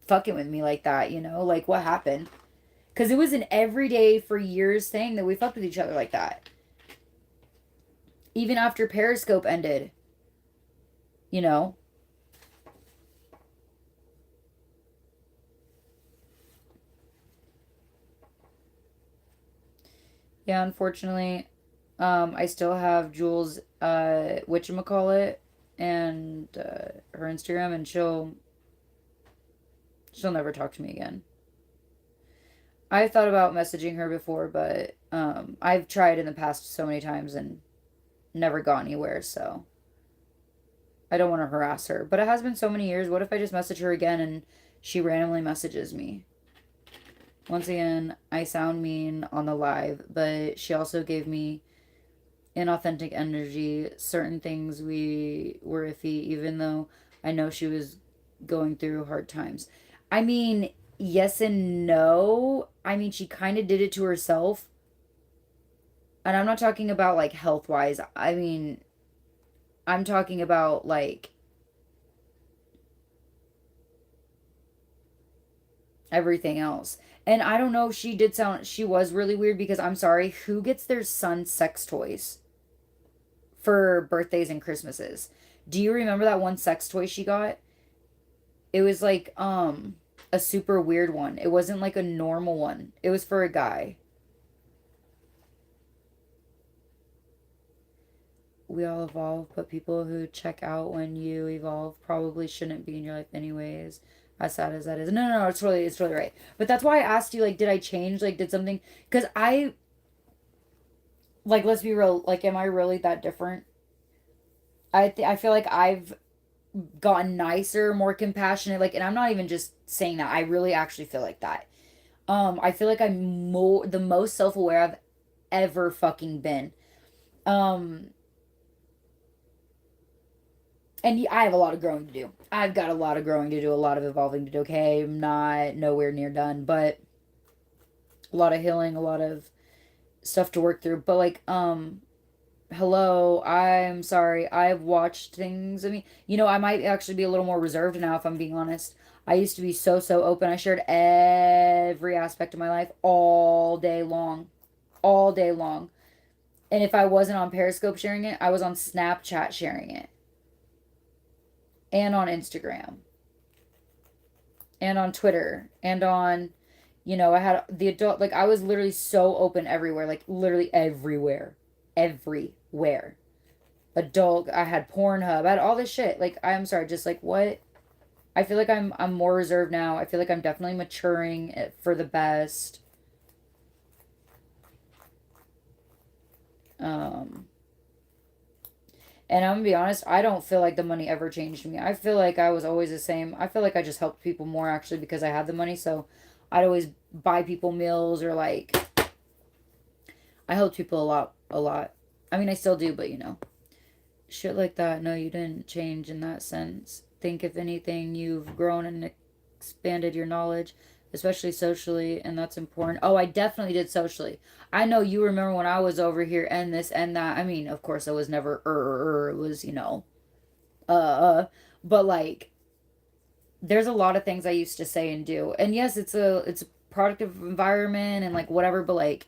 fucking with me like that? Like, what happened? Because it was an everyday for years thing that we fucked with each other like that. Even after Periscope ended, you know? Yeah, unfortunately, I still have Jules, whatchamacallit, and her Instagram, and she'll never talk to me again. I've thought about messaging her before, but I've tried in the past so many times and never got anywhere, so I don't want to harass her. But it has been so many years. What if I just message her again and she randomly messages me? Once again, I sound mean on the live, but she also gave me inauthentic energy. Certain things we were iffy, even though I know she was going through hard times. I mean, yes and no. I mean, she kind of did it to herself. And I'm not talking about like health wise. I mean, I'm talking about like everything else. And I don't know, she was really weird because I'm sorry, who gets their son sex toys for birthdays and Christmases? Do you remember that one sex toy she got? It was like a super weird one. It wasn't like a normal one. It was for a guy. We all evolve, but people who check out when you evolve probably shouldn't be in your life anyways. As sad as that is. No, no, no, it's really right. But that's why I asked you, like, did I change? Like, did something? Because like, let's be real. Like, am I really that different? I feel like I've gotten nicer, more compassionate. Like, and I'm not even just saying that. I really actually feel like that. I feel like I'm the most self aware I've ever fucking been. Um, and I have a lot of growing to do. I've got a lot of growing to do, a lot of evolving to do. Okay, I'm not nowhere near done, but a lot of healing, a lot of stuff to work through. But like, hello, I'm sorry. I've watched things. I mean, I might actually be a little more reserved now if I'm being honest. I used to be so open. I shared every aspect of my life all day long. All day long. And if I wasn't on Periscope sharing it, I was on Snapchat sharing it. And on Instagram. And on Twitter. And on, I had the adult, like, I was literally so open everywhere. Like, literally everywhere. Everywhere. Adult, I had Pornhub, I had all this shit. Like, I'm sorry, just like, what? I feel like I'm more reserved now. I feel like I'm definitely maturing for the best. Um, and I'm gonna be honest, I don't feel like the money ever changed me. I feel like I was always the same. I feel like I just helped people more actually because I had the money. So I'd always buy people meals or like I helped people a lot, a lot. I mean, I still do, but shit like that. No, you didn't change in that sense. Think if anything, you've grown and expanded your knowledge, especially socially, and that's important. Oh, I definitely did socially. I know you remember when I was over here and this and that. I mean, of course, I was never it was uh, uh, but like, there's a lot of things I used to say and do, and yes, it's a productive environment and like whatever, but like,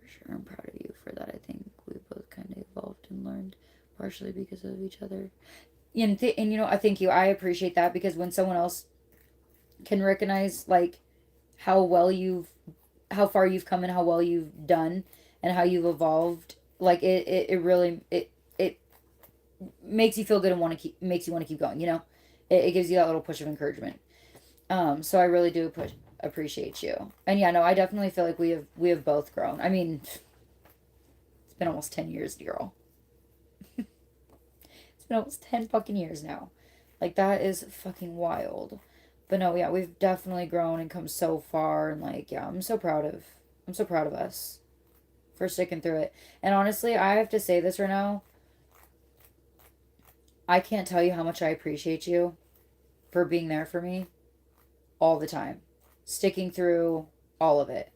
for sure, I'm proud of you for that. I think we both kind of evolved and learned partially because of each other. And I thank you. I appreciate that because when someone else can recognize like how well how far you've come and how well you've done and how you've evolved, like it really it makes you feel good and makes you want to keep going. It gives you that little push of encouragement. So I really do appreciate you. And yeah, no, I definitely feel like we have both grown. I mean, it's been almost 10 years, girl. It's been almost 10 fucking years now. Like, that is fucking wild. But no, yeah, we've definitely grown and come so far. And like, yeah, I'm so proud of us for sticking through it. And honestly, I have to say this right now. I can't tell you how much I appreciate you for being there for me all the time. Sticking through all of it.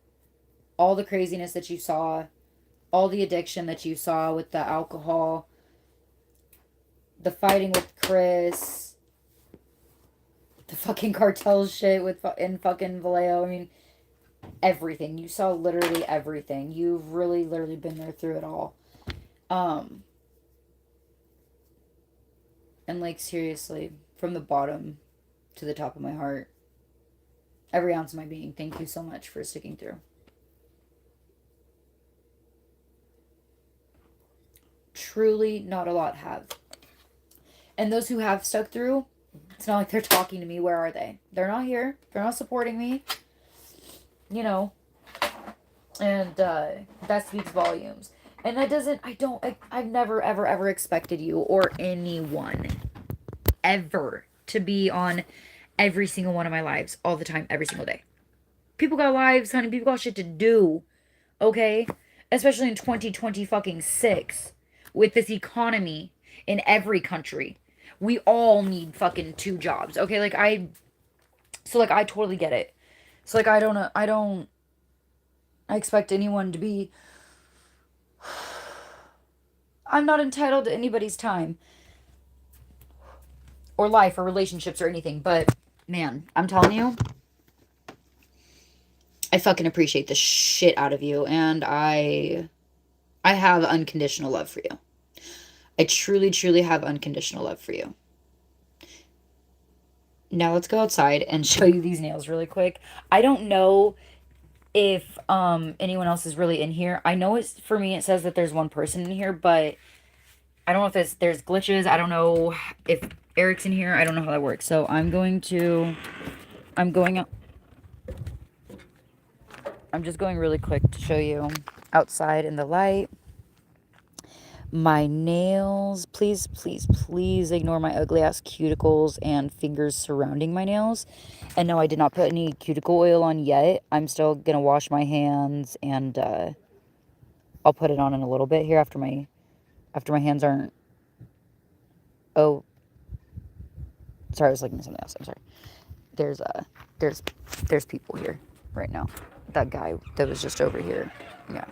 All the craziness that you saw, all the addiction that you saw with the alcohol, the fighting with Chris, the fucking cartel shit in fucking Vallejo. I mean, everything. You saw literally everything. You've really literally been there through it all. And like seriously, from the bottom to the top of my heart, every ounce of my being, thank you so much for sticking through. Truly, not a lot have. And those who have stuck through, it's not like they're talking to me. Where are they? They're not here. They're not supporting me. And that speaks volumes. And that doesn't, I've never, ever, ever expected you or anyone ever to be on every single one of my lives all the time, every single day. People got lives, honey. People got shit to do. Okay? Especially in 2020 fucking 6 with this economy in every country. We all need fucking 2 jobs. Okay? I totally get it. So I don't expect anyone to be. I'm not entitled to anybody's time or life or relationships or anything, but man, I'm telling you, I fucking appreciate the shit out of you, and I have unconditional love for you. I truly, truly have unconditional love for you. Now let's go outside and show you these nails really quick. I don't know if anyone else is really in here. I know it's for me it says that there's one person in here, but I don't know if there's glitches. I don't know if Eric's in here. I don't know how that works. So I'm going out. I'm just going really quick to show you outside in the light. My nails. Please, please, please ignore my ugly ass cuticles and fingers surrounding my nails. And no, I did not put any cuticle oil on yet. I'm still going to wash my hands and I'll put it on in a little bit here after my hands aren't. Oh, sorry, I was looking at something else. I'm sorry. There's people here right now. That guy that was just over here. Yeah.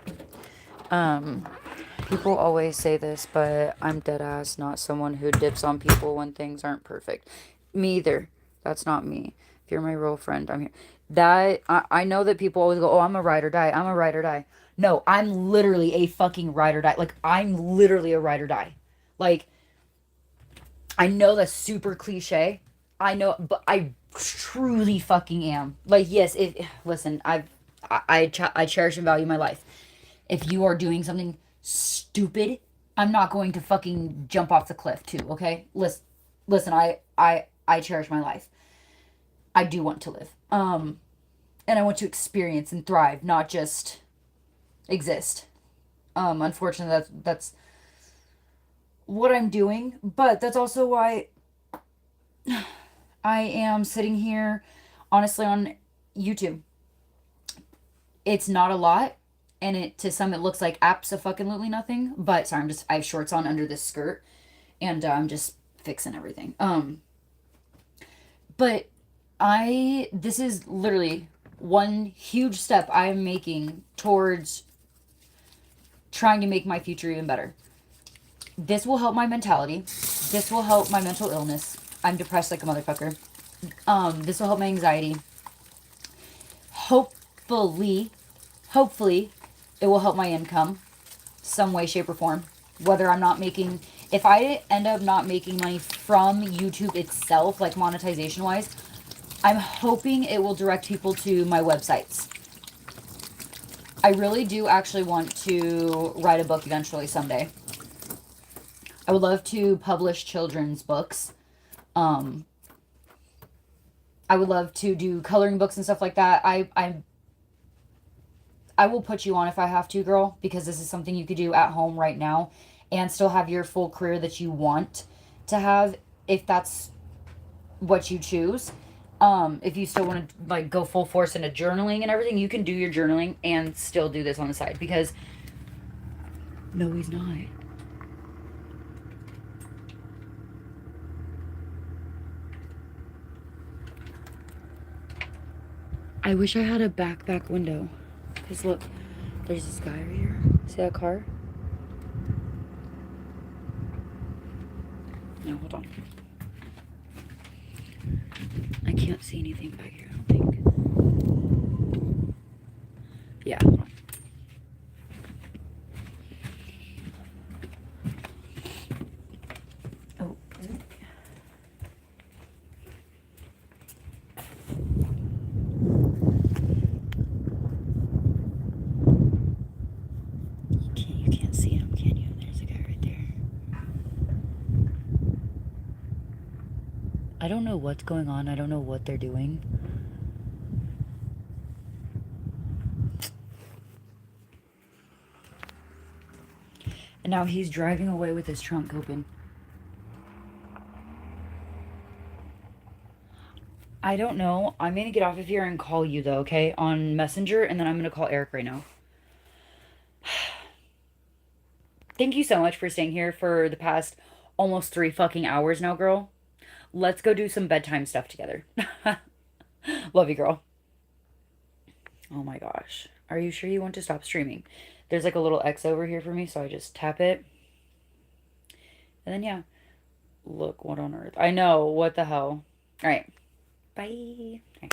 Um, People always say this, but I'm dead ass not someone who dips on people when things aren't perfect. Me either. That's not me. If you're my real friend, I'm here. I know that people always go, oh, I'm a ride or die. I'm a ride or die. No, I'm literally a fucking ride or die. Like, I'm literally a ride or die. Like, I know that's super cliche. I know, but I truly fucking am. Like, yes, if listen, I cherish and value my life. If you are doing something stupid, I'm not going to fucking jump off the cliff too. Okay, listen. I cherish my life. I do want to live. And I want to experience and thrive, not just exist. Unfortunately, that's what I'm doing, but that's also why I am sitting here, honestly, on YouTube. It's not a lot, and it to some it looks like abso-fucking-lutely nothing. But sorry, I have shorts on under this skirt, and I'm just fixing everything. But this is literally one huge step I am making towards trying to make my future even better. This will help my mentality. This will help my mental illness. I'm depressed like a motherfucker. This will help my anxiety. Hopefully, hopefully, it will help my income some way, shape, or form. Whether I'm not making, if I end up not making money from YouTube itself, like monetization wise, I'm hoping it will direct people to my websites. I really do actually want to write a book eventually someday. I would love to publish children's books. Um, I would love to do coloring books and stuff like that. I will put you on if I have to, girl, because this is something you could do at home right now and still have your full career that you want to have if that's what you choose. If you still want to like go full force into journaling and everything, you can do your journaling and still do this on the side because no, he's not. I wish I had a back window. Because look, there's this guy right here. See that car? No, hold on. I can't see anything back here, I don't think. Yeah, hold on. Oh, is it? You can't see him, can you? There's a guy right there. I don't know what's going on. I don't know what they're doing. And now he's driving away with his trunk open. I don't know. I'm going to get off of here and call you, though, okay? On Messenger, and then I'm going to call Eric right now. Thank you so much for staying here for the past almost 3 fucking hours now, girl. Let's go do some bedtime stuff together. Love you, girl. Oh my gosh. Are you sure you want to stop streaming? There's like a little X over here for me, so I just tap it. And then, yeah. Look, what on earth? I know. What the hell? All right. Bye. Okay.